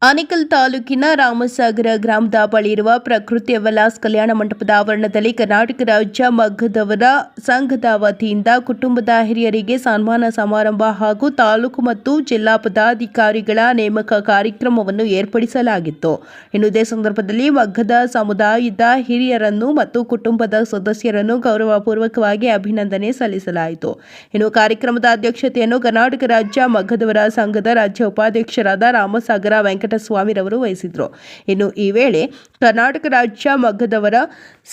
ಆನೇಕಲ್ ತಾಲೂಕಿನ ರಾಮಸಾಗರ ಗ್ರಾಮದ ಬಳಿ ಇರುವ ಪ್ರಕೃತಿಯ ವಿಲಾಸ್ ಕಲ್ಯಾಣ ಮಂಟಪದ ಆವರಣದಲ್ಲಿ ಕರ್ನಾಟಕ ರಾಜ್ಯ ಮಗ್ಗದವರ ಸಂಘದ ವತಿಯಿಂದ ಕುಟುಂಬದ ಹಿರಿಯರಿಗೆ ಸನ್ಮಾನ ಸಮಾರಂಭ ಹಾಗೂ ತಾಲೂಕು ಮತ್ತು ಜಿಲ್ಲಾ ಪದಾಧಿಕಾರಿಗಳ ನೇಮಕ ಕಾರ್ಯಕ್ರಮವನ್ನು ಏರ್ಪಡಿಸಲಾಗಿತ್ತು. ಇದೇ ಸಂದರ್ಭದಲ್ಲಿ ಮಗ್ಗದ ಸಮುದಾಯದ ಹಿರಿಯರನ್ನು ಮತ್ತು ಕುಟುಂಬದ ಸದಸ್ಯರನ್ನು ಗೌರವಪೂರ್ವಕವಾಗಿ ಅಭಿನಂದನೆ ಸಲ್ಲಿಸಲಾಯಿತು. ಕಾರ್ಯಕ್ರಮದ ಅಧ್ಯಕ್ಷತೆಯನ್ನು ಕರ್ನಾಟಕ ರಾಜ್ಯ ಮಗ್ಗದವರ ಸಂಘದ ರಾಜ್ಯ ಉಪಾಧ್ಯಕ್ಷರಾದ ರಾಮಸಾಗರ ವೆಂಕಟಸ್ವಾಮಿರವರು ವಹಿಸಿದರು. ಈ ವೇಳೆ ಕರ್ನಾಟಕ ರಾಜ್ಯ ಮಗ್ಗದವರ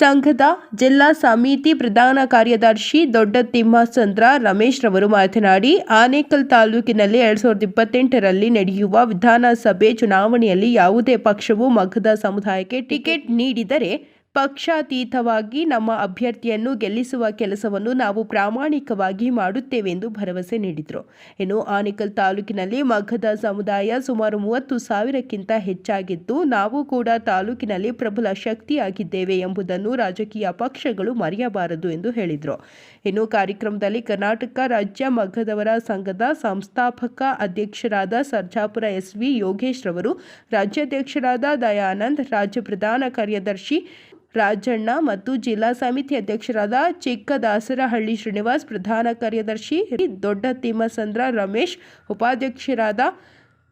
ಸಂಘದ ಜಿಲ್ಲಾ ಸಮಿತಿ ಪ್ರಧಾನ ಕಾರ್ಯದರ್ಶಿ ದೊಡ್ಡ ತಿಮ್ಮಸಂದ್ರ ರಮೇಶ್ ರವರು ಮಾತನಾಡಿ, ಆನೇಕಲ್ ತಾಲೂಕಿನಲ್ಲಿ 2028ರಲ್ಲಿ ನಡೆಯುವ ವಿಧಾನಸಭೆ ಚುನಾವಣೆಯಲ್ಲಿ ಯಾವುದೇ ಪಕ್ಷವು ಮಗ್ಗದ ಸಮುದಾಯಕ್ಕೆ ಟಿಕೆಟ್ ನೀಡಿದರೆ ಪಕ್ಷಾತೀತವಾಗಿ ನಮ್ಮ ಅಭ್ಯರ್ಥಿಯನ್ನು ಗೆಲ್ಲಿಸುವ ಕೆಲಸವನ್ನು ನಾವು ಪ್ರಾಮಾಣಿಕವಾಗಿ ಮಾಡುತ್ತೇವೆ ಎಂದು ಭರವಸೆ ನೀಡಿದರು. ಆನೇಕಲ್ ತಾಲೂಕಿನಲ್ಲಿ ಮಗ್ಗದ ಸಮುದಾಯ ಸುಮಾರು 30,000ಕ್ಕಿಂತ ಹೆಚ್ಚಾಗಿದ್ದು, ನಾವು ಕೂಡ ತಾಲೂಕಿನಲ್ಲಿ ಪ್ರಬಲ ಶಕ್ತಿಯಾಗಿದ್ದೇವೆ ಎಂಬುದನ್ನು ರಾಜಕೀಯ ಪಕ್ಷಗಳು ಮರೆಯಬಾರದು ಎಂದು ಹೇಳಿದರು. ಕಾರ್ಯಕ್ರಮದಲ್ಲಿ ಕರ್ನಾಟಕ ರಾಜ್ಯ ಮಗ್ಗದವರ ಸಂಘದ ಸಂಸ್ಥಾಪಕ ಅಧ್ಯಕ್ಷರಾದ ಸರ್ಜಾಪುರ ಎಸ್.ವಿ. ಯೋಗೇಶ್ ರವರು, ರಾಜ್ಯಾಧ್ಯಕ್ಷರಾದ ದಯಾನಂದ್, ರಾಜ್ಯ ಪ್ರಧಾನ ಕಾರ್ಯದರ್ಶಿ ರಾಜಣ್ಣ ಮತ್ತು ಜಿಲ್ಲಾ ಸಮಿತಿ ಅಧ್ಯಕ್ಷರಾದ ಚಿಕ್ಕದಾಸರಹಳ್ಳಿ ಶ್ರೀನಿವಾಸ್, ಪ್ರಧಾನ ಕಾರ್ಯದರ್ಶಿ ದೊಡ್ಡ ತಿಮ್ಮಸಂದ್ರ ರಮೇಶ್, ಉಪಾಧ್ಯಕ್ಷರಾದ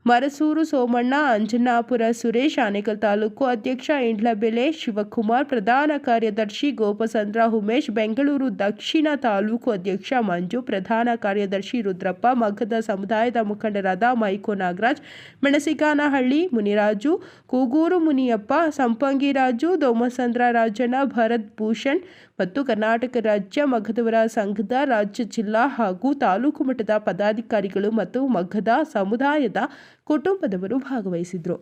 ಮರಸೂರು ಸೋಮಣ್ಣ, ಅಂಜನಾಪುರ ಸುರೇಶ್, ಆನೇಕಲ್ ತಾಲೂಕು ಅಧ್ಯಕ್ಷ ಇಂಡ್ಲಬೆಲೆ ಶಿವಕುಮಾರ್, ಪ್ರಧಾನ ಕಾರ್ಯದರ್ಶಿ ಗೋಪಸಂದ್ರ ಉಮೇಶ್, ಬೆಂಗಳೂರು ದಕ್ಷಿಣ ತಾಲೂಕು ಅಧ್ಯಕ್ಷ ಮಂಜು, ಪ್ರಧಾನ ಕಾರ್ಯದರ್ಶಿ ರುದ್ರಪ್ಪ, ಮಗ್ಗದ ಸಮುದಾಯದ ಮುಖಂಡರಾದ ಮೈಕೋ ನಾಗರಾಜ್, ಮೆಣಸಿಗಾನಹಳ್ಳಿ ಮುನಿರಾಜು, ಕೂಗೂರು ಮುನಿಯಪ್ಪ, ಸಂಪಂಗಿರಾಜು, ದೋಮಸಂದ್ರ ರಾಜಣ್ಣ, ಭರತ್ ಭೂಷಣ್ ಮತ್ತು ಕರ್ನಾಟಕ ರಾಜ್ಯ ಮಗ್ಗದವರ ಸಂಘದ ರಾಜ್ಯ, ಜಿಲ್ಲಾ ಹಾಗೂ ತಾಲೂಕು ಮಟ್ಟದ ಪದಾಧಿಕಾರಿಗಳು ಮತ್ತು ಮಗ್ಗದ ಸಮುದಾಯದ ಕುಟುಂಬದವರು ಭಾಗವಹಿಸಿದರು.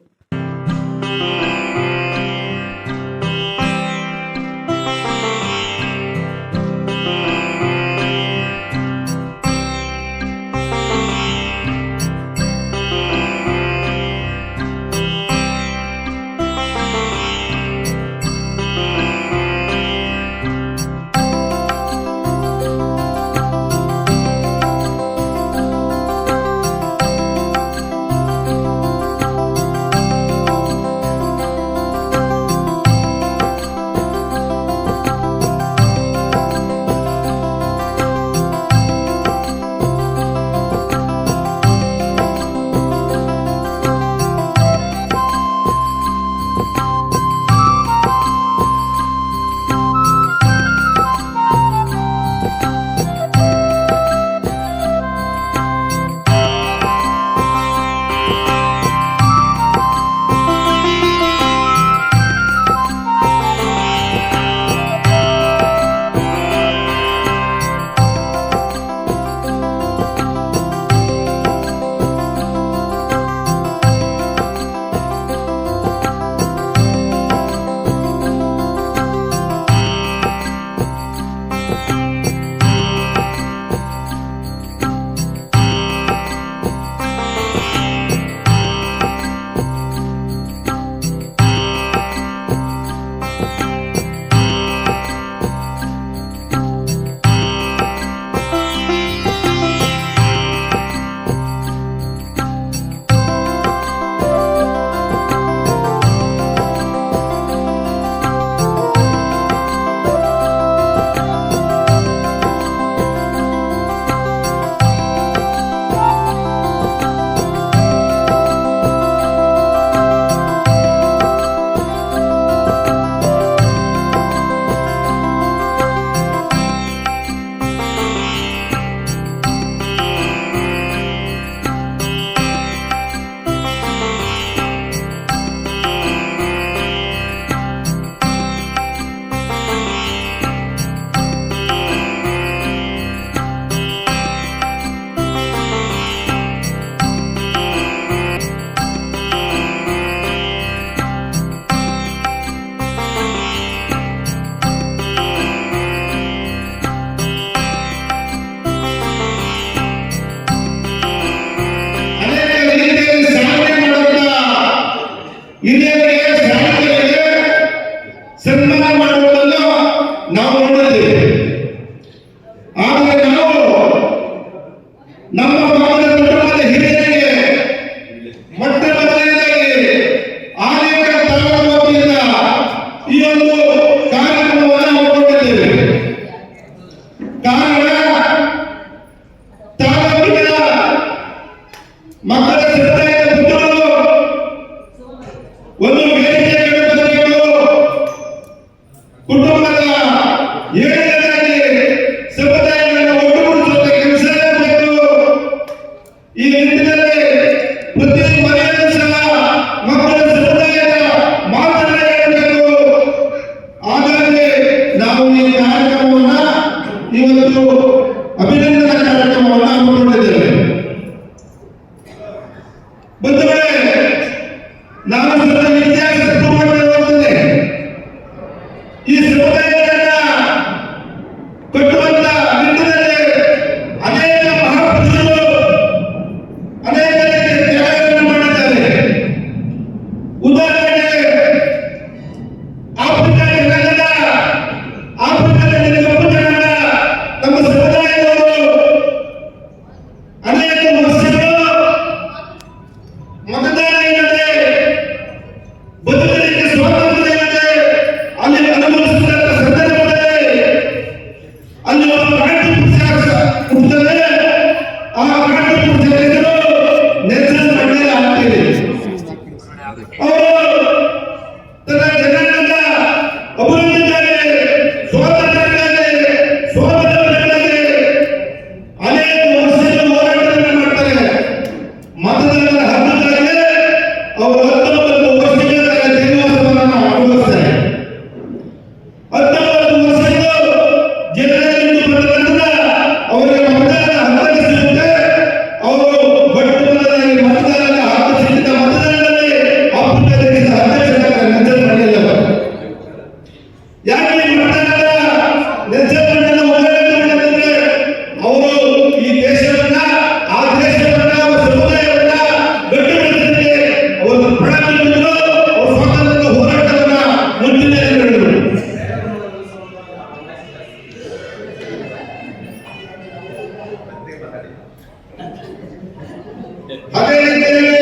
ಸನ್ಮಾನ ಮಾಡುವುದನ್ನು ನಾವು ನೋಡಿದ್ದೇವೆ. ಆದರೆ ನಾವು ನಮ್ಮ ಭಾಗದ ಕುಟುಂಬದ ಹಿರಿಯರಿಗೆ ಮೊಟ್ಟ ಮೊದಲನೇದಾಗಿ ನಾನು ಸ್ವಲ್ಪ ಇತಿಹಾಸ ಹೋಗ್ತೇನೆ. ಈ ಸಮುದಾಯಗಳನ್ನ ಕಟ್ಟುವಂತ ನಿಟ್ಟಿನಲ್ಲಿ ಅನೇಕ ಮಹಾಪುರುಷರು ಅನೇಕ ರೀತಿಯ ತ್ಯಾಗಗಳನ್ನು ಮಾಡಿದ್ದಾರೆ. ಉದಾಹರಣೆಗೆ ಆಫ್ರಿಕಾ ಜನಾಂಗದ ಆಫ್ರಿಕಾದಲ್ಲಿ ಕಪ್ಪು ಜನಾಂಗ ನಮ್ಮ ಸಮುದಾಯದವರು ಅನೇಕ ವರ್ಷಗಳು ಮತದಾನ ಇಲ್ಲದೆ ಬದುಕಲಿಕ್ಕೆ ಸ್ವಾತಂತ್ರ್ಯ ಇಲ್ಲದೆ ಅಲ್ಲಿ ಅನುಭವಿಸಿದಂತ ಸಂದರ್ಭದಲ್ಲಿ ಅಲ್ಲಿ ಒಬ್ಬ ಕ್ರಾಂತಿ ಪುರುಷ ಹುಟ್ಟುತ್ತದೆ. ಆ ಕ್ರಾಂತಿ ಪುರುಷರ ಹೆಸರು ನೆಲ್ಸನ್ ಮಂಡೇಲಾ ಆಗ್ತಿದೆ. ಅವರು ತನ್ನ ಜನಾಂಗದ ಅಭಿವೃದ್ಧಿಗಾಗಿ ಸ್ವಾತಂತ್ರ್ಯಕ್ಕಾಗಿ ಸ್ವಾತಂತ್ರ್ಯಕ್ಕಾಗಿ ಅನೇಕ ವರ್ಷಗಳ ಹೋರಾಟವನ್ನು ಮಾಡ್ತಾರೆ. ಮತದಾರರ ಹಕ್ಕುಗಾಗಿ ಅವರು 19 ವರ್ಷಗಳ ಕಾಲ ಜೈಲುವಾಸವನ್ನು ಅನುಭವಿಸ್ತಾರೆ. 19 ವರ್ಷಗಳು ಜೈಲಿನಿಂದ ಬಂದ ನಂತರ ಅವರಿಗೆ ಮತದಾರರ ಹಕ್ಕು ಸಿಗುತ್ತೆ. ಅವರು ಬಟ್ಟುಮಲದಲ್ಲಿ ಮತದಾರರ ಹಕ್ಕು ಸಿಕ್ಕಿದ ಮತದಾರರಲ್ಲಿ ಆಫ್ರಿಕಾ ದೇಶದ ಅಧ್ಯಕ್ಷರಾದ ನೆಲ್ಸನ್ ಮಂಡೇಲಾ ಅವರು. ಯಾಕೆ ಈ ಮತದಾರರ ನೆಲ್ಸನ್ ಮಂಡೇಲಾ ಹೋರಾಟ ಮಾಡಿದ್ರೆ ಅವರು ಈ ದೇಶವನ್ನ ಆ ದೇಶವನ್ನ ಅವರ ಸಮುದಾಯವನ್ನ ಗಟ್ಟಿಗೊಳಿಸಲಿಕ್ಕೆ ಅವರು ಪ್ರಾಣ ತೆಗೆದರು. ಅವರು ಸ್ವಾತಂತ್ರ್ಯ ಹೋರಾಟವನ್ನ ಮುಂಚೂಣಿಯಲ್ಲಿ ನಡೆದರು. ಅದೇ ರೀತಿಯಲ್ಲಿ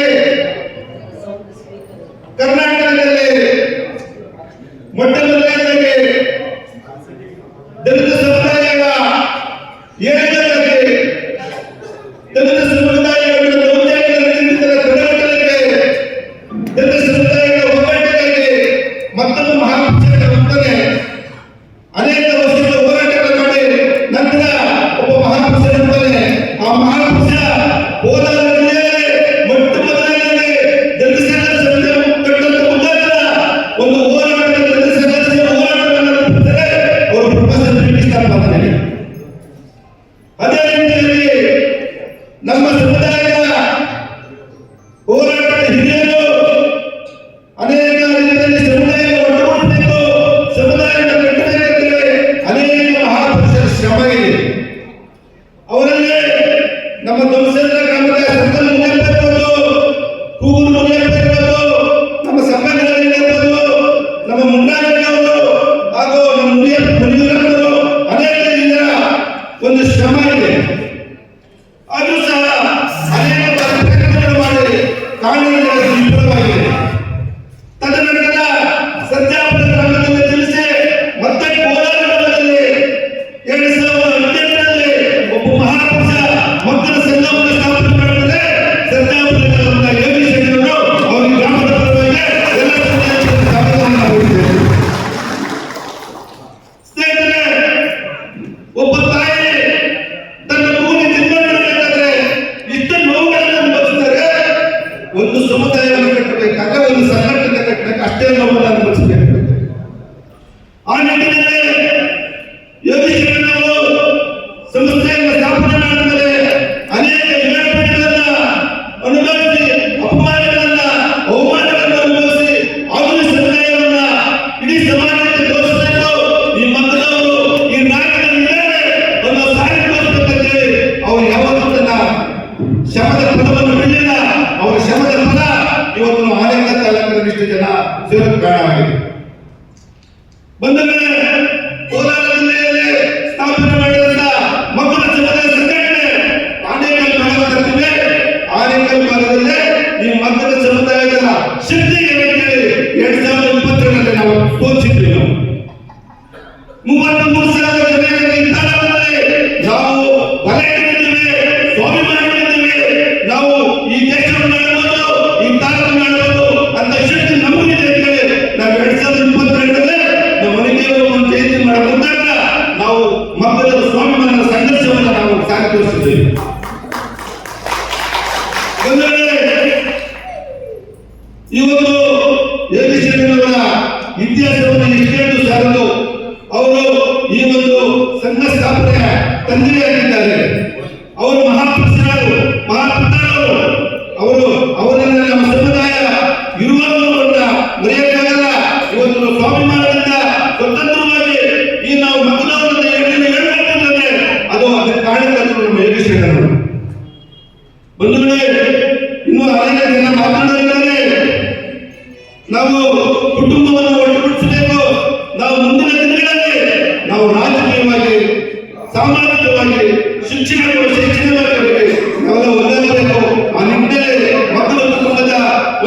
ಕರ್ನಾಟಕದಲ್ಲಿ ಮೊಟ್ಟ ಮೊದಲನೇದಾಗಿ ದಲಿತ ಸಮುದಾಯಗಳ ಏಳಿಗೆಗಾಗಿ ದಲಿತ ಸಮುದಾಯಗಳ ದೌರ್ಜನ್ಯಗಳ ತಡೆಗಟ್ಟಲಿಕ್ಕೆ ದಲಿತ ಸಮುದಾಯಗಳ ಒಗ್ಗಟ್ಟಿಗಾಗಿ ಮತ್ತೊಂದು ಮಹಾಪುರುಷರ ಹುಟ್ಟುತ್ತದೆ. ಅನೇಕ ವರ್ಷಗಳ ಹೋರಾಟಗಳನ್ನು ಮಾಡಿ ನಂತರ ಒಬ್ಬ ಮಹಾಪುರುಷ ಹುಟ್ಟುತ್ತಾನೆ. ಆ ಮಹಾಪುರುಷ ಕೋಲಾರ ಜಿಲ್ಲೆಯಲ್ಲಿ ಮೊಟ್ಟ ಮೊದಲನೇದಾಗಿ ದಲಿತ ಸಂಘ ಸಂಸ್ಥೆ ಕಟ್ಟಲು ಮುಖಾಂತರ ಒಂದು ಹೋರಾಟ ದಲಿತ ಸಂಘ ಹೋರಾಟವನ್ನು ನಡೆಸುತ್ತಾರೆ. ಅವರು ಪ್ರೊಫೆಸರ್ ಶ್ರೀಕೃಷ್ಣ ಪಾತ್ರೆ. ಅದೇ ರೀತಿಯಲ್ಲಿ ನಮ್ಮ ಸಮುದಾಯದ ಹೋರಾಟದ ಹಿರಿಯರು ಅನೇಕ ರೀತಿಯಲ್ಲಿ ಸಮುದಾಯ ಒಟ್ಟುಗೂಡಬೇಕು, ಸಮುದಾಯದ ಕಟ್ಟಬೇಕೆಂದರೆ ಅನೇಕ ಮಹಾಪುರುಷರ ಶ್ರಮ ಇದೆ. ಅವರಲ್ಲಿ ನಮ್ಮ ಧ್ವಂಸೇಂದ್ರ ಗ್ರಾಮದ ಸಂಕಲ್ ಮುನಿಯಪ್ಪ ಇರ್ಬೋದು, ಕೂಗೂರು ಮುನಿಯಪ್ಪ ಇರ್ಬೋದು, ನಮ್ಮ ಸಂಘಗಳಲ್ಲಿ ಇರ್ಬೋದು, ನಮ್ಮ ಮುಂಡಾಜಿಯವರು ಹಾಗೂ ನಮ್ಮ ಮುನಿಯಪ್ಪರು ಅನೇಕ ಜನರ ಒಂದು ಶ್ರಮ ಇದೆ. ಅದು ಸಹ ಅನೇಕ ಪ್ರಯತ್ನಗಳು ಮಾಡಿ ಕಾನೂನಿನ ವಿಫಲವಾಗಿದೆ. ತದನಂತರ ಸರ್ಜಾಪುರ ಗ್ರಾಮದಲ್ಲಿ ತಿಳಿಸಿ ಮತ್ತೆ ಕೋಲಾರ ಗ್ರಾಮದಲ್ಲಿ 2018ರಲ್ಲಿ ಒಬ್ಬ ಮಹಾಪುರುಷ ಮಕ್ಕಳ ಸಂಘವನ್ನು ಸ್ಥಾಪನೆ ಮಾಡಿದರೆ ಸರ್ಜಾಪುರ ಗ್ರಾಮದ ಯೋಗಿ ಶೆಟ್ಟರು ಅವರ ಗ್ರಾಮದ ಪರವಾಗಿ ಎಲ್ಲ ಸ್ಥಾಪನೆಯನ್ನು ಮಾಡಿದ್ದಾರೆ. ಸ್ನೇಹಿತರೆ, ಒಬ್ಬ ತಾಯಿ ತನ್ನ ಮಗುವಿನ ಜನ್ಮ ನೀಡಬೇಕಾದ್ರೆ ಇಷ್ಟು ನೋವುಗಳನ್ನು ಅನುಭವಿಸ್ತಾರೆ. ಒಂದು ಸಮುದಾಯವನ್ನು ಕಟ್ಟಬೇಕಾದ್ರೆ ಒಂದು ಸಂಘಟನೆ ಕಟ್ಟಬೇಕು, ಅಷ್ಟೇ ನೋವನ್ನು ಅನುಭವಿಸಬೇಕು. ಆ ನಿಟ್ಟಿನಲ್ಲಿ ಯೋಗಿ ಶೆಟ್ಟರು ಸಂಸ್ಥೆಯನ್ನು ಸ್ಥಾಪನೆ ಮಾಡಿದರೆ ಅನೇಕ ವಿಮರ್ಶೆಗಳನ್ನ ಅನುಭವಿಸಿ ಅಪಮಾನಗಳನ್ನ ಅವಮಾನಗಳನ್ನು ಅನುಭವಿಸಿ ಆಧುನಿಕ ಸಮುದಾಯವನ್ನ ಇಡೀ ಸಮಾಜಕ್ಕೆ ತೋರಿಸಬೇಕು. ಈ ಮಕ್ಕಳವರು ಈ ನಾಯಕರಲ್ಲಿ ಒಂದು ಸಾಹಿತ್ಯ ಅವರು ಯಾವತ್ತೂ ತನ್ನ ಶ್ರಮದ ಫಲವನ್ನು ಬಿಡಲಿಲ್ಲ. ಅವರ ಶ್ರಮದ ಫಲ ಇವತ್ತು ಅನೇಕ ತಾಲೂಕಿನಲ್ಲಿಷ್ಟು ಜನ ಸೇರೋದು ಕಾರಣವಾಗಿದೆ. ಬಂಧುಗಳೇ, ಕೋಲಾರ ಜಿಲ್ಲೆಯಲ್ಲಿ ಸ್ಥಾಪನೆ ಮಾಡಿದಂತ ಮಕ್ಕಳ ಸಮುದಾಯ ಸಂಘಟನೆ ಆನೇಕಲ್ ಭಾಗದಲ್ಲಿವೆ. ಆನೇಕಲ್ ಭಾಗದಲ್ಲಿ ಈ ಮಕ್ಕಳ ಸಮುದಾಯದ ಶಕ್ತಿ ಏನಂತೇಳಿ 2022ರಲ್ಲಿ ನಾವು ತೋರಿಸಿದ್ವಿ. 33,000 ಜನರಿಗೆ ಈ ತಾಲೂಕಿನಲ್ಲಿ ನಾವು ಬಲ ಇಟ್ಟಿದ್ದೇವೆ, ಸ್ವಾಭಿಮಾನ ಇಟ್ಟಿದ್ದೇವೆ. ನಾವು ಈ ದೇಶವನ್ನು ಆಳ್ಬೋದು, ಈ ತಾಲೂಕನ್ನು ಆಳ್ಬೋದು ಅಂತ ಶಕ್ತಿ ನಮಗಿದೆ ಅಂತೇಳಿ ನಾವು 2022ರಲ್ಲಿ ನಮ್ಮ ಮನೆದೇವರು ಒಂದು ಜಯಂತಿ ಮಾಡೋ ಮುಖಾಂತರ ನಾವು ಮಕ್ಕಳ ಸ್ವಾಭಿಮಾನದ ಸಂಘರ್ಷವನ್ನು ನಾವು ಸಾಗಿ ತೋರಿಸಿದ್ದೇವೆ. ಇವತ್ತು ಯೋಗಿ ಶೆಟ್ಟರವರ ಇತಿಹಾಸವನ್ನು ಎಷ್ಟೇನು ಸಾರಲು ಅವರು ಈ ಒಂದು ಸಂಘ ಸ್ಥಾಪನೆಯ ತಂದೆಯಾಗಿದ್ದಾರೆ. ಅವರು ಮಹಾಪುರುಷರು, ಮಹಾಪುತ್ರರು. ಅವರು ಅವರಲ್ಲಿ ನಮ್ಮ ಸಮುದಾಯ ಇರುವಂತ ನಾವು ಕುಟುಂಬವನ್ನು ಒಟ್ಟುಗೂಡಿಸಬೇಕು. ನಾವು ಮುಂದಿನ ದಿನಗಳಲ್ಲಿ ನಾವು ರಾಜಕೀಯವಾಗಿ, ಸಾಮಾಜಿಕವಾಗಿ, ಶೈಕ್ಷಣಿಕವಾಗಿ ನಾವೆಲ್ಲ ಒದ್ದಾಡಬೇಕು. ಆ ನಿಟ್ಟಿನಲ್ಲಿ ಮಕ್ಕಳ ಕುಟುಂಬದ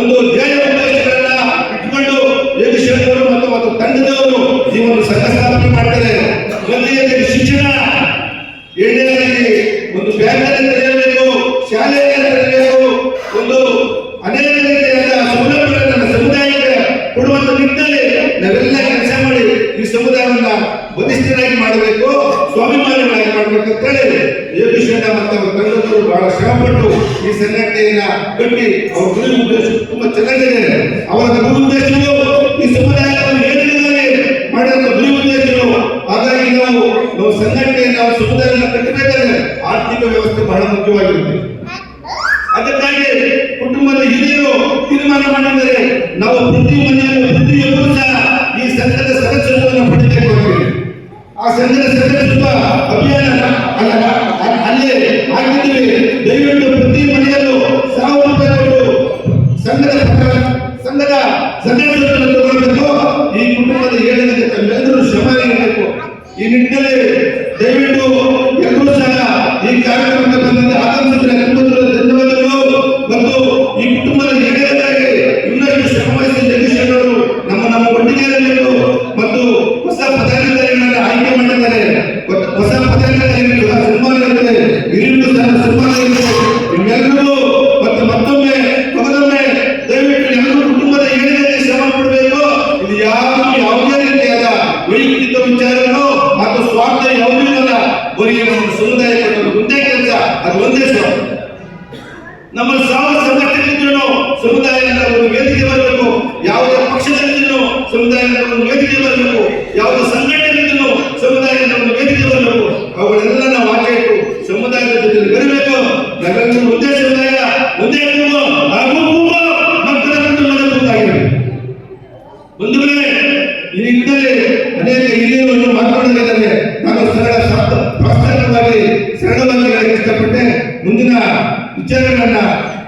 ಒಂದು ಧ್ಯೇಯ ಉದ್ದೇಶಗಳನ್ನ ಇಟ್ಕೊಂಡು ಯೋಗೇಶ್ವರವರು ಮತ್ತು ತಂಡದವರು ಈ ಒಂದು ಸಂಘ ಸ್ಥಾಪನೆ ಮಾಡ್ತಾರೆ. ಮೊದಲಿಗೆ ಶಿಕ್ಷಣ, ಎರಡನೇದಾಗಿ ಒಂದು ಬ್ಯಾಂಕನ್ನು ತೆರೆಯಬೇಕು, ಶಾಲೆಯನ್ನು ತೆರೆಯಬೇಕು, ಒಂದು ಅನೇಕ ರೀತಿಯಾದ ಸೌಲಭ್ಯಗಳನ್ನು ನಮ್ಮ ಸಮುದಾಯಕ್ಕೆ ಕೊಡುವಂತ ನಿಟ್ಟಿನಲ್ಲಿ ನಾವೆಲ್ಲ ಕೆಲಸ ಮಾಡಿ ಈ ಸಮುದಾಯವನ್ನ ಬಲಿಷ್ಠರಾಗಿ ಮಾಡಬೇಕು, ಸ್ವಾಭಿಮಾನಿಗಳಾಗಿ ಮಾಡಬೇಕು ಅಂತ ಹೇಳಿ ಯೋಗೇಶ್ವರ ಮತ್ತು ಅವರ ತಂಡದವರು ಬಹಳ ಶ್ರಮಪಟ್ಟು ಈ ಸಂಘಟನೆಯನ್ನ ಕಟ್ಟಿ ಅವರ ಗುರಿ ಉದ್ದೇಶ ತುಂಬಾ ಚೆನ್ನಾಗಿದೆ. ಅವರ ಗುರಿ ಉದ್ದೇಶಗಳು ಈ ಸಮುದಾಯವನ್ನು ಏಳಿಗೆಗಾಗಿ ಮಾಡಿದ ಗುರಿ ಉದ್ದೇಶಗಳು. ಹಾಗಾಗಿ ನಾವು ಸಂಘಟನೆಯನ್ನು ನಾವು ಸಮುದಾಯವನ್ನು ಕಟ್ಟಬೇಕಾದ್ರೆ ಆರ್ಥಿಕ ವ್ಯವಸ್ಥೆ ಬಹಳ ಮುಖ್ಯವಾಗಿರುತ್ತೆ. ಅದಕ್ಕಾಗಿ ಕುಟುಂಬದ ಹಿರಿಯರು ತೀರ್ಮಾನ ಮಾಡಿದರೆ ನಾವು ಪ್ರತಿ ಮನೆಯಲ್ಲೂ ಪ್ರತಿಯೊಬ್ಬರು ಸಹ ಈ ಸಂಘದ ಸದಸ್ಯತ್ವವನ್ನು ಪಡೆಯಬೇಕು. ಆ ಸಂಘದ ಸದಸ್ಯತ್ವ ಅಭಿಯಾನ ಅಲ್ಲೇ ಆಗಿದ್ದೀವಿ. ದಯವಿಟ್ಟು ಪ್ರತಿ ಮನೆಯಲ್ಲೂ 1000 ರೂಪಾಯಿ ಕೊಟ್ಟು ಸಂಘದ ಸದಸ್ಯತ್ವವನ್ನು ತಗೊಳ್ಬೇಕು. ಈ ಕುಟುಂಬದ ಏಳಿಗೆಗೆ ತಮ್ಮೆಲ್ಲರೂ ಶ್ರಮ ನೀಡಬೇಕು. ಈ ನಿಟ್ಟಿನಲ್ಲಿ ದಯವಿಟ್ಟು ಎಲ್ಲರೂ ಸಹ ಈ ಕಾರ್ಯಕ್ರಮಕ್ಕೆ ಬಂದ ಆಗಮಿಸಿದ ಕುಟುಂಬದ ಧನ್ಯವಾದಗಳು. ಮತ್ತು ಈ ಕುಟುಂಬದ ಏಳಿಗೆಗಾಗಿ ಇನ್ನಷ್ಟು ಶ್ರಮವಹಿಸಿ ಜಗದೀಶ್ವರವರು ನಮ್ಮ ಒಟ್ಟಿಗೆ ಇರಬೇಕು. ಮತ್ತು ಹೊಸ ಪದಾಧಿಕಾರಿಗಳನ್ನ ಆಯ್ಕೆ ಮಾಡಿದ್ದಾರೆ. ಹೊಸ ಪದಾಧಿಕಾರಿಗಳು ಸನ್ಮಾನ ಇರುತ್ತೆ, ಹಿರಿಯರು ಸನ್ಮಾನ ಇರುತ್ತೆ. ನಿಮ್ಮೆಲ್ಲರೂ ಮತ್ತೊಮ್ಮೆ ದಯವಿಟ್ಟು ಎಲ್ಲರೂ ಕುಟುಂಬದ ಏಳಿಗೆಗೆ ಶ್ರಮ ಪಡಬೇಕು. ಇದು ಯಾವುದೇ ರೀತಿಯಾದ ವೈಯಕ್ತಿಕ ವಿಚಾರಗಳು ಮತ್ತು ಸ್ವಾರ್ಥ ಯಾವುದೂ ಇಲ್ಲ. ಅವರಿಗೆ ನಮ್ಮ ಸಮುದಾಯಕ್ಕೆ ಒಂದೇ ಕೆಲಸ, ಅದು ಒಂದೇ ಸ್ವಾರ್ಥ. ನಮ್ಮ ಸಂಘಟನೆಗಳಿದ್ರು ಸಮುದಾಯದಿಂದ ಒಂದು ವೇದಿಕೆ ಬರಬೇಕು. ಯಾವುದೇ ಪಕ್ಷದಲ್ಲಿದ್ರು ಸಮುದಾಯದಿಂದ ಒಂದು ವೇದಿಕೆ ಬರಬೇಕು. ಯಾವುದೇ ಸಂಘಟನೆಗಳಿದ್ರು ಸಮುದಾಯದಿಂದ ಒಂದು ವೇದಿಕೆ ಬರಬೇಕು. ಅವುಗಳೆಲ್ಲ ನಾವು ಆಚೆ ಇಟ್ಟು ಸಮುದಾಯದ ಜೊತೆ ಬರಬೇಕು. ನಾವೆಲ್ಲರೂ ಒಂದೇ ಸಮುದಾಯ, ಒಂದೇ ಕುಟುಂಬ, ಹಾಗೂ ಮಕ್ಕಳ ಕುಟುಂಬದ ಕುರಿತಾಗಿದೆ. ಬಂಧುಗಳೇ, ಈ ನಿಟ್ಟಿನಲ್ಲಿ ಅನೇಕ ಹಿರಿಯರು ಮಾತನಾಡಿದ್ದಾರೆ. ನಾನು ಸರಳವಾಗಿ ಹೇಳಕ್ಕೆ ಇಷ್ಟಪಟ್ಟೆ. ಮುಂದಿನ ವಿಚಾರಗಳನ್ನ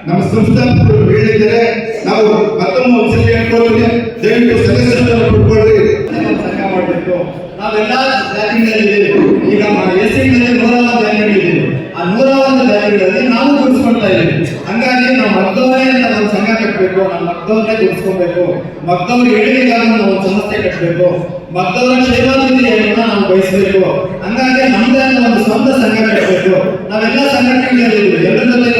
ನಮ್ಮ ಸಂಸ್ಥಾಪಕರು ಹೇಳಿದ್ದಾರೆ. ನಾವು ಮತ್ತೊಮ್ಮೆ ಒಂದ್ಸಲ ಹೇಳ್ಕೊಳ್ತೀನಿ, ದಯವಿಟ್ಟು ಸದಸ್ಯರನ್ನು ಪಡ್ಕೊಳ್ಳಿ. ಸಂಘ ಮಾಡಬೇಕು. ನಾವೆಲ್ಲ ಜಾತಿಗಳಿದ್ದೀವಿ. ಈಗ ಎಸ್ಸಿಗಳಲ್ಲಿ 101 ಜಾತಿಗಳಿದ್ದೀವಿ. ಆ 101 ಜಾತಿಗಳಲ್ಲಿ ನಾವು ಗುರುಸ್ಕೊಳ್ತಾ ಇದ್ದೀವಿ. ಹಂಗಾಗಿ ನಾವು ಮಗ್ದವರೇ ಅಂತ ಒಂದು ಸಂಘ ಕಟ್ಟಬೇಕು. ನಾವು ಮಗ್ದವರೇ ಗುರುಸ್ಕೊಬೇಕು. ಮಗ್ದವ್ರ ಏಳಿಗೆಗಾಗಿ ನಾವು ಒಂದು ಸಂಸ್ಥೆ ಕಟ್ಟಬೇಕು. ಮಗ್ದವರ ಕ್ಷೇಮಾಭಿವೃದ್ಧಿಯನ್ನು ನಾವು ಬಯಸಬೇಕು. ಹಂಗಾಗಿ ನಮ್ದೇ ಒಂದು ಸ್ವಂತ ಸಂಘ ಕಟ್ಟಬೇಕು. ನಾವೆಲ್ಲ ಸಂಘಟನೆಗಳಿದ್ದೀವಿ. ಎಲ್ಲರ ಜೊತೆ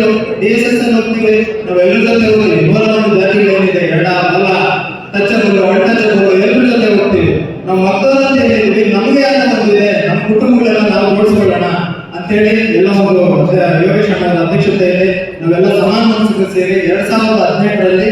DSS ಅಲ್ಲಿ ಹೋಗ್ತೀವಿ. ನಾವೆಲ್ಲರ ಜೊತೆ ಹೋಗ್ತೀವಿ. 101 ಜಾತಿಗಳೇನಿದೆ, ಎಡ ಬಲ ಟಚಬಲ್ ಅನ್ಟಚಬಲ್ ಎಲ್ಲರ ಜೊತೆ ಹೋಗ್ತೀವಿ. ನಾವು ಮಗ್ದವರಂತ ಹೇಳಿದ್ವಿ. ನಮಗೆ ಅಂತ ಒಂದಿದೆ, ನಮ್ಮ ಕುಟುಂಬಗಳೆಲ್ಲ ನಾವು ಓಡಿಸ್ಕೊಳ್ಳೋಣ ಅಂತೇಳಿ ಎಲ್ಲ ಒಂದು ಯೋಗೇಶ್ ಅಣ್ಣನ ಅಧ್ಯಕ್ಷತೆಯಲ್ಲಿ ನಾವೆಲ್ಲ ಸಮಾನ ಮನಸ್ಸಿಗೆ ಸೇರಿ 2018ರಲ್ಲಿ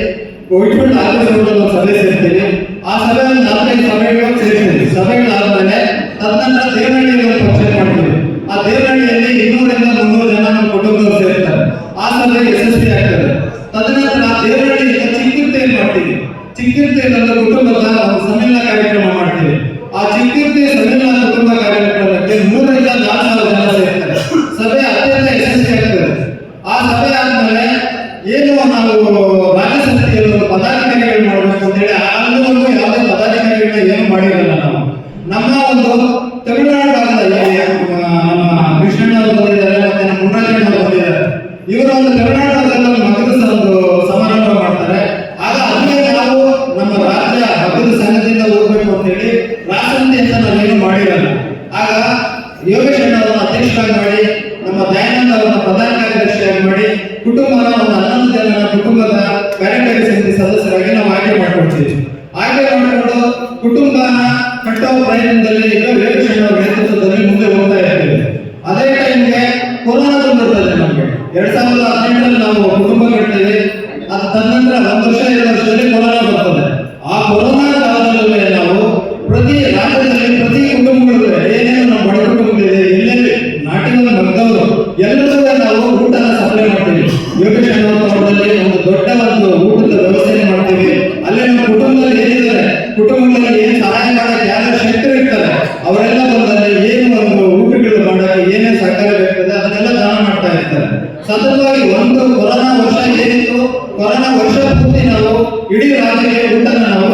ಕೋವಿಡ್ ಆಫೀಸಲ್ಲಿ ಒಂದು ಸಭೆ ಸೇರ್ತೀವಿ. ಆ ಸಭೆಯಲ್ಲಿ 4-5 ಸಭೆಗಳು ಸೇರ್ತೀವಿ. ಸಭೆಗಳಾದ್ಮೇಲೆ ತದನಂತರ ದೇವನಹಳ್ಳಿಯಲ್ಲಿ ಒಂದು ಫಂಕ್ಷನ್ ಮಾಡ್ತೀವಿ. ಆ ದೇವನಹಳ್ಳಿಯಲ್ಲಿ 200ರಿಂದ 300 ಜನ ನಮ್ಮ ಕುಟುಂಬದವರು ಸೇರ್ತಾರೆ. ಆ ಸಭೆ ಯಶಸ್ವಿ ಆಗ್ತದೆ. ತದನಂತರ ದೇವನಹಳ್ಳಿಯಿಂದ ಚಿಕ್ಕತೀರ್ಥ ಮಾಡ್ತೀವಿ. ಚಿಕ್ಕತೀರ್ಥ ಕುಟುಂಬದ ಒಂದು ಸಮ್ಮೇಳನ ಕಾರ್ಯಕ್ರಮ ಮಾಡ್ತೀವಿ. ಆ ಚಿಕ್ಕತೀರ್ಥ ಸಮ್ಮೇಳನ ಕುಟುಂಬ ಕಾರ್ಯಕ್ರಮಕ್ಕೆ 3,000ರಿಂದ 4,000 ಜನ ಸೇರ್ತಾರೆ. ಸಭೆ ಅತ್ಯಂತ ಯಶಸ್ವಿ ಆಗ್ತದೆ. ಆ ಸಭೆ ಆದ್ಮೇಲೆ ಏನು ನಾವು ರಾಜ್ಯ ಸಮಿತಿಯಲ್ಲಿ ಒಂದು ಪದಾಧಿಕಾರಿಗಳು ಮಾಡಬೇಕು ಅಂತ ಹೇಳಿ ಅಲ್ಲೂ ಯಾವುದೇ ಪದಾಧಿಕಾರಿಗಳನ್ನ ಏನು ಮಾಡಿರಲ್ಲ. ನಾವು ನಮ್ಮ ಒಂದು ತಮಿಳುನಾಡು ಭಾಗದಲ್ಲಿ ನಮ್ಮ ಕೃಷ್ಣಣ್ಣ ಅವರು ಬಂದಿದ್ದಾರೆ, ಮತ್ತೆ ನಮ್ಮ ಮುನ್ನರಾಜಣ್ಣ ಅವರು ಬಂದಿದ್ದಾರೆ. ಇವರು ಒಂದು ತಮಿಳುನಾಡು ಭಾಗದಲ್ಲಿ ಮಗದ ಒಂದು ಸಮಾರಂಭ ಮಾಡ್ತಾರೆ. ಆಗ ಅಲ್ಲೇ ನಾವು ನಮ್ಮ ರಾಜ್ಯ ಮಗದ ಸಂಘದಿಂದ ಹೋಗ್ಬೇಕು ಅಂತ ಹೇಳಿ ರಾಷ್ಟ್ರಪತಿ ಅಂತ ನಾವೇನು ಮಾಡಿರಲ್ಲ. ಆಗ ಯೋಗೇಶ್ ಅಣ್ಣ ಅವರನ್ನ ಅಧ್ಯಕ್ಷರಾಗಿ ಮಾಡಿ, ನಮ್ಮ ದಯಾನಂದ ಅವರನ್ನ ಪ್ರಧಾನ ಕಾರ್ಯದರ್ಶಿಯಾಗಿ ಮಾಡಿ, ಕುಟುಂಬನ ಒಂದು 11 ಜನರ ಕುಟುಂಬದ ಕಾರ್ಯಕಾರಿ ಸಮಿತಿ ಸದಸ್ಯರಾಗಿ ನಾವು ಆಯ್ಕೆ ಮಾಡ್ಕೊಳ್ತೀವಿ. ಆಯ್ಕೆ ಮಾಡಿಕೊಂಡು ಕುಟುಂಬನ ಕಟ್ಟುವ ಪ್ರಯತ್ನದಲ್ಲಿ ಈಗ ಯೋಗೇಶ್ ಅಣ್ಣ ಅವರ ನೇತೃತ್ವದಲ್ಲಿ ಮುಂದೆ ಹೋಗ್ತಾ ಇರ್ತೀವಿ. ಅದೇ ಟೈಮ್ಗೆ ಕೊರೋನಾ ಬಂದಿರ್ತದೆ ನಮಗೆ. 2018ರಲ್ಲಿ ನಾವು ಕುಟುಂಬ ಕಟ್ತೀವಿ. ಅದು ತದನಂತರ 1 ವರ್ಷ 2 ವರ್ಷದಲ್ಲಿ ಕೊರೋನಾ ಬರ್ತದೆ. ಆ ಕೊರೋನಾ ಕಾಲದಲ್ಲೇ ನಾವು ಪ್ರತಿ ರಾಜ್ಯದಲ್ಲಿ ಪ್ರತಿ ಕುಟುಂಬಗಳು ಏನೇನು ನಮ್ಮ ಬಡ ಕುಟುಂಬಗಳಿದೆ, ಎಲ್ಲೆಲ್ಲಿ ನಾಟಿನ ಮಗ್ದವರು ಎಲ್ಲರೂ ನಾವು ಊಟನ ಸಪ್ಲೈ ಮಾಡ್ತೀವಿ. ಯೋಗೇಶ್ ಅಣ್ಣ ತೋಟದಲ್ಲಿ ಒಂದು ದೊಡ್ಡ ಒಂದು ಊಟದ ವ್ಯವಸ್ಥೆ ಮಾಡ್ತೀವಿ. ಅಲ್ಲೇ ನಮ್ಮ ಕುಟುಂಬದಲ್ಲಿ ಏನಿದ್ದಾರೆ, ಕುಟುಂಬಗಳಲ್ಲಿ ಏನು ಸಹಾಯ ಮಾಡಕ್ಕೆ ಯಾರು ಶಕ್ತರು ಇರ್ತಾರೆ ಅವರೆಲ್ಲ ಬಂದಲ್ಲಿ ಏನು ಒಂದು ಊಟಗಳು ಮಾಡಕ್ಕೆ ಏನೇನು ಸಹಕಾರ ಬೇಕಾಗಿದೆ ಅದನ್ನೆಲ್ಲ ದಾನ ಮಾಡ್ತಾ ಇರ್ತಾರೆ. ಸತತವಾಗಿ ಒಂದು ಕೊರೋನಾ ವರ್ಷ ಏನಿತ್ತು, ಕೊರೋನಾ ವರ್ಷ ಪೂರ್ತಿ ನಾವು ಇಡೀ ರಾಜ್ಯಕ್ಕೆ ಊಟನ ನಾವು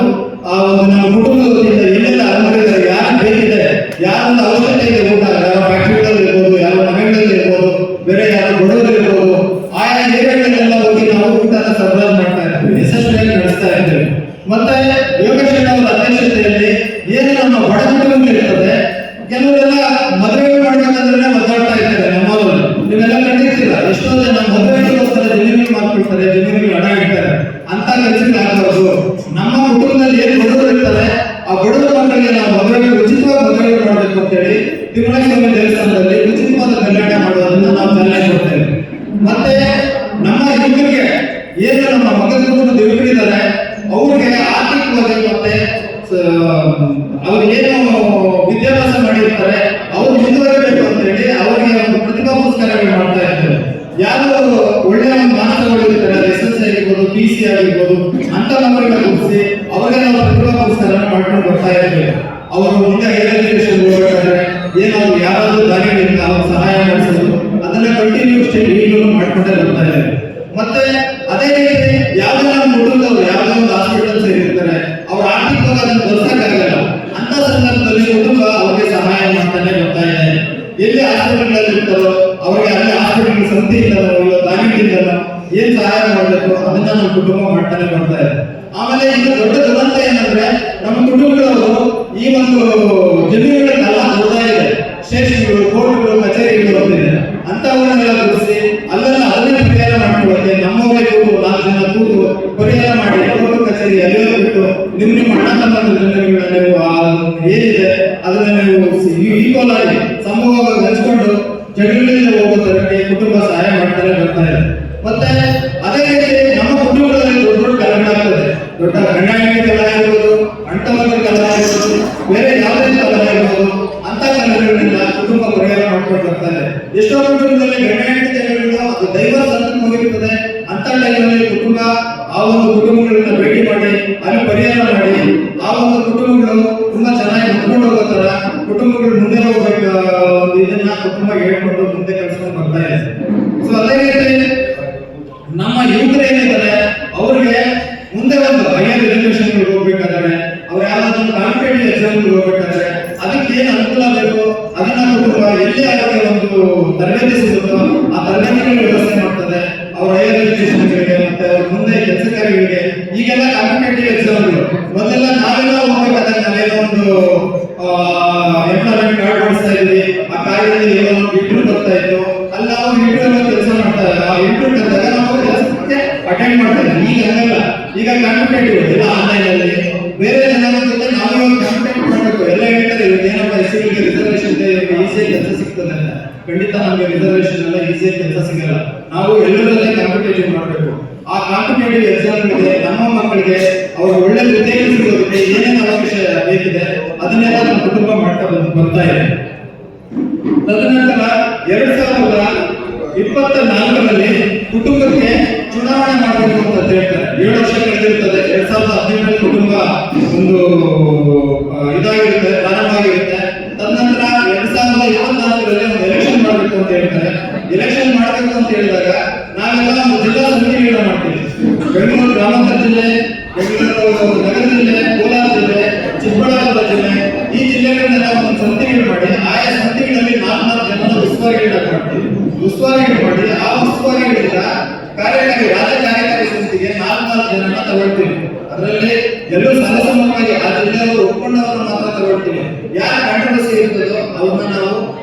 ಆ ಒಂದು ನಮ್ಮ ಕುಟುಂಬದ ವತಿಯಿಂದ ಎಲ್ಲೆಲ್ಲ ಅನುಮತಿದ್ದಾರೆ, ಯಾರು ಬೇಕಿದೆ, ಯಾರೊಂದು ಅವಶ್ಯಕತೆ ಇದೆ ಊಟ, ಯಾವ ಫ್ಯಾಕ್ಟ್ರಿಗಳಲ್ಲಿ ಇರ್ಬೋದು, ಯಾವ ಮನೆಗಳಲ್ಲಿ ಇರ್ಬೋದು, ಬೇರೆ ಯಾರು ಬಡವರು ಇರ್ಬೋದು, ಆಯಾ ಏರಿಯಾಗಳಲ್ಲೆಲ್ಲ ಹೋಗಿ ನಾವು ಊಟನ ಸರಬರಾಜು ಮಾಡ್ತಾ ಇರ್ತೀವಿ, ಯಶಸ್ವಿಯಾಗಿ ನಡೆಸ್ತಾ ಇರ್ತೇವೆ. ಮತ್ತೆ ಯೋಗೇಶ್ವರ ಅವರ ಅಧ್ಯಕ್ಷತೆಯಲ್ಲಿ ಏನು ನಮ್ಮ ಬಡ ಕುಟುಂಬಗಳಿರ್ತದೆ, ಕೆಲವರೆಲ್ಲ ಮದುವೆ ಮಾಡ್ಬೇಕಂದ್ರೆ ಒದ್ದಾಡ್ತಾ ಇರ್ತಾರೆ ನಮ್ಮವರು, ನೀವೆಲ್ಲ ಕಂಡಿರ್ತೀರ. ಎಷ್ಟೋ ಜನ ಮದುವೆಗೋಸ್ಕರ ಜಮೀನುಗಳು ಮಾಡ್ಕೊಳ್ತಾರೆ, ಜಮೀನುಗಳು ಹಣ ಇಡ್ತಾರೆ. ಅಂತ ಕೆಲಸಕ್ಕೆ ಆಗಬಾರ್ದು. ನಮ್ಮ ಕುಟುಂಬದಲ್ಲಿ ಏನು ಬಡವರು ಇರ್ತಾರೆ, ಆ ಬಡವರ ಮಕ್ಕಳಿಗೆ ನಾವು ಮದುವೆಗೆ ಉಚಿತವಾಗಿ ಮದುವೆಗಳು ಮಾಡಬೇಕು ಅಂತೇಳಿ ತಿರುಮಲೇಶ್ವರ ದೇವಸ್ಥಾನದಲ್ಲಿ ಉಚಿತವಾದ ಕಲ್ಯಾಣ ಮಾಡುವುದನ್ನು ನಾವು ಚಾಲನೆ ಕೊಡ್ತೇವೆ. ಮತ್ತೆ ನಮ್ಮ ಯುವಕರಿಗೆ ಏನು ನಮ್ಮ ಮಗನ ಯುವಕರಿದ್ದಾರೆ ಅವ್ರಿಗೆ ಆರ್ಥಿಕವಾಗಿ ಮತ್ತೆ ಅವ್ರಿಗೇನು ವಿದ್ಯಾಭ್ಯಾಸ ಮಾಡಿರ್ತಾರೆ ಅವ್ರು ಮುಂದುವರಿಬೇಕು ಅಂತ ಹೇಳಿ ಅವರಿಗೆ ಒಂದು ಪ್ರತಿಭಾ ಪುರಸ್ಕಾರಗಳು ಮಾಡ್ತಾ ಇರ್ತೇವೆ. ಯಾರು ಒಳ್ಳೆಯ ಒಂದು ಮಾನಸಗಳಿರ್ತಾರೆ, SSLC ಆಗಿರ್ಬೋದು, PC ಆಗಿರ್ಬೋದು, ಅಂತ ಮಕ್ಕಳನ್ನ ಗುರುತಿಸಿ ಅವರಿಗೆ ನಾವು ಪ್ರತಿಭಾ ಪುರಸ್ಕಾರ ಮಾಡ್ಕೊಂಡು ಬರ್ತಾ ಇರ್ತೇವೆ. ಅವರು ಮುಂದೆ ಹೈಯರ್ ಎಜುಕೇಶನ್ ಹೋಗ್ಬೇಕಾದ್ರೆ ಏನಾದ್ರು ಯಾರಾದ್ರೂ ದಾರಿಗಳಿಂದ ಅವ್ರು ಸಹಾಯ ಮಾಡಿಸೋದು ಅದನ್ನ ಕಂಟಿನ್ಯೂ ಈಗಲೂ ಮಾಡ್ಕೊಂಡೇ ಬರ್ತಾ ಇದ್ದಾರೆ. ಮತ್ತೆ ಅದೇ ರೀತಿ ಯಾವುದೇ ನಮ್ಮ ಕುಟುಂಬದವರು ಯಾವುದೇ ಒಂದು ಹಾಸ್ಪಿಟಲ್ ಸೇರಿರ್ತಾರೆ, ಅವ್ರ ಆರ್ಥಿಕವಾಗಿ ಅದನ್ನು ಬರ್ಸಕ್ಕಾಗಲ್ಲ. ಅಂತ ಸಂದರ್ಭದಲ್ಲಿ ಕುಟುಂಬ ಅವ್ರಿಗೆ ಸಹಾಯ ಮಾಡ್ತಾನೆ ಬರ್ತಾ ಇದೆ. ಎಲ್ಲಿ ಹಾಸ್ಪಿಟಲ್ಗಳಲ್ಲಿ ಇರ್ತಾರೋ ಅವ್ರಿಗೆ ಅಲ್ಲಿ ಹಾಸ್ಪಿಟಲ್ ಸಂಸ್ಥೆಯಿಂದನೋ ಇಲ್ಲ ದಾನಿಗಳಿಂದನೋ ಏನ್ ಸಹಾಯ ಮಾಡಬೇಕು ಅದನ್ನ ನಮ್ಮ ಕುಟುಂಬ ಮಾಡ್ತಾನೆ ಬರ್ತಾ ಇದೆ. ಆಮೇಲೆ ಇದು ದೊಡ್ಡ ದುರಂತ ಏನಂದ್ರೆ ನಮ್ಮ ಕುಟುಂಬದವರು ಈ ಒಂದು ಜಮೀನುಗಳನ್ನೆಲ್ಲ ನೋಡ್ತಾ ಇದೆ, ಸ್ಟೇಷನ್ಗಳು, ಕೋರ್ಟ್ಗಳು, ಕಚೇರಿಗಳು ಬಂದಿದೆ. ಅಂತವನ್ನೆಲ್ಲ ಗುರುತಿಸಿ ಅಲ್ಲೆಲ್ಲ ಅದನ್ನೇ ಪರಿಹಾರ ಮಾಡ್ಕೊಳ್ಳೋಕೆ ನಮ್ಮವರೇ ಕೂತು 4 ಜನ ಕೂತು ಪರಿಹಾರ ಮಾಡಿ ಕೋರ್ಟ್ ಕಚೇರಿ ಅಲ್ಲಿಯೋ ಬಿಟ್ಟು ನಿಮ್ಮ ಹಣ ಸಂಬಂಧ ಜಮೀನುಗಳನ್ನ ನೀವು ಏನಿದೆ ಅದನ್ನ ನೀವು ಈಕ್ವಲ್ ಆಗಿ ಸಮೂಹವಾಗಿ ಹಂಚ್ಕೊಂಡು ಜಗಳಗಳಿಂದ ಹೋಗೋ ತರಕ್ಕೆ ಕುಟುಂಬ ಸಹಾಯ ಮಾಡ್ತಾರೆ ಬರ್ತಾ ಇದೆ. ಮತ್ತೆ ಅದೇ ರೀತಿ ನಮ್ಮ ಕುಟುಂಬದಲ್ಲಿ ದೊಡ್ಡ ದೊಡ್ಡ ಕಲಹ ಆಗ್ತದೆ. ದೊಡ್ಡ ಗಂಡ ಹೆಂಡತಿ ಕಲಹ ಇರ್ಬೋದು, ಅಂಟವರ್ಗದ ಕಲಹ ಇರ್ಬೋದು, ಬೇರೆ ಯಾವುದೇ ಕಲಹ ಇರ್ಬೋದು, ಅಂತ ಕಲಹಗಳಿಂದ ಕುಟುಂಬ ಪರಿಹಾರ ಮಾಡ್ಕೊಂಡು ಬರ್ತಾರೆ. ಎಷ್ಟೋ ಕುಟುಂಬದಲ್ಲಿ ಗಂಡ ಹೆಂಡತಿ ಜಗಳಗಳು ಅದು ಡೈವರ್ಸ್ ಅಂತ ಮುಗಿರ್ತದೆ. ಅಂತ ಟೈಮಲ್ಲಿ ಕುಟುಂಬ ಆ ಒಂದು ಕುಟುಂಬಗಳನ್ನ ಭೇಟಿ ಮಾಡಿ ಅಲ್ಲಿ ಪರಿಹಾರ ಮಾಡಿ ಆ ಒಂದು ಕುಟುಂಬಗಳು ತುಂಬಾ ಚೆನ್ನಾಗಿ ಮುಟ್ಕೊಂಡು ಹೋಗೋ ತರ ಕುಟುಂಬಗಳು ಮುಂದೆ ಹೋಗ್ಬೇಕು ಒಂದು ಇದನ್ನ ಕುಟುಂಬ ಹೇಳ್ಕೊಂಡು ಮುಂದೆ ಕಳ್ಸ್ಕೊಂಡು ಬರ್ತಾ ಇದೆ. ಸೊ ಅದೇ ರೀತಿ ನಮ್ಮ ಯುವಕರು ಏನಿದ್ದಾರೆ ಅವ್ರಿಗೆ ಮುಂದೆ ಒಂದು ಹೈಯರ್ ಎಜುಕೇಶನ್ ಹೋಗ್ಬೇಕಾದ್ರೆ ಅವ್ರು ಯಾವ್ದಾದ್ರು ಕಾಂಪಿಟೇಟಿವ್ ಎಕ್ಸಾಮ್ ಹೋಗ್ಬೇಕಾದ್ರೆ ಅದಕ್ಕೆ ಏನು ಅನುಕೂಲ ಬೇಕು ಅದನ್ನ ಕುಟುಂಬ ಎಲ್ಲಿ ಅವರಿಗೆ ಒಂದು ತರಬೇತಿ ಸಿಗುತ್ತೋ ಆ ತರಬೇತಿಗಳ ವ್ಯವಸ್ಥೆ ಮಾಡ್ತದೆ. ಅವ್ರ ಹೈಯರ್ ಎಜುಕೇಶನ್ಗಳಿಗೆ ಮತ್ತೆ ಅವ್ರ ಮುಂದೆ ಕೆಲಸಕಾರಿಗಳಿಗೆ ಈಗೆಲ್ಲ ಕಾಂಪಿಟೇಟಿವ್ ಎಕ್ಸಾಮ್ಗಳು ಮೊದಲೆಲ್ಲ ನಾವೆಲ್ಲ ಹೋಗ್ಬೇಕಾದ್ರೆ ನಾವೇನೋ ಒಂದು ಎಂಪ್ಲಾಯ್ಮೆಂಟ್ ಕಾರ್ಡ್ ಮಾಡಿಸ್ತಾ ಇದ್ವಿ. ಆ ಕಾರ್ಯದಲ್ಲಿ ಏನೋ ಒಂದು ಇಂಟರ್ವ್ಯೂ ಬರ್ತಾ ಇತ್ತು, ಅಲ್ಲಿ ನಾವು ಇಂಟರ್ವ್ಯೂ ಕೆಲಸ ಮಾಡ್ತಾ ಇದ್ವಿ. ಆ ಇಂಟರ್ವ್ಯೂ ಕರೆದಾಗ ನಾವು ಕೆಲಸಕ್ಕೆ ಅಟೆಂಡ್ ಮಾಡ್ತಾ ಇದ್ವಿ. ಈಗ ಹಂಗಲ್ಲ, ಈಗ ಕಾಂಪಿಟೇಟಿವ್ ಇಲ್ಲ ಆನ್ಲೈನ್ ಅಲ್ಲಿ ಬೇರೆ ಜನರ ಜೊತೆ ನಾವು ಇವಾಗ ಕಾಂಪಿಟೇಟ್ ಮಾಡಬೇಕು. ಎಲ್ಲ ಹೇಳ್ತಾರೆ ಏನಪ್ಪ ಎಸ್ಸಿಗಳಿಗೆ ರಿಸರ್ವೇಶನ್ ಇದೆ, ಈಸಿಯಾಗಿ ಕೆಲಸ ಸಿಗ್ತದೆ ಅಂತ. ಖಂಡಿತ ನಮಗೆ ರಿಸರ್ವೇಶನ್ ಎಲ್ಲ ಈಸಿಯಾಗಿ ಕೆಲಸ ಸಿಗಲ್ಲ. ನಾವು ಎಲ್ಲರಲ್ಲೇ ಕಾಂಪಿಟೇಟಿವ್ ಮಾಡಬೇಕು. ಆ ಕಾಂಪಿಟೇಟಿವ್ ಎಕ್ಸಾಮ್ಗಳಿಗೆ ನಮ್ಮ ಮಕ್ಕಳಿಗೆ ಅವರು ಒಳ್ಳೆ ಉದ್ಯೋಗ ಸಿಗೋದಕ್ಕೆ ಏನೇನು ಅವಕಾಶ ಬೇಕಿದೆ ಅದನ್ನೆಲ್ಲ ನಮ್ಮ ಕುಟುಂಬ ಮಾಡ್ತಾ ಬರ್ತಾ ಇದೆ. ತದನಂತರ 2024ರಲ್ಲಿ ಕುಟುಂಬಕ್ಕೆ ಚುನಾವಣೆ ಮಾಡಬೇಕು ಅಂತ ಹೇಳ್ತಾರೆ. 7 ವರ್ಷ ಕಳೆದಿರ್ತದೆ. 2017ರಲ್ಲಿ ಕುಟುಂಬ ಒಂದು ಇದಾಗಿರುತ್ತೆ, ಪ್ರಾರಂಭ ಆಗಿರುತ್ತೆ. ತದನಂತರ 2024ರಲ್ಲಿ ಒಂದು ಎಲೆಕ್ಷನ್ ಮಾಡಬೇಕು ಅಂತ ಹೇಳ್ತಾರೆ. ಎಲೆಕ್ಷನ್ ಮಾಡಬೇಕು ಅಂತ ಹೇಳಿದಾಗ ನಾವೆಲ್ಲ ಒಂದು ಜಿಲ್ಲಾ ಸಮಿತಿಗಳನ್ನ ಮಾಡ್ತೀವಿ. ಬೆಂಗಳೂರು ಗ್ರಾಮಾಂತರ ಜಿಲ್ಲೆ, ಬೆಂಗಳೂರು ನಗರ ಜಿಲ್ಲೆ, ಕೋಲಾರ ಜಿಲ್ಲೆ, ಚಿಕ್ಕಬಳ್ಳಾಪುರ ಜಿಲ್ಲೆ, ಈ ಜಿಲ್ಲೆಗಳನ್ನೆಲ್ಲ ಒಂದು ಸಮಿತಿಗಳು ಮಾಡಿ ಆಯಾ ಸಮಿತಿಗಳಲ್ಲಿ 4 ಜನರ ಉಸ್ತುವಾರಿಗಳನ್ನ ಮಾಡ್ತೀವಿ. ಉಸ್ತುವಾರಿಗಳು ಮಾಡಿ ಆ ಉಸ್ತುವಾರಿಗಳಿಂದ ಕಾರ್ಯಕಾರಿ ರಾಜ್ಯ ಕಾರ್ಯಕಾರಿ ಸಮಿತಿಗೆ 4 ಜನರನ್ನ ತಗೊಳ್ತೀವಿ. ಅದರಲ್ಲಿ ಎಲ್ಲರೂ ಸರ್ವಸಮ್ಮತವಾಗಿ ಆ ಜಿಲ್ಲೆಯವರು ಒಪ್ಕೊಂಡವರನ್ನು ಮಾತ್ರ ತಗೊಳ್ತೀವಿ. ಯಾರು ಕಾಂಟ್ರವರ್ಸಿ ಇರ್ತದೋ ಅವ್ರನ್ನ ನಾವು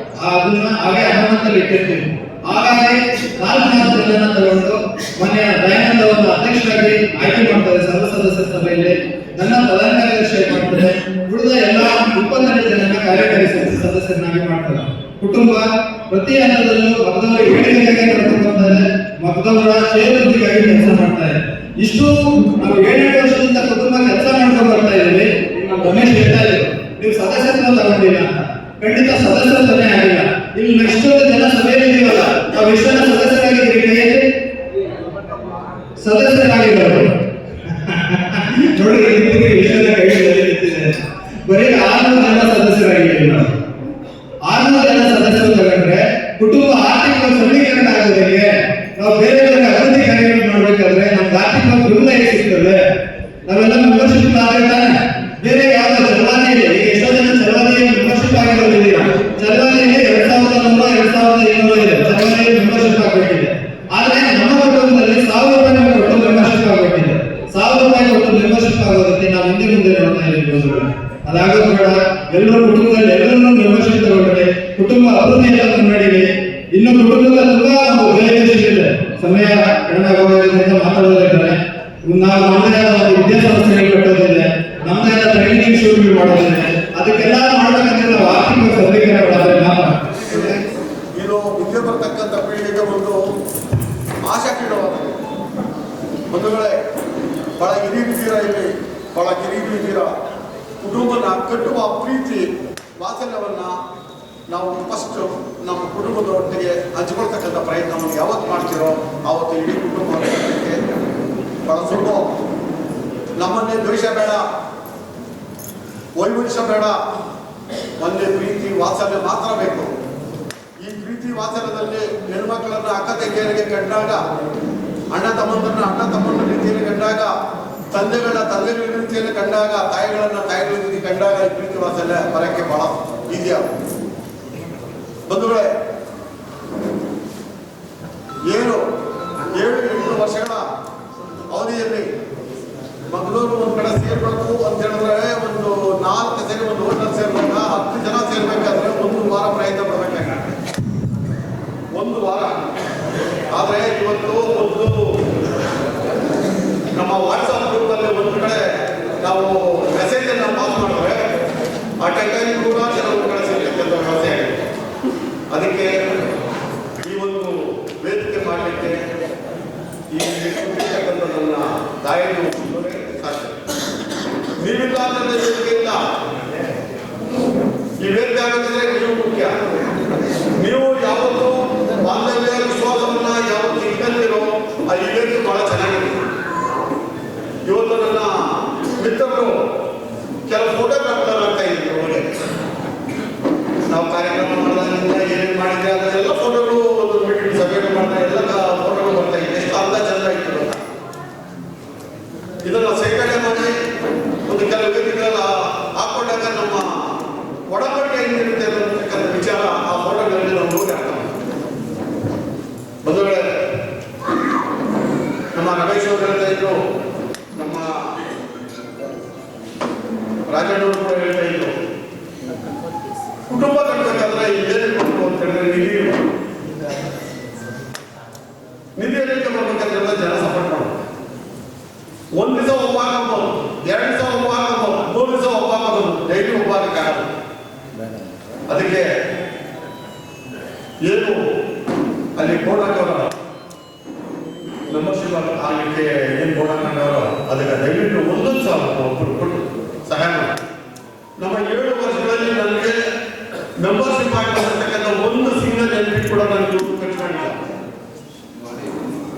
ಅದನ್ನ ಹಾಗೆ ಅನುಮತದಲ್ಲಿ ಇಟ್ಟಿರ್ತೀವಿ. ಹಾಗಾಗಿ 4 ಜನರನ್ನ ತಗೊಂಡು ಮೊನ್ನೆ ದಯಾನಂದ ಅವರನ್ನು ಅಧ್ಯಕ್ಷರಾಗಿ ಆಯ್ಕೆ ಮಾಡ್ತಾರೆ ಸರ್ವ ಸದಸ್ಯ ಸಭೆಯಲ್ಲಿ. ನನ್ನ ಪ್ರಧಾನ ಕಾರ್ಯದರ್ಶಿ ಮಾಡ್ತಾರೆ. ಉಳಿದ ಎಲ್ಲ 22 ಜನರನ್ನ ಕಾರ್ಯಕಾರಿ ಸಮಿತಿ ಸದಸ್ಯರನ್ನಾಗಿ ಮಾಡ್ತಾರೆ. ಕುಟುಂಬ ಪ್ರತಿ ಹಂತದಲ್ಲೂ ಮಗದವರ ಏಳಿಗೆಗಾಗಿ ನಡ್ಕೊಂಡು ಬರ್ತಾರೆ, ಮಗದವರ ಶ್ರೇಯೋಭಿವೃದ್ಧಿಗಾಗಿ ಕೆಲಸ ಮಾಡ್ತಾರೆ. ಇಷ್ಟು ನಾವು 7 ವರ್ಷದಿಂದ ಕುಟುಂಬ ಕೆಲಸ ಮಾಡ್ಕೊಂಡು ಬರ್ತಾ ಇದ್ದೀವಿ. ನಮ್ಮ ರಮೇಶ್ ಹೇಳ್ತಾ ಇದ್ರು ನೀವು ಸದಸ್ಯತ್ವ ತಗೊಂಡಿಲ್ಲ ಅಂತ. ಖಂಡಿತ ಸದಸ್ಯತ್ವನೇ ಆಗಿಲ್ಲ. ಇಲ್ಲಿ ಎಷ್ಟೊಂದು ಜನ ಸಭೆಯಲ್ಲಿ ಇದೀವಲ್ಲ, ನಾವು ಎಷ್ಟೊಂದು ಸದಸ್ಯರಾಗಿದ್ದೀರಿ ಕೈಯಲ್ಲಿ ಸದಸ್ಯರಾಗಿದ್ದಾರೆ ನೋಡಿ. ಎಷ್ಟೊಂದು ಕೈಗಳಲ್ಲಿ ನಿಂತಿದೆ. ಬರೀ 600 ಜನ ಸದಸ್ಯರಾಗಿದ್ದೀವಿ. ನಾವು 600 ಜನ ಸದಸ್ಯರು ತಗೊಂಡ್ರೆ ಕುಟುಂಬ ಆರ್ಥಿಕ ಸಬಲೀಕರಣ ಆಗೋದಕ್ಕೆ ನಾವು ಬೇರೆ ಬೇರೆ ಅಭಿವೃದ್ಧಿ ಕಾರ್ಯಗಳು ಮಾಡ್ಬೇಕಾದ್ರೆ ನಮ್ಗೆ ಆರ್ಥಿಕ ಬೆಂಬಲ ಹೇಗೆ ಸಿಗ್ತದೆ? ನಾವೆಲ್ಲ ಮೆಂಬರ್ಶಿಪ್ ಆದ್ರೆ ತಾನೆ ಬೇರೆ ಯಾವ್ದು ಚಲವಾಣಿಯಲ್ಲಿ ಈಗ ಎಷ್ಟೋ ಜನ ಚಲವಾಣಿಯಲ್ಲಿ ಮೆಂಬರ್ಶಿಪ್ ಆಗಿರೋದಿಲ್ಲ. ಚಲವಾಣಿಯಲ್ಲಿ 2100 2700 ಇದೆ ಚಲವಾಣಿಯಲ್ಲಿ ಮೆಂಬರ್ಶಿಪ್ ಆಗಬೇಕಿದೆ. ಆದ್ರೆ ನಮ್ಮ ಕುಟುಂಬದಲ್ಲಿ 1000 ರೂಪಾಯಿ ಕೊಟ್ಟು ಮೆಂಬರ್ಶಿಪ್ ಆಗಬೇಕಿದೆ. 1000 ರೂಪಾಯಿ ಕೊಟ್ಟು ಮೆಂಬರ್ಶಿಪ್ ಆಗೋದಕ್ಕೆ ನಾವು ಮುಂದೆ ನೋಡ್ತಾ ಇದ್ದೀವಿ. ಅದಾಗೋದು ಬೇಡ. ಎಲ್ಲರೂ ಕುಟುಂಬದಲ್ಲಿ ಎಲ್ಲರನ್ನೂ ಮೆಂಬರ್ಶಿಪ್ ತಗೊಂಡ್ರೆ ಕುಟುಂಬ ಅಭಿವೃದ್ಧಿಯನ್ನು ಮುನ್ನಡೆಯಿರಿ. ಇನ್ನು ಕುಟುಂಬದ ತುಂಬಾ ಇದೆ. ಸಮಯ ಕಡಿಮೆ ಆಗೋದ್ರಿಂದ ಮಾತಾಡೋದಿದ್ದಾರೆ. ನಾವು ನಮ್ಮದೇ ಆದ ಒಂದು ವಿದ್ಯಾಸಂಸ್ಥೆಗಳು ಕಟ್ಟೋದಿದೆ, ನಮ್ಮದೇ ಆದ ಟ್ರೈನಿಂಗ್ ಶುರು ಮಾಡೋದಿದೆ. ಅದಕ್ಕೆಲ್ಲ ಮಾಡಬೇಕಂದ್ರೆ ನಾವು ಆರ್ಥಿಕ ಸಬಲೀಕರಣವಾದರೆ ಮಾತ್ರ. ಇದು ವಿದ್ಯೆ ಬರ್ತಕ್ಕಂಥ ಪೀಳಿಗೆಗೆ ಒಂದು ಆಶಾಕೀಡವಾಗಿದೆ. ಬಂಧುಗಳೇ, ಬಹಳ ಹಿರಿಯರಿದ್ದೀರಾ, ಇಲ್ಲಿ ಬಹಳ ಕಿರಿಯರಿದ್ದೀರಾ. ಕುಟುಂಬನ ಕಟ್ಟುವ ಪ್ರೀತಿ ವಾತ್ಸಲ್ಯವನ್ನ ನಾವು ಫಸ್ಟ್ ನಮ್ಮ ಕುಟುಂಬದ ಒಟ್ಟಿಗೆ ಹಂಚಿಕೊಳ್ತಕ್ಕಂಥ ಪ್ರಯತ್ನವನ್ನು ಯಾವತ್ತು ಮಾಡ್ತೀರೋ ಆವತ್ತು ಇಡೀ ಕುಟುಂಬ ಬಹಳ ಸುಲಭ. ನಮ್ಮನ್ನೇ ದ್ವೇಷ ಬೇಡ, ವೈಮನಸ್ಯ ಬೇಡ, ಒಂದೇ ಪ್ರೀತಿ ವಾತ್ಸಲ್ಯ ಮಾತ್ರ ಬೇಕು. ಈ ಪ್ರೀತಿ ವಾತ್ಸಲ್ಯದಲ್ಲಿ ಹೆಣ್ಮಕ್ಳನ್ನ ಅಕ್ಕ ತಂಗಿಯರಿಗೆ ಕಂಡಾಗ, ಅಣ್ಣ ತಮ್ಮನ ರೀತಿಯಲ್ಲಿ ಕಂಡಾಗ, ತಂದೆಗಳ ರೀತಿಯಲ್ಲಿ ಕಂಡಾಗ, ತಾಯಿಗಳ ರೀತಿ ಕಂಡಾಗ ಈ ಪ್ರೀತಿ ವಾತ್ಸಲ್ಯ ಬರಕ್ಕೆ ಬಹಳ ಈಸಿಯಾಗುತ್ತೆ. ಬಂಧುಗಳೇ, ಏನು 7-8 ವರ್ಷಗಳ ಅವಧಿಯಲ್ಲಿ ಮಂಗಳೂರು ಒಂದು ಕಡೆ ಸೇರ್ಬೇಕು ಅಂತ ಹೇಳಿದ್ರೆ ಒಂದು 4 ಸರಿ ಒಂದು ಹೋಟೆಲ್ ಸೇರ್ಬೇಕ, 10 ಜನ ಸೇರ್ಬೇಕಾದ್ರೆ 1 ವಾರ ಪ್ರಯತ್ನ ಪಡಬೇಕಾಗುತ್ತೆ. 1 ವಾರ. ಆದ್ರೆ ಇವತ್ತು ಒಂದು ನಮ್ಮ ವಾಟ್ಸಪ್ ಗ್ರೂಪ್ ಅಲ್ಲಿ ಒಂದು ಕಡೆ ನಾವು ಮೆಸೇಜ್ ಅನ್ನ ಪಾಸ್ ಮಾಡಿದ್ರೆ ಆ ಟೈಮ್ ಕೂಡ ಕೆಲವೊಂದು ಕಡೆ ಸಿಗ್ತಕ್ಕಂಥ ವ್ಯವಸ್ಥೆ ಆಗಿದೆ. ಅದಕ್ಕೆ ಈ ಒಂದು ವೇದಿಕೆ ಮಾಡಲಿಕ್ಕೆ ಈ ನನ್ನ ತಾಯಿಯನ್ನು ಸಾಧ್ಯ. ನೀವಿಲ್ಲ ನನ್ನ ವೇದಿಕೆ ಇಲ್ಲ. ಈ ವೇದಿಕೆ ಆಗಬೇಕಂದ್ರೆ ನೀವು ಮುಖ್ಯ. ನೀವು ಯಾವತ್ತು ಬಾಂಧವ್ಯ ವಿಶ್ವಾಸವನ್ನ ಯಾವತ್ತು ಇಟ್ಕೊಂಡಿರೋ ಆ ಈ ವೇದಿಕೆ ಬಹಳ ಚೆನ್ನಾಗಿದೆ. ಇವತ್ತು ನನ್ನ ಮಿತ್ರರು ಕೆಲವು ಫೋಟೋಗ್ರಾಫರ್ ಆಗ್ತಾ ಇದ್ರು. ನಾವು ಕಾರ್ಯಕ್ರಮ ಮಾಡಿದಾಗ ಏನೇನು ಮಾಡಿದ್ರೆ ಅದನ್ನೆಲ್ಲ ಫೋಟೋಗಳು ಒಂದು ಮೀಟಿಂಗ್ ಸಭೆಗಳು ಮಾಡ್ತಾ ಎಲ್ಲ ಫೋಟೋಗಳು ಬರ್ತಾ ಇದೆ. ಎಷ್ಟು ಅಂದ ಚಂದ ಇತ್ತು. ಇದನ್ನ ಸೇರ್ಪಡೆ ಮಾಡಿ ಒಂದು ಕೆಲವು ವೇದಿಕೆಗಳ ಹಾಕೊಂಡಾಗ ನಮ್ಮ ಒಡಂಬಡಿಕೆ ಹೆಂಗಿರುತ್ತೆ ಅನ್ನತಕ್ಕಂಥ ವಿಚಾರ ಆ ಫೋಟೋಗಳಲ್ಲಿ ನಾವು ನೋಡಿ ಅರ್ಥ ಮಾಡ್ತೀವಿ. ಬಂಧುಗಳೇ, ನಮ್ಮ ರಮೇಶ್ ಅವರು ಹೇಳ್ತಾ ಇದ್ರು, ನಮ್ಮ ರಾಜಣ್ಣವರು ಕೂಡ ಹೇಳ್ತಾ ಇದ್ರು, ಕುಟುಂಬ ಕಟ್ಟಬೇಕಾದ್ರೆ ಏನಿರ್ಬೇಕು ಅಂತ ಹೇಳಿದ್ರೆ ನಿಧಿ ಎಲ್ಲಿಗೆ ಬರ್ಬೇಕಾದ್ರೆಲ್ಲ ಜನ ಸಪೋರ್ಟ್ ಮಾಡ್ತಾರೆ. 1 ದಿವಸ ಒಬ್ಬ ಹಾಕಬಹುದು, 2 ದಿವಸ ಒಬ್ಬ ಹಾಕಬಹುದು, 3 ದಿವಸ ಒಬ್ಬ ಹಾಕಬಹುದು, ಡೈಲಿ ಒಬ್ಬ ಹಾಕಕ್ಕಾಗಲ್ಲ. ಅದಕ್ಕೆ ಏನು ಅಲ್ಲಿ ಬೋರ್ಡ್ ಹಾಕೋರ ಮೆಂಬರ್ಶಿಪ್ ಆಗಲಿಕ್ಕೆ ಏನು ಬೋರ್ಡ್ ಹಾಕೊಂಡವರು ಅದಕ್ಕೆ ದಯವಿಟ್ಟು 1,000 ಒಬ್ಬರು ಕೊಟ್ಟು ಸಹಾಯ ಮಾಡಿ. ನಮ್ಮ 7 ವರ್ಷಗಳಲ್ಲಿ ನನಗೆ ಮೆಂಬರ್ಶಿಪ್ ಆಗಿರ್ತಕ್ಕಂಥ ಒಂದು ಸಿಂಗಲ್ ಎಲ್ಪಿ ಕೂಡ ನನಗೆ ದುಡ್ಡು ಖರ್ಚು ಮಾಡಿಲ್ಲ.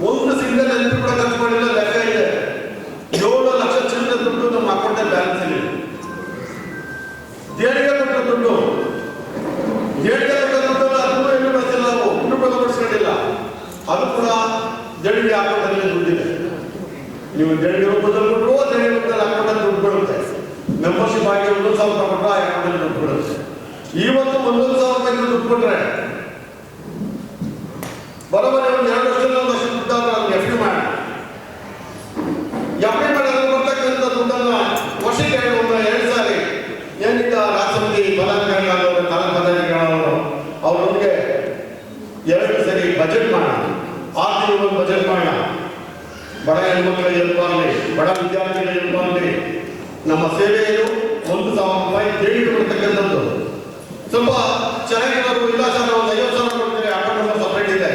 ಒಂದು ಸಿಂಗಲ್ ಎಲ್ಪಿ ಕೂಡ ಖರ್ಚು ಮಾಡಿಲ್ಲ. ಲೆಕ್ಕ ಇದೆ, 7 ಲಕ್ಷ ಚಿಲ್ಲರೆ ದುಡ್ಡು ನಮ್ಮ ಅಕೌಂಟಲ್ಲಿ ಬ್ಯಾಲೆನ್ಸ್ ಇದೆ. ದೇಣಿಗೆ ಕೊಟ್ಟ ದುಡ್ಡು ಅದನ್ನು ಏನು ಬಳಸಿಲ್ಲ, ನಾವು ಇನ್ನೂ ಬಳಸ್ಕೊಂಡಿಲ್ಲ. ಅದು ಕೂಡ ದೇಣಿಗೆ ಅಕೌಂಟಲ್ಲಿ ದುಡ್ಡಿದೆ. ನೀವು ದೇಣಿಗೆ ರೂಪದಲ್ಲಿ ಕೊಟ್ಟರು ದೇಣಿಗೆ ರೂಪದಲ್ಲಿ ಅಕೌಂಟಲ್ಲಿ ದುಡ್ಡು ಬರುತ್ತೆ. ಮೆಂಬರ್ಶಿಪ್ ಆಗಿ 1,000 ಕೊಟ್ಟರೆ ಆ ಅಕೌಂಟಲ್ಲಿ ದುಡ್ಡು ಬರುತ್ತೆ. ಇವತ್ತು 1,000 ರೂಪಾಯಿ ದುಡ್ಡು ಕೊಟ್ರೆ ಬರೋಬರಿ ಒಂದು 2 ವರ್ಷದಲ್ಲಿ 1 ವರ್ಷ ದುಡ್ಡಾದ್ರೆ ಅದನ್ನು ಎಫ್ ಡಿ ಮಾಡಿ ಅದನ್ನು ಬರ್ತಕ್ಕಂಥ ದುಡ್ಡನ್ನ ವರ್ಷಕ್ಕೆ 2 ಸಾರಿ ಏನಿದ್ದ ರಾಷ್ಟ್ರಪತಿ ಪದಾಧಿಕಾರಿಗಳಾದವರು, ತಾಲೂಕು ಪದಾಧಿಕಾರಿಗಳಾದವರು ಅವರೊಂದಿಗೆ 2 ಸರಿ ಬಜೆಟ್ ಮಾಡೋಣ, 6 ತಿಂಗಳು ಒಂದು ಬಜೆಟ್ ಮಾಡೋಣ. ಬಡ ಹೆಣ್ಮಕ್ಳಿಗೆ ಹೆಲ್ಪ್ ಆಗಲಿ, ಬಡ ವಿದ್ಯಾರ್ಥಿಗಳಿಗೆ ಹೆಲ್ಪ್ ಆಗಲಿ. ನಮ್ಮ ಸೇವೆಯನ್ನು 1,000 ರೂಪಾಯಿ ದೇಣಿಗೆ ಕೊಡ್ತಕ್ಕಂಥದ್ದು. ಸ್ವಲ್ಪ ಚೆನ್ನಾಗಿರೋರು ಇಲ್ಲ ಸರ್, ನಾವು 50,000 ಕೊಡ್ತೀವಿ, ಅಕೌಂಟ್ ನಂಬರ್ ಸಪ್ರೇಟ್ ಇದೆ,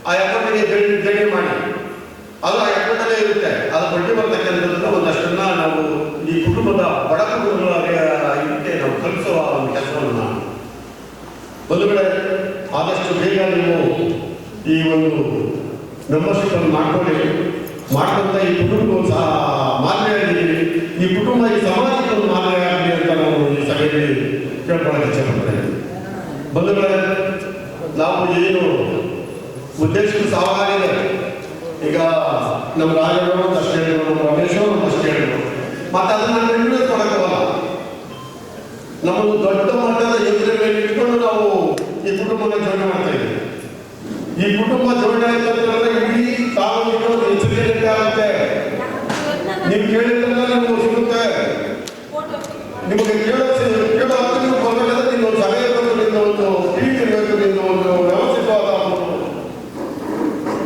ಆ ಅಕೌಂಟಿಗೆ ದೇಣಿಗೆ ಮಾಡಿ, ಅದು ಆ ಅಕೌಂಟಲ್ಲೇ ಇರುತ್ತೆ. ಅದು ಬಡ್ಡಿ ಬರ್ತಕ್ಕಂಥದ್ದನ್ನು ಒಂದಷ್ಟನ್ನ ನಾವು ಈ ಕುಟುಂಬದ ಬಡ ಕುಟುಂಬಗಳಿಗೆ ಇದಕ್ಕೆ ನಾವು ಕಲಿಸುವ ಒಂದು ಕೆಲಸವನ್ನು ನಾವು ಒಂದು ಕಡೆ ಆದಷ್ಟು ಬೇಗ ನೀವು ಈ ಒಂದು ಮೆಂಬರ್ಶಿಪ್ ಅನ್ನು ಮಾಡ್ಕೊಂತ ಈ ಕುಟುಂಬ ಸಹ ಮಾದರಿಯಾಗಿದ್ದೀವಿ. ಈ ಕುಟುಂಬ ಈ ಸಮಾಜಕ್ಕೆ ಒಂದು ಮಾದರಿಯಾಗಲಿ ಅಂತ ನಾವು ಈ ಸಭೆಯಲ್ಲಿ ಕೇಳ್ಕೊಳ್ಳೋಕೆ ಇಚ್ಛೆಪಡ್ತಾ ಇದ್ದೀವಿ. ಬಂಧುಗಳೇ, ನಾವು ಏನು ಉದ್ದೇಶಕ್ಕೆ ಸಾವಾಗಿದೆ. ಈಗ ನಮ್ಮ ರಾಜರು ಅಷ್ಟೇ ಹೇಳಿದ್ರು, ನಮ್ಮ ರಮೇಶ್ ಅವರು ಅಷ್ಟೇ ಹೇಳಿದ್ರು, ಮತ್ತೆ ಅದನ್ನ ಕಂಟಿನ್ಯೂಸ್ ಮಾಡೋಕ್ಕಾಗಲ್ಲ. ನಮ್ಮನ್ನು ದೊಡ್ಡ ಮಟ್ಟದ ಯೋಜನೆ ಮೇಲೆ ಇಟ್ಕೊಂಡು ನಾವು ಈ ಕುಟುಂಬನ ಜೋಡಣೆ ಮಾಡ್ತಾ ಇದ್ದೀವಿ. ಈ ಕುಟುಂಬ ಜೋಡಣೆ ಆಯ್ತು ಅಂತಂದ್ರೆ ಇಡೀ ತಾಲೂಕಿನ ಹೆಚ್ಚುವರಿ ಆಗುತ್ತೆ. ನೀವು ಕೇಳಿದ್ರೆಲ್ಲ ನಿಮ್ಗೆ ಸಿಗುತ್ತೆ. ನಿಮಗೆ ಕೇಳೋ ಹತ್ತು ನೀವು ಬರಬೇಕಾದ್ರೆ ನಿನ್ನ ಒಂದು ಸಲಹೆ ಇರಬೇಕು, ನಿನ್ನ ಒಂದು ಟೀಮ್ ಇರಬೇಕು, ನಿನ್ನ ಒಂದು ವ್ಯವಸ್ಥಿತವಾದ ಒಂದು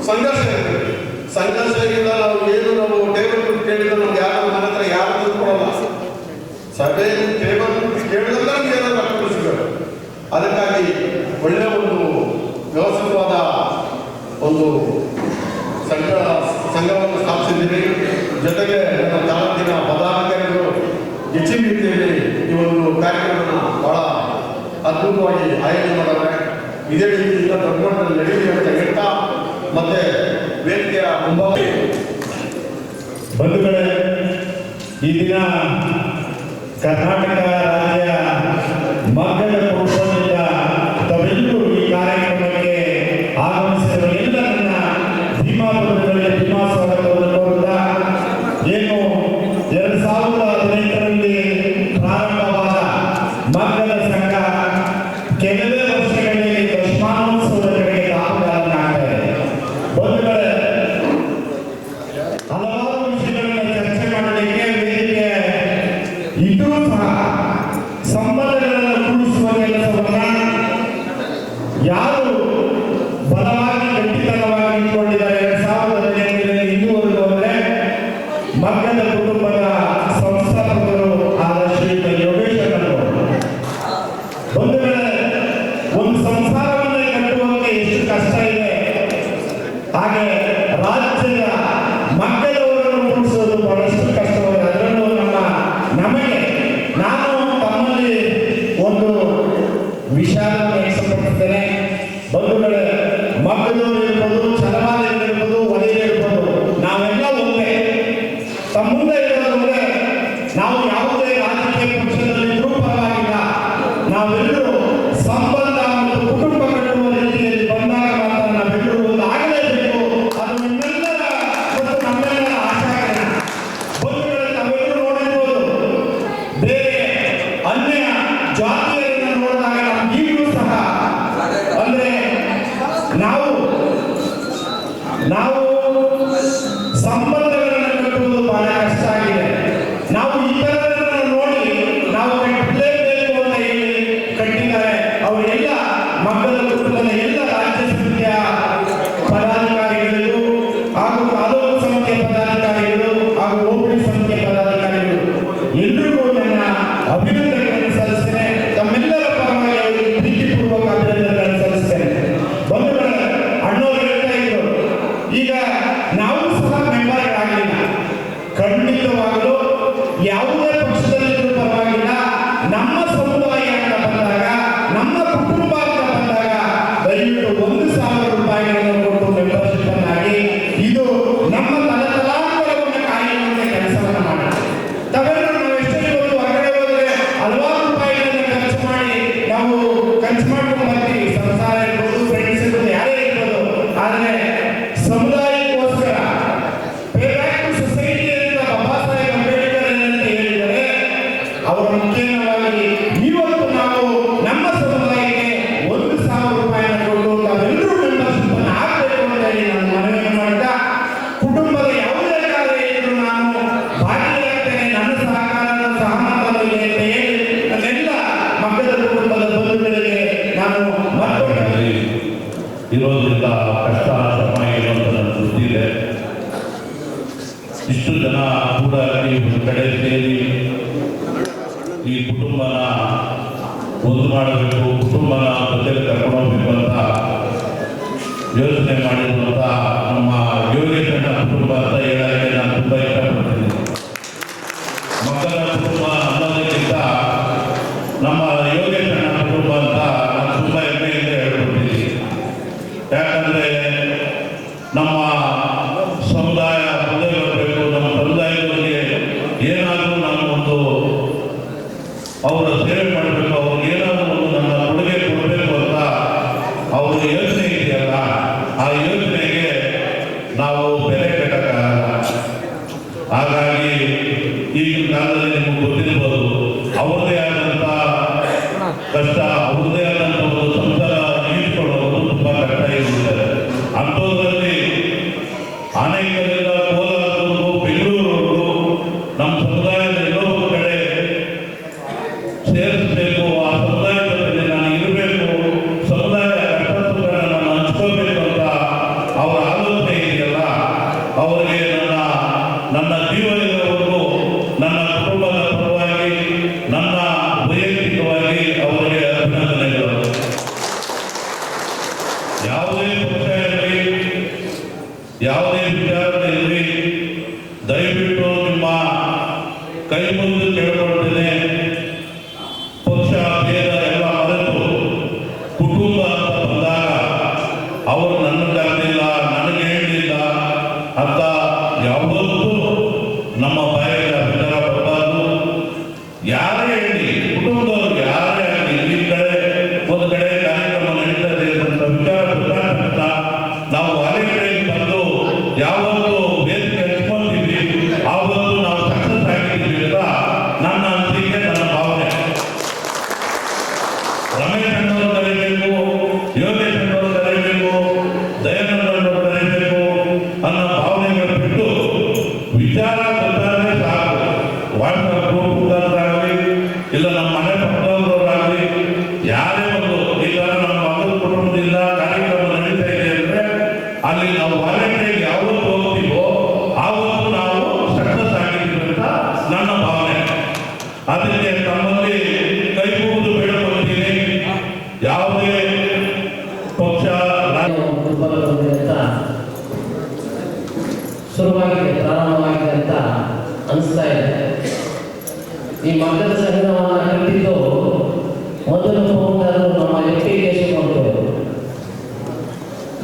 ಸಂಘರ್ಷ ಇರಬೇಕು. ಸಂಘರ್ಷದಿಂದ ನಾವು ಟೇಬಲ್ ಕೇಳಿದ್ರೆ ನಮ್ಗೆ ಯಾರು ನನ್ನ ಹತ್ರ ಯಾರು ತಿಳ್ಕೊಳ್ಳಲ್ಲ. ಸಭೆ ಟೇಬಲ್ ಕೇಳಿದ್ರೆ ನಮ್ಗೆ ಏನಾದ್ರು ಅನುಕೂಲ ಸಿಗಬೇಕು. ಅದಕ್ಕಾಗಿ ಒಳ್ಳೆಯ ಒಂದು ವ್ಯವಸ್ಥಿತವಾದ ಒಂದು ಸಂಘವನ್ನು ಸ್ಥಾಪಿಸಿದ್ದೀರಿ. ಜೊತೆಗೆ ನನ್ನ ತಾಲೂಕಿನ ಪದಾಧಿಕಾರಿಗಳು ಹೆಚ್ಚಿನ ರೀತಿಯಲ್ಲಿ ಈ ಒಂದು ಕಾರ್ಯಕ್ರಮವನ್ನು ಬಹಳ ಅದ್ಭುತವಾಗಿ ಆಯೋಜನೆ ಮಾಡಿದ್ದಾರೆ. ಇದೇ ರೀತಿಯಿಂದ ದೊಡ್ಡ ಮಟ್ಟದಲ್ಲಿ ನಡೆಯಲಿ ಅಂತ ಹೇಳ್ತಾ ಮತ್ತೆ ವೇದಿಕೆಯ ಮುಂಭಾಗ ಬಂಧುಗಳೇ, ಈ ದಿನ ಕರ್ನಾಟಕ ರಾಜ್ಯ ಮಗ್ಗದ ಕುಟುಂಬದಿಂದ ತಾವೆಲ್ಲರೂ ಈ ಕಾರ್ಯಕ್ರಮಕ್ಕೆ ಆಗಮಿಸಿರುವ ಎಲ್ಲ ನನ್ನ ಭೀಮಾ ಬಂಧುಗಳಿಗೆ ಭೀಮಾ ಸ್ವಾಗತವನ್ನು ಕೋರುತ್ತಾ, ಏನು 2015ರಲ್ಲಿ ಪ್ರಾರಂಭವಾದ ಮಗ್ಗದ ಸಂಘ ಕೆಲವೇ ವರ್ಷಗಳಲ್ಲಿ ದಶಮಾನೋತ್ಸವದ ಕಡೆಗೆ ದಾಪುಗಾಲನ್ನಾಗ್ತಾ ಇದೆ. ಬಂಧುಗಳೇ, ಹಲವಾರು ವಿಷಯಗಳನ್ನು ಚರ್ಚೆ ಮಾಡಲಿಕ್ಕೆ ವೇದಿಕೆ ಇದ್ರೂ ಸಹ ಸಂಬಂಧಗಳನ್ನು ಕೂಡಿಸುವ ಕೆಲಸವನ್ನ ಯಾರು ಬಲವಾಗಿ ಗಟ್ಟಿತನವಾಗಿ ಇಟ್ಕೊಂಡಿದ್ದಾರೆ 2015ರಲ್ಲಿ ಇನ್ನೂವರೆಗೂ ಅಂದರೆ ಮಗ್ಗದ ಕುಟುಂಬದ ಸಂಸ್ಥಾಪಕರು ಆದ ಶ್ರೀಯುತ ಯೋಗೇಶ್ವರನವರು. ಬಂಧುಗಳೇ, ಒಂದು ಸಂಸಾರವನ್ನು ಕಟ್ಟುವಂತೆ ಎಷ್ಟು ಕಷ್ಟ ಇದೆ, ಹಾಗೆ ರಾಜ್ಯದ ಮಗ್ಗದವರನ್ನು ಕೂಡಿಸೋದು ಬಹಳಷ್ಟು ಕಷ್ಟವಾಗಿದೆ. ಅದರಲ್ಲೂ ನಮಗೆ ನಾನು ತಮ್ಮಲ್ಲಿ ಒಂದು ವಿಷಯವನ್ನು ಇಷ್ಟಪಡುತ್ತೇನೆ. ಬಂಧುಗಳೇ, ಮಗ್ಗದವರು ಇರ್ಬೋದು, ಛಲವಾದ ಇರ್ಬೋದು, ಒಲೆಯ ಇರ್ಬೋದು, ನಾವೆಲ್ಲ ಒಂದೇ. ತಮ್ಮ ಮುಂದೆ ಇರೋದಂದ್ರೆ ನಾವು ಯಾವುದೇ ರಾಜಕೀಯ ಪಕ್ಷದಲ್ಲಿದ್ರೂ ಪರವಾಗಿಲ್ಲ, ನಾವೆಲ್ಲರೂ ಸಂಬಂಧ ಮತ್ತು ಕುಟುಂಬ ಕಟ್ಟುವ ರೀತಿಯಲ್ಲಿ ಬಂದಾಗ ಮಾತ್ರ ನಾವೆಲ್ಲರೂ ಒಂದು ಆಗಲೇಬೇಕು. ಅದು ನಿಮ್ಮೆಲ್ಲರ ಮತ್ತು ನಮ್ಮೆಲ್ಲರ ಆಶಾಕರಣ. ಬಂಧುಗಳೇ, ತಾವೆಲ್ಲರೂ ನೋಡಿರ್ಬೋದು, ಬೇರೆ ಅನ್ಯ ಜಾತಿಯರನ್ನು ನೋಡಿದಾಗ ನಮ್ಗೀಗಲೂ ಸಹ ಅಂದ್ರೆ ನಾವು ಸಂಬಂಧಗಳನ್ನು ಕಟ್ಟುವುದು ಬಹಳ ಕಷ್ಟ ಆಗಿದೆ. ನಾವು ಇತರರನ್ನು ನೋಡಿ ನಾವು ಕಟ್ಟಲೇಬೇಕು ಅಂತ ಹೇಳಿ ಕಟ್ಟಿದ್ದಾರೆ. ಅವರೆಲ್ಲ ಮಗ್ಗದ ಕುಟುಂಬದ ಎಲ್ಲ ರಾಜ್ಯ ಸಮಿತಿಯ ಪದಾಧಿಕಾರಿಗಳು ಹಾಗೂ ತಾಲೂಕು ಸಮಿತಿಯ ಪದಾಧಿಕಾರಿಗಳು ಹಾಗೂ ಹೋಬಳಿ ಸಮಿತಿಯ ಪದಾಧಿಕಾರಿಗಳು ಎಲ್ರಿಗೂ ನನ್ನ ಅಭಿನಂದನೆಗಳನ್ನು ಸಲ್ಲಿಸ್ತೇನೆ. ತಮ್ಮೆಲ್ಲರ ಪರವಾಗಿ ಅವರಿಗೆ ಪ್ರೀತಿಪೂರ್ವಕ ಅಭಿನಂದನೆಗಳನ್ನು ಸಲ್ಲಿಸ್ತೇನೆ. ಬಂಧುಗಳೇ, ಅಣ್ಣವರು ಹೇಳ್ತಾ ಇದ್ರು, ಈಗ ನಾವು ಸಹ ಮೆಂಬರ್ಗಳಾಗಲಿಲ್ಲ. ಖಂಡಿತವಾಗಲೂ ಯಾವುದೇ ಪಕ್ಷದಲ್ಲಿದ್ದರೂ ಪರವಾಗಿಲ್ಲ, ನಮ್ಮ ಸಮುದಾಯ ಅಂತ ಬಂದಾಗ, ನಮ್ಮ ಕುಟುಂಬ ಅಂತ ಬಂದಾಗ ದಯವಿಟ್ಟು 1,000 ರೂಪಾಯಿಗಳನ್ನು ಕೊಟ್ಟು ಮೆಂಬರ್ಶಿಪ್ ಅನ್ನಾಗಿ ಇದು ನಮ್ಮ ತಲತಲಾಂತರವನ್ನು ಕಾಯುವಂತೆ ಕೆಲಸವನ್ನು ಮಾಡೋಣ. ತಾವೆಲ್ಲರೂ ನಾವು ಎಷ್ಟೇ ಇವತ್ತು ಹೊರಗಡೆ ಹೋದರೆ ಹಲವಾರು ರೂಪಾಯಿಗಳನ್ನು ಖರ್ಚು ಮಾಡಿ ನಾವು ಖರ್ಚು ಮಾಡ್ಕೊಂಡು ಬರ್ತೀವಿ. ಸಂಸಾರ ಇರ್ಬೋದು, ಫ್ರೆಂಡ್ಸ್ ಇರ್ಬೋದು, ಯಾರೇ ಇರ್ಬೋದು. ಆದರೆ ಸಮುದಾಯಕ್ಕೋಸ್ಕರ ಸೊಸೈಟಿ ಅಂತ ಬಾಬಾ ಸಾಹೇಬ್ ಅಂಬೇಡ್ಕರ್ ಏನಂತ ಹೇಳಿದರೆ, ಅವರ ಮುಖ್ಯವಾಗಿ ಇವತ್ತು ನಾವು ನಮ್ಮ ಸಮುದಾಯಕ್ಕೆ 1,000 ರೂಪಾಯಿಯನ್ನು ಕೊಟ್ಟು ತಾವೆಲ್ಲರೂ ಮೆಂಬರ್ಶಿಪ್ ಅನ್ನು ಹಾಕಬೇಕು ಅಂತ ಹೇಳಿ ನಾನು ಮನವಿ ಮಾಡ್ತಾ, ಕುಟುಂಬದ ಯಾವುದೇ ಕಾರ್ಯ ಇದ್ರೂ ನಾನು ಭಾಗಿಯಾಗ್ತೇನೆ, ನನ್ನ ಸಹಕಾರ ಸಹಮತ ಇದೆ ಅಂತ ಹೇಳಿ ನನ್ನೆಲ್ಲ ಮಗ್ಗದ ಕುಟುಂಬದ ಬಂಧುಗಳಿಗೆ ನಾನು ಮತ್ತೊಮ್ಮೆ ಇರೋದ್ರಿಂದ ಕಷ್ಟ ಶ್ರಮ ಇರುವಂತ ನನ್ನ ಗೊತ್ತಿದೆ. ಇಷ್ಟು ಜನ ಕೂಡ ಒಂದು ಕಡೆ ಸೇರಿ ಈ ಕುಟುಂಬನ ಒಂದು ಮಾಡಬೇಕು, ಕುಟುಂಬನ ಜೊತೆಗೆ ಕರ್ಕೊಂಡು ಹೋಗ್ಬೇಕು ಅಂತ ಯೋಚನೆ ಮಾಡಿರುವಂತ ನಮ್ಮ ಯೋಗೇಶಣ್ಣ ಕುಟುಂಬ ಅಂತ ಹೇಳಕ್ಕೆ ನಾನು ತುಂಬ ಇಷ್ಟಪಡ್ತೀನಿ. ಮಕ್ಕಳ ಕುಟುಂಬ ಅನ್ನೋದಕ್ಕಿಂತ ನಮ್ಮ ಯೋಗೇಶಣ್ಣ ಕುಟುಂಬ ಅಂತ ನಾನು ತುಂಬ ಹೆಮ್ಮೆಯಿಂದ ಹೇಳ್ಕೊಡ್ತೀನಿ. ಯಾಕಂದ್ರೆ ನಮ್ಮ ಸಮುದಾಯ ಮುಂದೆ ಬರಬೇಕು, ನಮ್ಮ ಸಮುದಾಯದವರಿಗೆ ಏನಾದರೂ ನಾನು ಒಂದು ಅವರ ಸೇವೆ ಮಾಡಬೇಕು, ಅವ್ರಿಗೆ ಏನಾದರೂ ಒಂದು ನನ್ನ ಕೊಡುಗೆ ಕೊಡಬೇಕು ಅಂತ ಅವ್ರ ಯೋಚನೆ ಇದೆಯಲ್ಲ, ಆ ಯೋಚನೆಗೆ ನಾವು ಬೆಲೆ ಕಟ್ಟಕ್ಕಾಗಲ್ಲ. ಹಾಗಾಗಿ ಈಗ ಕಾಲದಲ್ಲಿ ನಿಮಗೆ ಗೊತ್ತಿರ್ಬೋದು, ಅವ್ರದೇ ಆದಂಥ ಕಷ್ಟ, ಅವ್ರದೇ ಆದಂಥ ಒಂದು ಸಂಸಾರ ಈಡ್ಕೊಳ್ಳೋದು ತುಂಬ ಕಷ್ಟ ಇರುತ್ತೆ. ಅಂಥದ್ರಲ್ಲಿ ಆನೇಕರಿಂದ ಕೋಲಾರದವರೆಗೂ ಬೆಂಗಳೂರವರೆಗೂ ನಮ್ಮ ಸಮುದಾಯದ ಎಲ್ಲೋ ಒಂದು ಕಡೆ ಸೇರಿಸಬೇಕು, ಆ ಸಮುದಾಯದ ಜೊತೆ ನಾನು ಇರಬೇಕು, ಸಮುದಾಯ ಕಷ್ಟ ಸುಖಗಳನ್ನು ನಾನು ಹಂಚ್ಕೋಬೇಕು ಅಂತ ಅವರ ಆಲೋಚನೆ ಇದೆಯಲ್ಲ, ಅವರಿಗೆ ನನ್ನ ಜೀವನದವರೆಗೂ ನನ್ನ ಕುಟುಂಬದ ಪರವಾಗಿ, ನನ್ನ ವೈಯಕ್ತಿಕವಾಗಿ ಅವರಿಗೆ ಅಭಿನಂದನೆಗಳು. ಯಾವುದೇ ಪಕ್ಷ ಇರಲಿ, ಯಾವುದೇ ವಿಚಾರದಲ್ಲಿ ದಯವಿಟ್ಟು ನಿಮ್ಮ ಕೈ ಮುಗಿದು ಕೇಳ್ಕೊಳ್ತೇನೆ, ಪಕ್ಷ ಭೇದ ಎಲ್ಲ ಮರೆತು ಕುಟುಂಬ ಅಂತ ಬಂದಾಗ ಅವರು ನನ್ನ ಕರೆದಿಲ್ಲ, ನನಗೆ ಹೇಳಿಲ್ಲ ಅಂತ ಯಾವುದೂ ನಮ್ಮ ಬಾಯಿಗೆ ವಿಚಾರ ಬರಬಾರ್ದು. ಯಾರೇ ಹೇಳಿ, ಕುಟುಂಬದವ್ರು ಯಾರೇ ಆಗಲಿ, ಈ ಕಡೆ ಒಂದು ಕಡೆ ಕಾರ್ಯಕ್ರಮ ನಡೀತದೆ ಅಂತ ವಿಚಾರ ಗೊತ್ತಾಗ್ತಕ್ಕ ನಾವು ವಾಲಿಕಡೆಯಲ್ಲಿ ಬಂದು ಯಾವತ್ತು ವೇದಿಕೆ ಹಚ್ಕೊಂತೀವಿ ಆವತ್ತು ನಾವು ಸಕ್ಸಸ್ ಆಗಿದ್ದೀವಿ ಅಂತ ನನ್ನ ಅನಿಸಿಕೆ, ನನ್ನ ಭಾವನೆ. ರಮೇಶ್ ಅಣ್ಣವರು ಕರೀಬೇಕು, ಯೋಗೇಶ್ ಅಣ್ಣವರು ಕರೀಬೇಕು, ದಯಾನಂದ ಅಣ್ಣವರು ಕರೀಬೇಕು ಅನ್ನೋ ಭಾವನೆಗಳು ಬಿಟ್ಟು ವಿಚಾರ ಗೊತ್ತಾದ್ರೆ ಸಾಕು. ವಾಟ್ಸಪ್ ಗ್ರೂಪ್ ಮುಖಾಂತರಾಗಲಿ, ಇಲ್ಲ ನಮ್ಮ ಮನೆ ಪಕ್ಕದವರಾಗಲಿ, ಯಾರೇ ಒಂದು ಈಗ ನಮ್ಮ ಮಕ್ಕಳ ಕುಟುಂಬದಿಂದ ಕಾರ್ಯಕ್ರಮ ನಡೀತಾ ಇದೆ ಅಂದ್ರೆ ಅಲ್ಲಿ ನಾವು ವಾಲಂಟಿಯರ್ ಯಾವತ್ತು ಹೋಗ್ತೀವೋ ಆವತ್ತು ನಾವು ಸಕ್ಸಸ್ ಆಗಿದ್ದೀವಿ ಅಂತ ನನ್ನ ಭಾವನೆ. ಅದಕ್ಕೆ ತಮ್ಮಲ್ಲಿ ಕೈ ಮುಗಿದು ಬೇಡಿಕೊಳ್ತೀನಿ, ಯಾವುದೇ ಪಕ್ಷ ಶುರುವಾಗಿದೆ, ಪ್ರಾರಂಭವಾಗಿದೆ ಅಂತ ಅನಿಸ್ತಾ ಇದೆ. ಈ ಮಕ್ಕಳ ಸಂಘವನ್ನು ಕಟ್ಟಿದ್ದು ಮೊದಲು ಫೌಂಡರು ನಮ್ಮ ಎಪ್ಲಿಕೇಶನ್.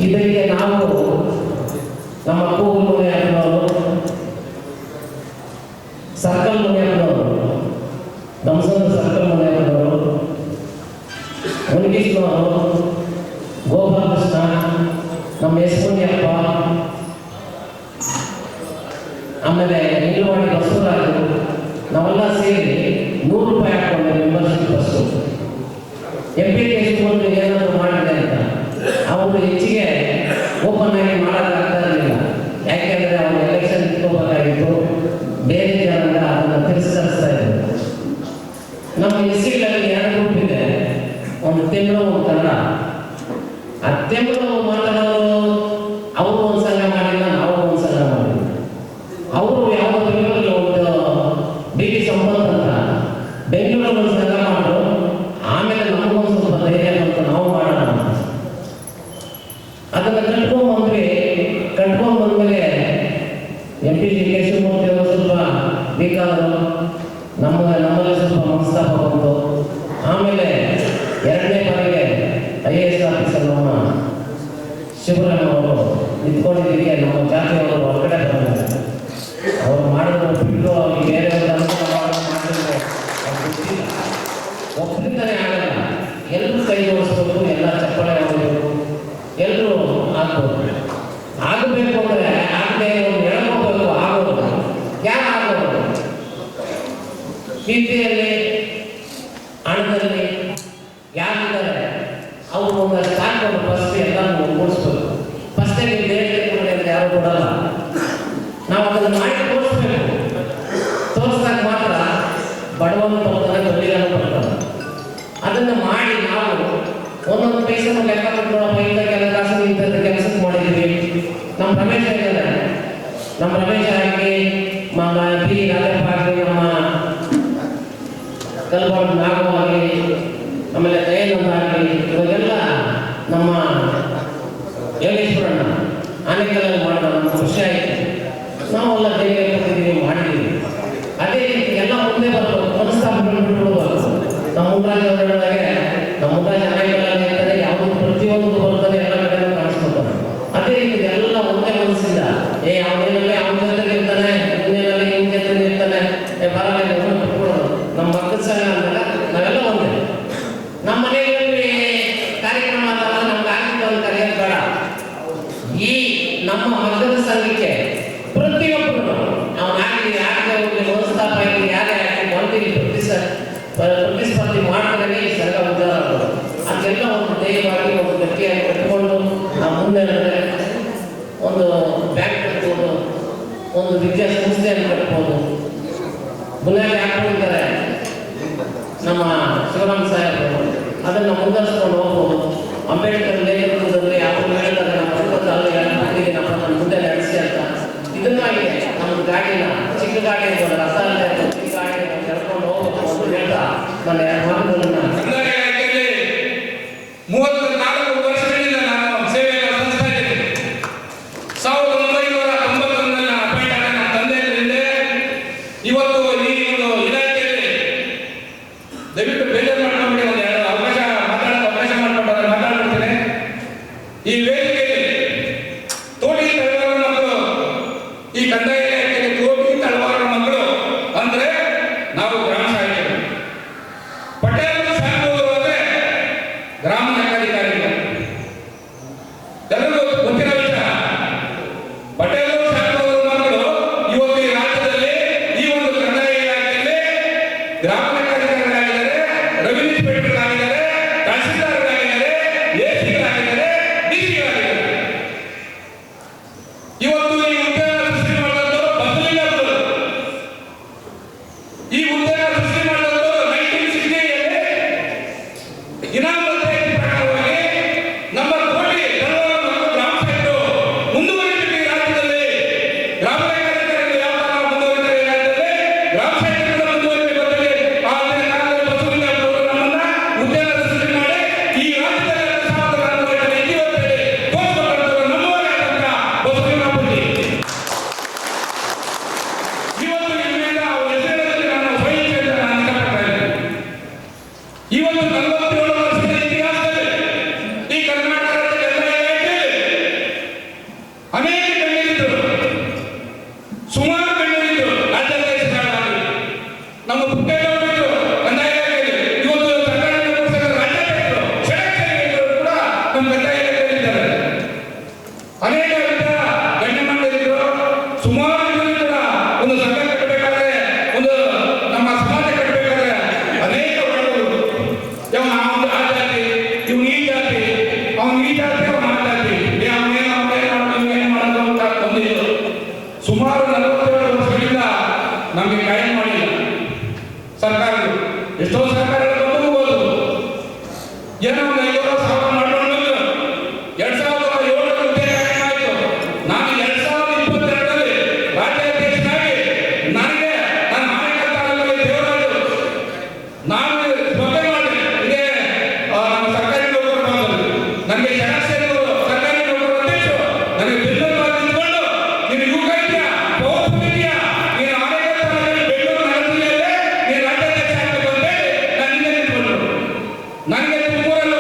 ಇದಕ್ಕೆ ನಾವು ನಮ್ಮ ಕೂಗು ಮುನಿಯಪ್ಪನವರು, ಸರ್ಕಲ್ ಮುನಿಯಪ್ಪನವರು, ಧಮ್ಸಂದ್ರ ಸರ್ಕಲ್ ಮುನಿಯಪ್ಪನವರು, ಮುನಿಕೃಷ್ಣವರು, ಗೋಪಾಲಕೃಷ್ಣ, ನಮ್ಮ ಎಸ್ ಮುನಿಯಪ್ಪ, ಆಮೇಲೆ ನಿಲುವಾಡಿ ಬಸವರಾಜು, ನಾವೆಲ್ಲ ಸೇರಿ 100 ರೂಪಾಯಿ ಹಾಕೊಂಡು ಮೆಂಬರ್ಶಿಪ್ ಫಸ್ಟು ಎಪ್ಲಿಕೇಶನ್ ಒಂದು ಏನಾದರೂ ಮಾಡಿದೆ ಅಂತ ಅವರು ಹೆಚ್ಚಿಗೆ ಓಪನ್ ಆಗಿ ಮಾಡೋಕ್ಕಾಗ್ತಾ ಇರಲಿಲ್ಲ. ಯಾಕೆಂದರೆ ಅವರು ಎಲೆಕ್ಷನ್ ಇಟ್ಕೋಬೇಕಾಗಿತ್ತು, ಬೇರೆ ಜನರಿಂದ ಅದನ್ನು ತಿರಸ್ಕರಿಸ್ತಾ ಇದ್ರು. ನಮ್ಮ ಎಸ್ಸಿಗಳಲ್ಲಿ 2 ಗ್ರೂಪ್ ಇದೆ, ಒಂದು ತಮಿಳು, ಒಂದು ಕನ್ನಡ. ಆ ತಮಿಳು ಮಾತಾಡೋರು ಅವರು ಒಂದು ಸಂಘ ಮಾಡಿಲ್ಲ, ನಾವು ಒಂದು ಸಂಘ ಮಾಡಿಲ್ಲ. ಅವರು ಯಾವ ಬೆಂಗಳೂರಲ್ಲಿ ಒಂದು ಡಿ.ಡಿ. ಸಂಪತ್ ಅಂತ ಬೆಂಗಳೂರಲ್ಲಿ ಒಂದು ಸಂಘ ಮಾಡಿದ್ರು. ಆಮೇಲೆ ನಮಗೊಂದು ಸ್ವಲ್ಪ ಧೈರ್ಯ ಅಂತ ನಾವು ಮಾಡೋಣ ಅದನ್ನು ಕಟ್ಕೊಂಡ್ ಬಂದ್ಮೇಲೆ MP ಕೇಶವಮೂರ್ತಿ ಅವರು ಸ್ವಲ್ಪ ಬೇಕಾದರು, ನಮ್ಮಲ್ಲಿ ಸ್ವಲ್ಪ ಮನಸ್ತಾಪ ಬಂತು. ಆಮೇಲೆ 2ನೇ ಬಾರಿಗೆ IAS ಆಫೀಸರ್ ನಮ್ಮ ಶಿವರಾಮ್ ಅವರು ನಿಂತ್ಕೊಂಡಿದ್ದೀವಿ, ನಮ್ಮ ಜಾತಿಯವರು ಹೊರಗಡೆ ಬಂದಿದ್ದಾರೆ. ಅವರು ಮಾಡಿದ್ರು ಬಿಟ್ಟು ಅವ್ರಿಗೆ ಬೇರೆಯವ್ರ ಮಾಡಿದ್ರು ಒಬ್ಬರಿಂದನೇ ಆಗಲ್ಲ. ಎಲ್ಲರೂ ಕೈ ಜೋಡಿಸ್ಬೇಕು, ಎಲ್ಲ ಚಪ್ಪಳೆ ಹೋಗಬೇಕು, ಎಲ್ಲರೂ ಆಗ್ಬೋದು. ಆಗಬೇಕು ಅಂದರೆ ಆಗದೆ ಒಂದು ಹೇಳ್ಕೋಬೇಕು, ಆಗೋದು ಯಾರು ಆಗೋದು? ವಿದ್ಯೆಯಲ್ಲಿ, ಹಣದಲ್ಲಿ ಯಾರಿದ್ದಾರೆ ಅವರು ಒಂದಷ್ಟು ಹಾಕೊಂಡು ಫಸ್ಟ್ ಎಲ್ಲರೂ ಮೂಡಿಸ್ಬೇಕು. ಫಸ್ಟೇ ನೀವು ದೇಶಕ್ಕೆ ಅಂದರೆ ಯಾರು ಕೊಡಲ್ಲ. ನಾವು ಅದನ್ನು ಮಾಡಿ ತೋರಿಸ್ಬೇಕು. ತೋರಿಸಿದಾಗ ಮಾತ್ರ ಬಡವನು ಬರ್ತಾನೆ, ದೊಡ್ಡಿಗನು ಬರ್ತಾನೆ. ಅದನ್ನು ಮಾಡಿ ನಾವು ಒಂದೊಂದು ಪೈಸನ್ನು ಲೆಕ್ಕ ಕೊಟ್ಟೋಣ, ಇಂಥ ಕಾಸು ಇಂಥದ್ದು ಕೆಲಸಕ್ಕೆ ಮಾಡಿದ್ದೀವಿ. ನಮ್ಮ ರಮೇಶ್ ಆಗಿದ್ದಾರೆ, ನಮ್ಮ ರಮೇಶ್ ಆಗಿ, ಬಿ ರಾಜಪ್ಪ ಆಗಲಿ, ನಮ್ಮ ಕಲ್ಬಾರ್ದು ನಾಗು ಆಗಲಿ, ಆಮೇಲೆ ದಯಾನಂದ ಆಗಲಿ, ಇವಾಗೆಲ್ಲ ನಮ್ಮ ಯೋಗೇಶ್ವರಣ್ಣ ಆನೆಕಲ್ಲಲ್ಲಿ ಮಾಡೋಣ, ನಮ್ಗೆ ಖುಷಿ ಆಯಿತು. ನಾವೆಲ್ಲ ದೇವಿಗೆ ಕೊಟ್ಟಿದ್ದೀವಿ, ಮಾಡಿದ್ದೀವಿ. ಅದೇ ರೀತಿ ಎಲ್ಲ ಮುಂದೆ ಬರಬೇಕು, ಮನಸ್ತಾಪಗಳು ಬಿಟ್ಬಿಡ್ಬಾರ್ದು. ನಮ್ಮ ಮುನ್ರಾಜ್ ಅವರು ಹೇಳಿದಾಗೆ, ನಮ್ಮ ಮುನ್ರಾಜ್ ಆನೆಕಲ್ಲಲ್ಲಿ ಇರ್ತಾರೆ, ಯಾವುದೋ ಪ್ರತಿಯೊಂದು ಬರ್ತದೆ, ಎಲ್ಲ ಕಡೆ ಕಾಣಿಸ್ಕೊತಾರೆ. ಅದೇ ರೀತಿ ಎಲ್ಲ ಒಂದೇ ಮನಸ್ಸಿಂದ ಅವನೇನಲ್ಲಿ ಅವನ ಜೊತೆಗೆ ಇರ್ತಾನೆ, ಇನ್ನೇನಲ್ಲಿ ಇವನ ಜೊತೆಗೆ ಇರ್ತಾನೆ, ಬರಲ್ಲ ಬಿಟ್ಬಿಡೋದು. ನಮ್ಮ ಮಕ್ಕಳ ಸಂಘ ಅಂದಾಗ ನಾವೆಲ್ಲ ಒಂದೇ. ನಮ್ಮ ಮನೆಯಲ್ಲಿ ಕಾರ್ಯಕ್ರಮ ಆದಾಗ ನಮ್ಗೆ ಆಗಿದ್ದು ಅಂತ ಕರೆಯೋದು ಬೇಡ. ಈ ನಮ್ಮ ಮಕ್ಕಳ ಸಂಘಕ್ಕೆ ಪ್ರತಿಯೊಬ್ಬರು ಅವನಾಗಲಿ ಯಾರಿಗೆ ಹೋಗಲಿ ಮನಸ್ತಾಪ ಆಗಲಿ ಬುನಾದಿ ಹಾಕೊಂಡಿದ್ದಾರೆ ನಮ್ಮ ಶಿವರಾಮ ಸಾಹೇಬರು. ಅದನ್ನು ಮುಂದುವರಿಸ್ಕೊಂಡು ಹೋಗ್ಬೋದು. ಅಂಬೇಡ್ಕರ್ ಲೇಖನದಲ್ಲಿ ಅವರು ಹೇಳಿದಾಗ ನಮ್ಮ ನಮ್ಮ ಮುಂದೆ ನಡೆಸಿ ಅಂತ ಇದನ್ನಾಗಿ ನಮ್ಮ ಗಾಡಿನ ಚಿಕ್ಕ ಗಾಡಿ ರಸ ಚಿಕ್ಕ ಗಾಡಿ ಕರ್ಕೊಂಡು ಹೋಗ್ಬೇಕು ಅಂತ ಹೇಳ್ತಾ ನನ್ನ ಮಾತುಗಳನ್ನ 34 ವರ್ಷಗಳಿಂದ ನಾನು ಸೇವೆಯನ್ನು ಸಲ್ಲಿಸ್ತಾ ಇದ್ದೀನಿ. 1991ರಲ್ಲಿ ಅಪಾಯಿಂಟ್ ಆದ ನನ್ನ ತಂದೆಯವರಿಂದ ಇವತ್ತು ಈ ಒಂದು ಇಲಾಖೆಯಲ್ಲಿ ದಯವಿಟ್ಟು ಬೇಜಾರು ಮಾಡ್ಕೊಂಡ್ಬಿಡಿ, ಒಂದು ಎರಡು ಅವಕಾಶ ಮಾಡಿಕೊಂಡ್ರೆ ಮಾತಾಡ್ಬಿಡ್ತೇನೆ. ಈ ವೇದಿಕೆಯಲ್ಲಿ ತೋಟಿ ತಳವಾರ ಮಕ್ಕಳು, ಈ ಕಂದಾಯ ಇಲಾಖೆಯಲ್ಲಿ ತೋಟಿ ತಳವಾರ ಮಕ್ಕಳು ಅಂದ್ರೆ ನಾವು ಗ್ರಾಮ ಸಾಹಿತ್ಯರು. ಪಟೇಲ್ ಸಾಹೇಬರು ಅಂದ್ರೆ ಗ್ರಾಮ ಲೆಕ್ಕಾಧಿಕಾರಿಗಳು. ಎಲ್ಲರಿಗೂ ಗೊತ್ತಿರೋ ವಿಷಯ. ಪಟೇಲ್ ಸಾಹೇಬರು ಮಕ್ಕಳು ಇವತ್ತು ಈ ರಾಜ್ಯದಲ್ಲಿ ಈ ಒಂದು ಕಂದಾಯ ಇಲಾಖೆಯಲ್ಲಿ ಗ್ರಾಮ ಲೆಕ್ಕಾಧಿಕಾರಿಗಳಾಗಿದ್ದಾರೆ, ರೆವಿನ್ಯೂ ಇನ್ಸ್ಪೆಕ್ಟರ್ಗಳಾಗಿದ್ದಾರೆ, ತಹಸೀಲ್ದಾರ್ಗಳಾಗಿದ್ದಾರೆ, ಎಸಿಗಳಾಗಿದ್ದಾರೆ, ಡಿಸಿಗಳಾಗಿದ್ದಾರೆ. ಇವತ್ತು ಈ ಉದ್ಯೋಗ ಸೃಷ್ಟಿ ಮಾಡಿದವರು ಬಸಲಿಂಗರು. ಈ ಉದ್ಯೋಗ ಸೃಷ್ಟಿ ಮಾಡಿದವರು 1960ಯಲ್ಲಿ ಇನಾಮ್ ಪ್ರಕಾರವಾಗಿ ನಮ್ಮ ಕೋಟಿ ಗ್ರಾಮ ಸೈಟು ಮುಂದುವರಿದಿದೆ. ಈ ರಾಜ್ಯದಲ್ಲಿ ಗ್ರಾಮ ಲೆಕ್ಕಾಧಿಕಾರಿಗಳು ಯಾವ ತರ ಮುಂದುವರಿದಿದೆ ಈ ರಾಜ್ಯದಲ್ಲಿ ಗ್ರಾಮ ಸೈಟ್ಗಳು ಮುಂದುವರಿದಿದೆ ಗೊತ್ತಿದೆ. ಆದರೆ ಕಾಲದಲ್ಲಿ ಬಸವಲಿಂಗ ಅವರು ನಮ್ಮನ್ನ ಉದ್ಯೋಗ ಸೃಷ್ಟಿ ಮಾಡಿ ಈ ರಾಜ್ಯದಲ್ಲಿ 2004 ಇತಿವತ್ತಲ್ಲಿ ತೋರಿಸ್ಕೊಂಡಂತವರು ನಮ್ಮವರೇ ಆದಂತ ಬಸವಲಿಂಗ ಪುಟ್ಟಿ. ಇವತ್ತು ಇದರಿಂದ ಅವರ ಹೆಸರಿನಲ್ಲಿ ನಾನು ಸ್ವಇಚ್ಛೆ ಅಂತ ನಾನು ಇಷ್ಟಪಡ್ತಾ ಇದ್ದೀನಿ. ಇವತ್ತು 47 ವರ್ಷದ ಇತಿಹಾಸದಲ್ಲಿ ಈ ಕರ್ನಾಟಕ ರಾಜ್ಯದ ಎಲ್ಲ ಇಲಾಖೆಯಲ್ಲಿ ಅನೇಕ ಗಣ್ಯರಿದ್ದರು, ಸುಮಾರು ಗಣ್ಯರಿದ್ದರು. ರಾಜ್ಯಾಧ್ಯಕ್ಷರಾಗಿ ನಮ್ಮ ಪುಟ್ಟೇಗೌಡರು ಕಂದಾಯ ಇಲಾಖೆಯಲ್ಲಿ, ಇವತ್ತು ಸರ್ಕಾರಿ ನೌಕರರ ರಾಜ್ಯಾಧ್ಯಕ್ಷರು ಷಡಕ್ಷರಿಗಳು ಕೂಡ ನಮ್ಮ ಕಂದಾಯ ಇಲಾಖೆಯಲ್ಲಿದ್ದಾರೆ. ಅನೇಕ ಗಣ್ಯಮಾನ್ಯರಿದ್ದರು, ಸುಮಾರು ಜನರು ಕೂಡ ಒಂದು ಸಂಘ ಕಟ್ಟಬೇಕಾದ್ರೆ, ಒಂದು ನಮ್ಮ ಸಮಾಜ ಕಟ್ಟಬೇಕಾದ್ರೆ ಅನೇಕ ವರ್ಗಗಳು, ಅವನು ಆ ಜಾತಿ, ಇವನು ಈ ಜಾತಿ, ಅವನು ಈ ಜಾತಿ, ಅವನು ಆ ಜಾತಿ, ಅವನೇನು ಮಾಡೋದು ಅಂತ ಬಂದಿದ್ದು ಸುಮಾರು 47 ವರ್ಷಗಳಿಂದ ನಮಗೆ ಕಾಯಂ ಮಾಡಿಲ್ಲ ಸರ್ಕಾರಗಳು. ಎಷ್ಟೋ ಸರ್ಕಾರಗಳು ಬಂದಿರ್ಬೋದು, ಏನೋ ಒಂದು 5,000 ಮಾಡ್ಕೊಂಡು 2007 ಹುದ್ದೆ ಕಾಯಂ ಆಯಿತು. ನಾನು 2022ರಲ್ಲಿ ರಾಜ್ಯಾಧ್ಯಕ್ಷನಾಗಿ ನನಗೆ ನನ್ನ ಮನೆ ತಾಲೂಕಲ್ಲಿ ದೇವರಾಜು ನಾನು ಸ್ಪರ್ಧೆ ಮಾಡಿ ಇದೇ ನಮ್ಮ ಸರ್ಕಾರಿ ನೌಕರ ಭಾಗದಲ್ಲಿ ನನಗೆ ಷಡಕ್ಷರಿಗಳು ಸರ್ಕಾರಿ ನೌಕರ ಅಧ್ಯಕ್ಷರು ನನಗೆ ಬಿಲ್ಲಲ್ಲಿ ನಿಂತ್ಕೊಂಡು ನೀನು ಯುವ ಇದೆಯಾ, ಪವರ್ ಇದೆಯಾ, ನೀನು ಅನೇಕ ಸ್ಥಳಗಳಲ್ಲಿ ಬೆಂಗಳೂರು ನಗರ ಜಿಲ್ಲೆಯಲ್ಲೇ ನೀನು ರಾಜ್ಯಾಧ್ಯಕ್ಷ ಆಗಬೇಕು ಅಂತ ಹೇಳಿ ನಾನು ಹಿಂದೆ ನಿಂತ್ಕೊಂಡ್ರು. ನನಗೆ ತುಮಕೂರಲ್ಲಿ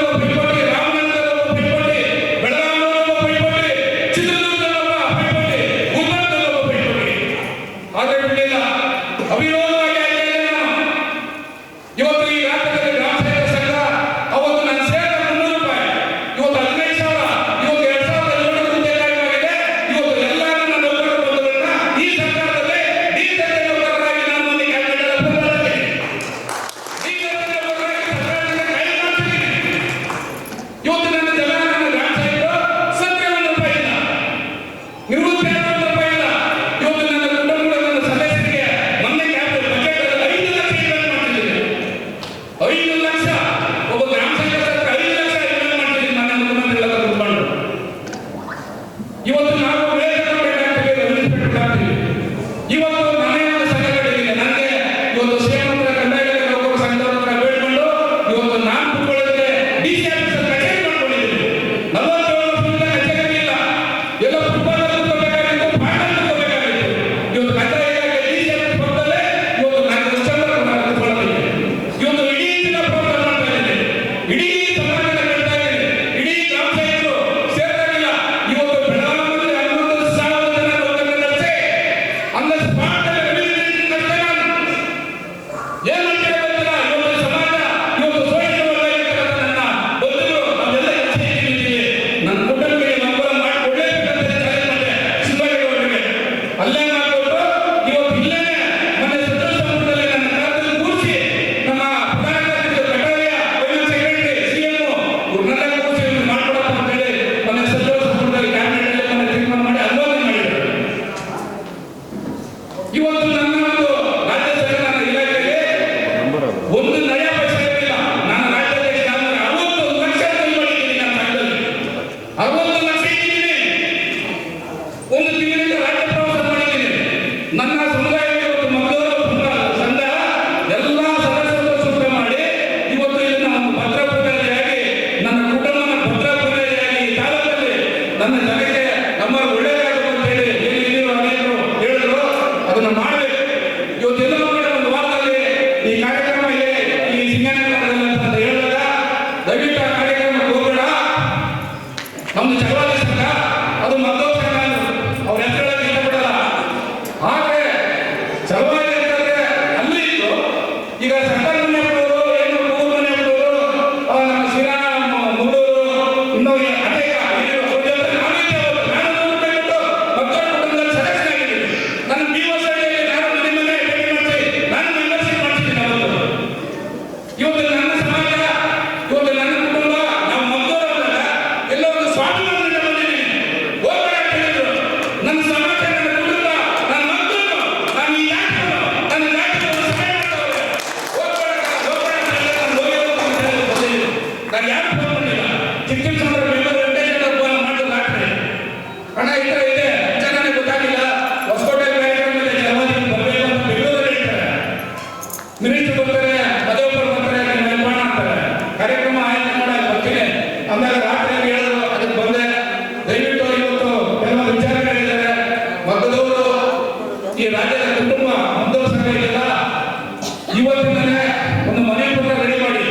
ಮಿನಿಸ್ಟರ್ ಬರ್ತಾರೆ, ಪದವಿಯೊಬ್ಬರು ಬರ್ತಾರೆ, ನಿರ್ಮಾಣ ಅಂತಾರೆ. ಕಾರ್ಯಕ್ರಮ ಆಯೋಜನೆ ಮಾಡಕ್ಕೆ ಬರ್ತೀನಿ. ಆಮೇಲೆ ರಾತ್ರಿ ಹೇಳಿದ್ರು, ಅದಕ್ಕೆ ಬಂದೆ. ದಯವಿಟ್ಟು ಇವತ್ತು ಕೆಲವು ವಿಚಾರಗಳಿದ್ದಾರೆ. ಮಗದವರು ಈ ರಾಜ್ಯದ ಕುಟುಂಬ ಮಗದವ್ರ ಸಂಘ ಇದೆಯಲ್ಲ, ಇವತ್ತಿಂದಲೇ ಒಂದು ಮನೆ ಪತ್ರ ರೆಡಿ ಮಾಡಿ.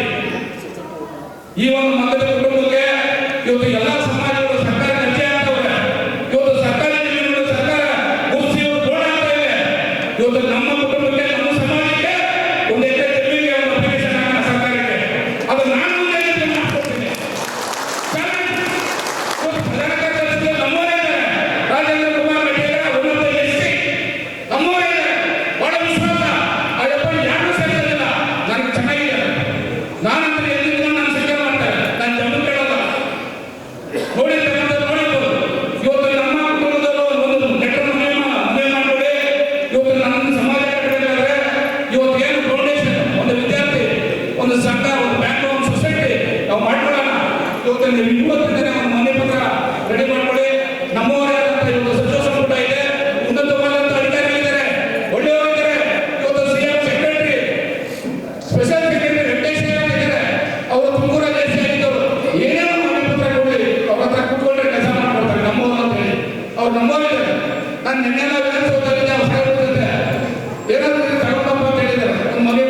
ಈ ಒಂದು ಮಗದ ಕುಟುಂಬಕ್ಕೆ ಇವತ್ತು ಎಲ್ಲ ಸಮಾಜಗಳು ಸರ್ಕಾರ ನಚ್ಚೆ ಆಗ್ತವೆ. ಇವತ್ತು ಸರ್ಕಾರಿ ಜಮೀನುಗಳು ಸರ್ಕಾರ ಗುರುಸಿ ಗೋಣ ಆಗ್ತಾ ಇದೆ. ಇವತ್ತು ನಮ್ಮ ಕುಟುಂಬಕ್ಕೆ, ನಮ್ಮ ಸಮಾಜಕ್ಕೆ ಒಂದು ಎಕರೆ ಜಮೀನಿಗೆ ಒಂದು ಅಪ್ಲಿಕೇಶನ್ ಹಾಕೋಣ ಸರ್ಕಾರಕ್ಕೆ. ಅದು ನಾನು ಮಾಡ್ಕೊಡ್ತೀನಿ. ಇವತ್ತು ಪ್ರಧಾನ ಕಾರ್ಯದರ್ಶಿ ನಮ್ಮವರೇ ಇದ್ದಾರೆ. ರಾಜೇಂದ್ರ ಕುಮಾರ್ ರೆಡ್ಡಿ ಉನ್ನತ ಎಸ್ಸಿ ನಮ್ಮವರೇ ಇದ್ದಾರೆ. ಬಹಳ ವಿಶ್ವಾಸ. ಅಯ್ಯಪ್ಪ ಯಾರು ಸೇರಿಲ್ಲ, ನನಗೆ ಚೆನ್ನಾಗಿದೆ. ನಾನಂದ್ರೆ ಎಲ್ಲಿಂದ ನಾನು ಸ್ವೀಕಾರ ಮಾಡ್ತಾರೆ. ನಾನು ಜಮೀನು ಕೇಳೋಲ್ಲ. ನೋಡಿರ್ಬೋದು. ಇವತ್ತು ನಮ್ಮ ಕುಟುಂಬದವರು ಒಂದು ಲೆಟರ್ ಮನೆ ಮಾಡ್ಕೊಳ್ಳಿ. ಇವತ್ತು ನನ್ನ ಸಮಾಜ ಕಟ್ಟಬೇಕಾದ್ರೆ ಇವತ್ತು ಏನು ಫೌಂಡೇಶನ್, ಒಂದು ವಿದ್ಯಾರ್ಥಿ, ಒಂದು ಸಂಘ, ಒಂದು ಬ್ಯಾಂಕ್, ಒಂದು ಸೊಸೈಟಿ ನಾವು ಮಾಡ್ಕೊಳ್ಳೋಣ. ಇವತ್ತು ನೀವು ಇವತ್ತಿಂದಲೇ ಒಂದು ಮನೆ ಪತ್ರ ರೆಡಿ ಮಾಡ್ಕೊಳ್ಳಿ. ನಮ್ಮವರೇ ಆದಂತ ಇವತ್ತು ಸಚಿವ ಸಂಪುಟ ಇದೆ, ಉನ್ನತವಾದಂತ ಅಧಿಕಾರಿಗಳಿದ್ದಾರೆ, ಒಳ್ಳೆಯವರಿದ್ದಾರೆ. ಇವತ್ತು CM secretary, special secretary Venkatesh ಇದ್ದಾರೆ. ಅವರು ತುಮಕೂರ ದೇಶ ಆಗಿದ್ದವರು. ಏನೇನೋ ಮನೆ ಪತ್ರ ಕೊಡಲಿ, ಅವ್ರ ಹತ್ರ ಕೂತ್ಕೊಂಡ್ರೆ ಕೆಲಸ ಮಾಡ್ಕೊಡ್ತಾರೆ ನಮ್ಮವರು ಅಂತ ಹೇಳಿ. ಅವ್ರು ನಮ್ಮವರಿದ್ದಾರೆ. ನಾನು ನಿನ್ನೆಲ್ಲ ವಿಧಾನಸೌಧದಲ್ಲಿ ಅವಸರ ಬರ್ತದೆ, ಏನಾದ್ರು ತಗೊಂಡಪ್ಪ ಅಂತ ಹೇಳಿದ್ದಾರೆ. ಒಂದು ಮನೆ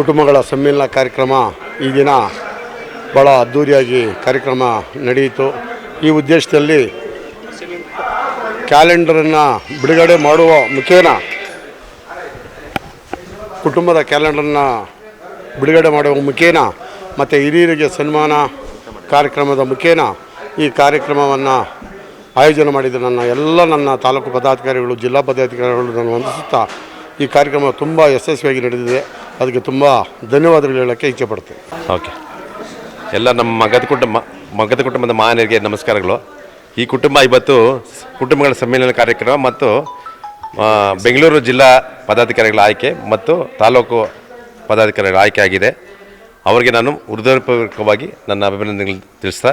ಕುಟುಂಬಗಳ ಸಮ್ಮೇಳನ ಕಾರ್ಯಕ್ರಮ ಈ ದಿನ ಭಾಳ ಅದ್ಧೂರಿಯಾಗಿ ಕಾರ್ಯಕ್ರಮ ನಡೆಯಿತು. ಈ ಉದ್ದೇಶದಲ್ಲಿ ಕ್ಯಾಲೆಂಡರನ್ನು ಬಿಡುಗಡೆ ಮಾಡುವ ಮುಖೇನ ಕುಟುಂಬದ ಕ್ಯಾಲೆಂಡರನ್ನು ಬಿಡುಗಡೆ ಮಾಡುವ ಮುಖೇನ ಮತ್ತು ಹಿರಿಯರಿಗೆ ಸನ್ಮಾನ ಕಾರ್ಯಕ್ರಮದ ಮುಖೇನ ಈ ಕಾರ್ಯಕ್ರಮವನ್ನು ಆಯೋಜನೆ ಮಾಡಿದ ನನ್ನ ತಾಲೂಕು ಪದಾಧಿಕಾರಿಗಳು, ಜಿಲ್ಲಾ ಪದಾಧಿಕಾರಿಗಳು ನಾನು ವಂದಿಸುತ್ತಾ ಈ ಕಾರ್ಯಕ್ರಮ ತುಂಬ ಯಶಸ್ವಿಯಾಗಿ ನಡೆದಿದೆ. ಅದಕ್ಕೆ ತುಂಬ ಧನ್ಯವಾದಗಳು ಹೇಳೋಕ್ಕೆ ಇಚ್ಛೆಪಡ್ತೇನೆ. ಓಕೆ, ಎಲ್ಲ ನಮ್ಮ ಮಗದ ಕುಟುಂಬದ ಮಾನ್ಯರಿಗೆ ನಮಸ್ಕಾರಗಳು. ಈ ಕುಟುಂಬ ಇವತ್ತು ಕುಟುಂಬಗಳ ಸಮ್ಮೇಳನ ಕಾರ್ಯಕ್ರಮ ಮತ್ತು ಬೆಂಗಳೂರು ಜಿಲ್ಲಾ ಪದಾಧಿಕಾರಿಗಳ ಆಯ್ಕೆ ಮತ್ತು ತಾಲೂಕು ಪದಾಧಿಕಾರಿಗಳ ಆಯ್ಕೆ ಆಗಿದೆ. ಅವರಿಗೆ ನಾನು ಹೃದಯಪೂರ್ವಕವಾಗಿ ನನ್ನ ಅಭಿನಂದನೆಗಳು ತಿಳಿಸ್ತಾ,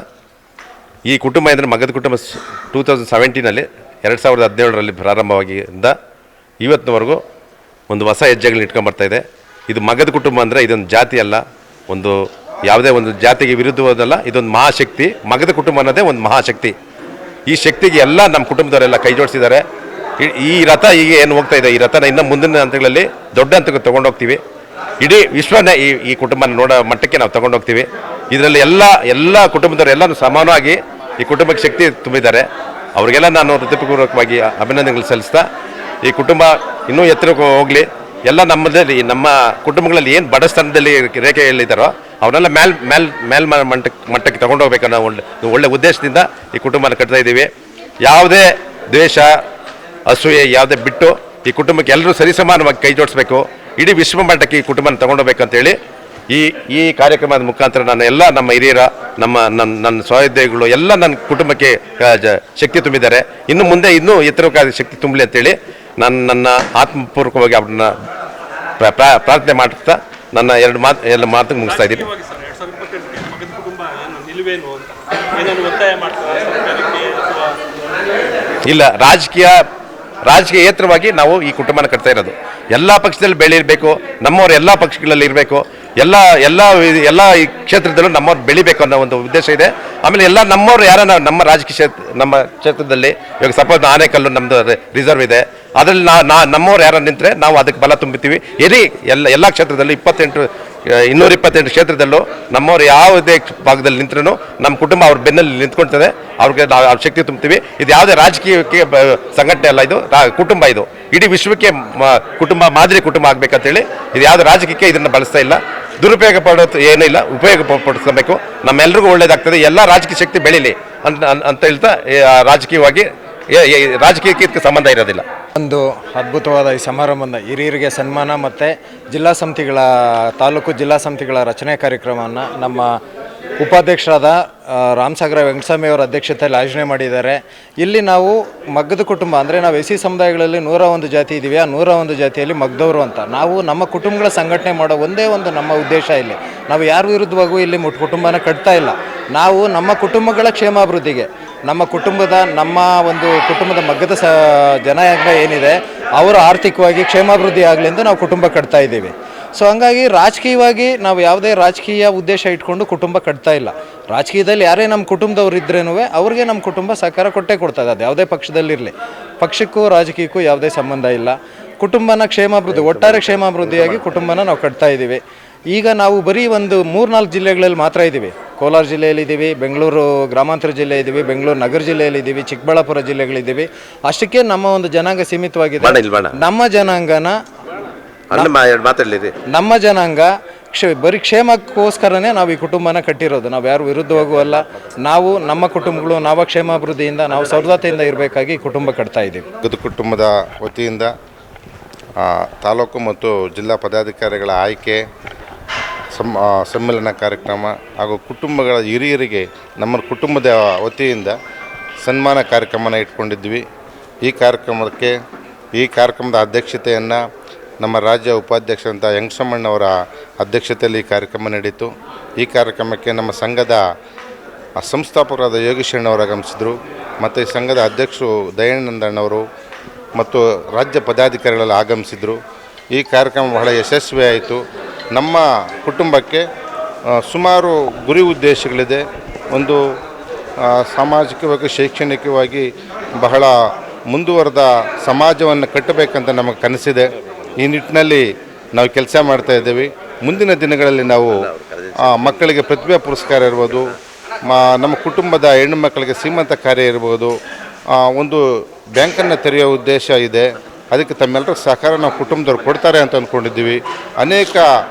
ಈ ಕುಟುಂಬ ಅಂದರೆ ಮಗದ ಕುಟುಂಬ 2017 2017ರಲ್ಲಿ ಪ್ರಾರಂಭವಾಗಿಂದ ಇವತ್ತಿನವರೆಗೂ ಒಂದು ಹೊಸ ಹೆಜ್ಜೆಗಳನ್ನ ಇಟ್ಕೊಂಡ್ಬರ್ತಾಯಿದೆ. ಇದು ಮಗದ ಕುಟುಂಬ ಅಂದರೆ ಇದೊಂದು ಜಾತಿ ಅಲ್ಲ, ಒಂದು ಯಾವುದೇ ಒಂದು ಜಾತಿಗೆ ವಿರುದ್ಧವಾದಲ್ಲ, ಇದೊಂದು ಮಹಾಶಕ್ತಿ. ಮಗದ ಕುಟುಂಬ ಅನ್ನೋದೇ ಒಂದು ಮಹಾಶಕ್ತಿ. ಈ ಶಕ್ತಿಗೆ ಎಲ್ಲ ನಮ್ಮ ಕುಟುಂಬದವರೆಲ್ಲ ಕೈ ಜೋಡಿಸಿದ್ದಾರೆ. ಈ ರಥ ಈಗ ಏನು ಹೋಗ್ತಾ ಇದೆ, ಈ ರಥನ ಇನ್ನು ಮುಂದಿನ ಹಂತಗಳಲ್ಲಿ ದೊಡ್ಡ ಹಂತಕ್ಕೆ ತೊಗೊಂಡೋಗ್ತೀವಿ. ಇಡೀ ವಿಶ್ವನೇ ಈ ಕುಟುಂಬನ ನೋಡೋ ಮಟ್ಟಕ್ಕೆ ನಾವು ತೊಗೊಂಡೋಗ್ತೀವಿ. ಇದರಲ್ಲಿ ಎಲ್ಲ ಕುಟುಂಬದವರು ಎಲ್ಲರೂ ಸಮಾನವಾಗಿ ಈ ಕುಟುಂಬಕ್ಕೆ ಶಕ್ತಿ ತುಂಬಿದ್ದಾರೆ. ಅವರಿಗೆಲ್ಲ ನಾನು ಹೃದಯಪೂರ್ವಕವಾಗಿ ಅಭಿನಂದನೆಗಳು ಸಲ್ಲಿಸ್ತಾ, ಈ ಕುಟುಂಬ ಇನ್ನೂ ಎತ್ತರಕ್ಕೆ ಹೋಗಲಿ. ಎಲ್ಲ ನಮ್ಮ ಕುಟುಂಬಗಳಲ್ಲಿ ಏನು ಬಡಸ್ಥಾನದಲ್ಲಿ ರೇಖೆಯಲ್ಲಿದ್ದಾರೋ ಅವರೆಲ್ಲ ಮಟ್ಟಕ್ಕೆ ತೊಗೊಂಡೋಗ್ಬೇಕನ್ನೋ ಒಳ್ಳೆ ಉದ್ದೇಶದಿಂದ ಈ ಕುಟುಂಬನ ಕಟ್ತಾ ಇದ್ದೀವಿ. ಯಾವುದೇ ದ್ವೇಷ, ಅಸೂಯೆ ಯಾವುದೇ ಬಿಟ್ಟು ಈ ಕುಟುಂಬಕ್ಕೆ ಎಲ್ಲರೂ ಸರಿಸಮಾನವಾಗಿ ಕೈ ಜೋಡಿಸ್ಬೇಕು. ಇಡೀ ವಿಶ್ವ ಮಟ್ಟಕ್ಕೆ ಈ ಕುಟುಂಬನ ತೊಗೊಂಡೋಗ್ಬೇಕಂತೇಳಿ ಈ ಕಾರ್ಯಕ್ರಮದ ಮುಖಾಂತರ ನಾನು ಎಲ್ಲ ನಮ್ಮ ಹಿರಿಯರ, ನನ್ನ ಸಹೋದ್ಯೋಗಿಗಳು ಎಲ್ಲ ನನ್ನ ಕುಟುಂಬಕ್ಕೆ ಶಕ್ತಿ ತುಂಬಿದ್ದಾರೆ. ಇನ್ನು ಮುಂದೆ ಇನ್ನೂ ಎತ್ತರವಾದ ಶಕ್ತಿ ತುಂಬಲಿ ಅಂತೇಳಿ ನಾನು ನನ್ನ ಆತ್ಮಪೂರ್ವಕವಾಗಿ ಅವ್ರನ್ನ ಪ್ರಾರ್ಥನೆ ಮಾಡ್ತಾ ನನ್ನ ಎರಡು ಮಾತು ಮುಗಿಸ್ತಾ ಇದ್ದೀನಿ. ಇಲ್ಲ, ರಾಜಕೀಯೇತರವಾಗಿ ನಾವು ಈ ಕುಟುಂಬನ ಕಟ್ತಾ ಇರೋದು. ಎಲ್ಲ ಪಕ್ಷದಲ್ಲಿ ಬೆಳೀಬೇಕು, ನಮ್ಮವ್ರು ಎಲ್ಲ ಪಕ್ಷಗಳಲ್ಲಿ ಇರಬೇಕು, ಎಲ್ಲ ಈ ಕ್ಷೇತ್ರದಲ್ಲೂ ನಮ್ಮವ್ರು ಬೆಳಿಬೇಕು ಅನ್ನೋ ಒಂದು ಉದ್ದೇಶ ಇದೆ. ಆಮೇಲೆ ಎಲ್ಲ ನಮ್ಮವ್ರು ಯಾರನ್ನ ನಮ್ಮ ಕ್ಷೇತ್ರದಲ್ಲಿ ಇವಾಗ ಸಪೋಸ್ ಆನೇಕಲ್ಲು ನಮ್ಮದು ರಿಸರ್ವ್ ಇದೆ, ಅದರಲ್ಲಿ ನಮ್ಮವ್ರು ಯಾರು ನಿಂತರೆ ನಾವು ಅದಕ್ಕೆ ಬಲ ತುಂಬಿತೀವಿ. ಎಲ್ಲ ಕ್ಷೇತ್ರದಲ್ಲೂ 228 ಕ್ಷೇತ್ರದಲ್ಲೂ ನಮ್ಮವ್ರು ಯಾವುದೇ ಭಾಗದಲ್ಲಿ ನಿಂತರೂ ನಮ್ಮ ಕುಟುಂಬ ಅವ್ರ ಬೆನ್ನಲ್ಲಿ ನಿಂತ್ಕೊಳ್ತದೆ. ಅವ್ರಿಗೆ ನಾವು ಶಕ್ತಿ ತುಂಬ್ತೀವಿ. ಇದು ಯಾವುದೇ ರಾಜಕೀಯಕ್ಕೆ ಸಂಘಟನೆ ಅಲ್ಲ, ಇದು ಕುಟುಂಬ. ಇದು ಇಡೀ ವಿಶ್ವಕ್ಕೆ ಕುಟುಂಬ ಮಾದರಿ ಕುಟುಂಬ ಆಗಬೇಕಂತೇಳಿ ಇದು ಯಾವುದೇ ರಾಜಕೀಯಕ್ಕೆ ಇದನ್ನು ಬಳಸ್ತಾ ಇಲ್ಲ. ದುರುಪಯೋಗ ಪಡೋದು ಏನಿಲ್ಲ, ಉಪಯೋಗ ಪಡಿಸ್ಕೋಬೇಕು. ನಮ್ಮೆಲ್ರಿಗೂ ಒಳ್ಳೇದಾಗ್ತದೆ. ಎಲ್ಲ ರಾಜಕೀಯ ಶಕ್ತಿ ಬೆಳೀಲಿ ಅಂತ ಹೇಳ್ತಾ ರಾಜಕೀಯಕ್ಕೆ ಇದಕ್ಕೆ ಸಂಬಂಧ ಇರೋದಿಲ್ಲ. ಒಂದು ಅದ್ಭುತವಾದ ಈ ಸಮಾರಂಭದ ಹಿರಿಯರಿಗೆ ಸನ್ಮಾನ ಮತ್ತು ತಾಲೂಕು ಜಿಲ್ಲಾ ಸಮಿತಿಗಳ ರಚನೆ ಕಾರ್ಯಕ್ರಮವನ್ನು ನಮ್ಮ ಉಪಾಧ್ಯಕ್ಷರಾದ ರಾಮಸಾಗರ ವೆಂಕಟಸ್ವಾಮಿ ಅವರ ಅಧ್ಯಕ್ಷತೆಯಲ್ಲಿ ಆಯೋಜನೆ ಮಾಡಿದ್ದಾರೆ. ಇಲ್ಲಿ ನಾವು ಮಗ್ಗದ ಕುಟುಂಬ ಅಂದರೆ ನಾವು ಎಸ್ ಸಿ ಸಮುದಾಯಗಳಲ್ಲಿ 101 ಜಾತಿ ಇದ್ದೀವಿ. ಆ 101 ಜಾತಿಯಲ್ಲಿ ಮಗ್ದವರು ಅಂತ ನಾವು ನಮ್ಮ ಕುಟುಂಬಗಳ ಸಂಘಟನೆ ಮಾಡೋ ಒಂದೇ ಒಂದು ನಮ್ಮ ಉದ್ದೇಶ. ಇಲ್ಲಿ ನಾವು ಯಾರ ವಿರುದ್ಧವಾಗೂ ಇಲ್ಲಿ ಕುಟುಂಬನ ಕಟ್ತಾ ಇಲ್ಲ. ನಾವು ನಮ್ಮ ಕುಟುಂಬಗಳ ಕ್ಷೇಮಾಭಿವೃದ್ಧಿಗೆ, ನಮ್ಮ ಕುಟುಂಬದ ಮಗ್ಗದ ಜನಾಂಗ ಏನಿದೆ ಅವರು ಆರ್ಥಿಕವಾಗಿ ಕ್ಷೇಮಾಭಿವೃದ್ಧಿ ಆಗಲಿ ಎಂದು ನಾವು ಕುಟುಂಬ ಕಟ್ತಾ ಇದ್ದೀವಿ. ಸೊ ಹಂಗಾಗಿ ರಾಜಕೀಯವಾಗಿ ನಾವು ಯಾವುದೇ ರಾಜಕೀಯ ಉದ್ದೇಶ ಇಟ್ಕೊಂಡು ಕುಟುಂಬ ಕಟ್ತಾ ಇಲ್ಲ. ರಾಜಕೀಯದಲ್ಲಿ ಯಾರೇ ನಮ್ಮ ಕುಟುಂಬದವ್ರು ಇದ್ರೇನೂ ಅವ್ರಿಗೆ ನಮ್ಮ ಕುಟುಂಬ ಸಹಕಾರ ಕೊಡ್ತದೆ. ಅದು ಯಾವುದೇ ಪಕ್ಷದಲ್ಲಿರಲಿ, ಪಕ್ಷಕ್ಕೂ ರಾಜಕೀಯಕ್ಕೂ ಯಾವುದೇ ಸಂಬಂಧ ಇಲ್ಲ. ಕುಟುಂಬನ ಒಟ್ಟಾರೆ ಕ್ಷೇಮಾಭಿವೃದ್ಧಿಯಾಗಿ ಕುಟುಂಬನ ನಾವು ಕಟ್ತಾ ಇದ್ದೀವಿ. ಈಗ ನಾವು ಬರೀ ಒಂದು 3-4 ಜಿಲ್ಲೆಗಳಲ್ಲಿ ಮಾತ್ರ ಇದ್ದೀವಿ. ಕೋಲಾರ ಜಿಲ್ಲೆಯಲ್ಲಿದ್ದೀವಿ, ಬೆಂಗಳೂರು ಗ್ರಾಮಾಂತರ ಜಿಲ್ಲೆ ಇದ್ದೀವಿ, ಬೆಂಗಳೂರು ನಗರ ಜಿಲ್ಲೆಯಲ್ಲಿದ್ದೀವಿ, ಚಿಕ್ಕಬಳ್ಳಾಪುರ ಜಿಲ್ಲೆಗಳಿದ್ದೀವಿ. ಅಷ್ಟಕ್ಕೆ ನಮ್ಮ ಒಂದು ಜನಾಂಗ ಸೀಮಿತವಾಗಿದೆ. ನಮ್ಮ ಜನಾಂಗ ಬರೀ ಕ್ಷೇಮಕ್ಕೋಸ್ಕರನೇ ನಾವು ಈ ಕುಟುಂಬನ ಕಟ್ಟಿರೋದು. ನಾವು ಯಾರು ವಿರುದ್ಧವಾಗೂ ಅಲ್ಲ. ನಾವು ನಮ್ಮ ಕುಟುಂಬಗಳು ನಾವು ಕ್ಷೇಮಾಭಿವೃದ್ಧಿಯಿಂದ ನಾವು ಸೌಹಾರ್ದತೆಯಿಂದ ಇರಬೇಕಾಗಿ ಈ ಕುಟುಂಬ ಕಟ್ತಾ ಇದ್ದೀವಿ. ಕುಟುಂಬದ ವತಿಯಿಂದ ತಾಲೂಕು ಮತ್ತು ಜಿಲ್ಲಾ ಪದಾಧಿಕಾರಿಗಳ ಆಯ್ಕೆ ಸಮ್ಮೇಳನ ಕಾರ್ಯಕ್ರಮ ಹಾಗೂ ಕುಟುಂಬಗಳ ಹಿರಿಯರಿಗೆ ನಮ್ಮ ಕುಟುಂಬದ ವತಿಯಿಂದ ಸನ್ಮಾನ ಕಾರ್ಯಕ್ರಮನ ಇಟ್ಕೊಂಡಿದ್ವಿ. ಈ ಕಾರ್ಯಕ್ರಮದ ಅಧ್ಯಕ್ಷತೆಯನ್ನು ನಮ್ಮ ರಾಜ್ಯ ಉಪಾಧ್ಯಕ್ಷರಂಥ ವೆಂಕಟಸ್ವಾಮಣ್ಣವರ ಅಧ್ಯಕ್ಷತೆಯಲ್ಲಿ ಈ ಕಾರ್ಯಕ್ರಮ ನಡೆಯಿತು. ಈ ಕಾರ್ಯಕ್ರಮಕ್ಕೆ ನಮ್ಮ ಸಂಘದ ಸಂಸ್ಥಾಪಕರಾದ ಯೋಗೇಶಣ್ಣವರು ಆಗಮಿಸಿದರು ಮತ್ತು ಈ ಸಂಘದ ಅಧ್ಯಕ್ಷರು ದಯಾನಂದಣ್ಣವರು ಮತ್ತು ರಾಜ್ಯ ಪದಾಧಿಕಾರಿಗಳೆಲ್ಲ ಆಗಮಿಸಿದರು. ಈ ಕಾರ್ಯಕ್ರಮ ಬಹಳ ಯಶಸ್ವಿಯಾಯಿತು. ನಮ್ಮ ಕುಟುಂಬಕ್ಕೆ ಸುಮಾರು ಗುರಿ ಉದ್ದೇಶಗಳಿದೆ. ಒಂದು ಸಾಮಾಜಿಕವಾಗಿ ಶೈಕ್ಷಣಿಕವಾಗಿ ಬಹಳ ಮುಂದುವರೆದ ಸಮಾಜವನ್ನು ಕಟ್ಟಬೇಕಂತ ನಮಗೆ ಕನಸಿದೆ. ಈ ನಿಟ್ಟಿನಲ್ಲಿ ನಾವು ಕೆಲಸ ಮಾಡ್ತಾಯಿದ್ದೀವಿ. ಮುಂದಿನ ದಿನಗಳಲ್ಲಿ ನಾವು ಮಕ್ಕಳಿಗೆ ಪ್ರತಿಭಾ ಪುರಸ್ಕಾರ ಇರ್ಬೋದು, ನಮ್ಮ ಕುಟುಂಬದ ಹೆಣ್ಣು ಮಕ್ಕಳಿಗೆ ಶ್ರೀಮಂತ ಕಾರ್ಯ ಇರ್ಬೋದು, ಒಂದು ಬ್ಯಾಂಕನ್ನು ತೆರೆಯೋ ಉದ್ದೇಶ ಇದೆ. ಅದಕ್ಕೆ ತಮ್ಮೆಲ್ಲರ ಸಹಕಾರ ನಾವು ಕುಟುಂಬದವ್ರು ಕೊಡ್ತಾರೆ ಅಂತ ಅಂದ್ಕೊಂಡಿದ್ದೀವಿ. ಅನೇಕ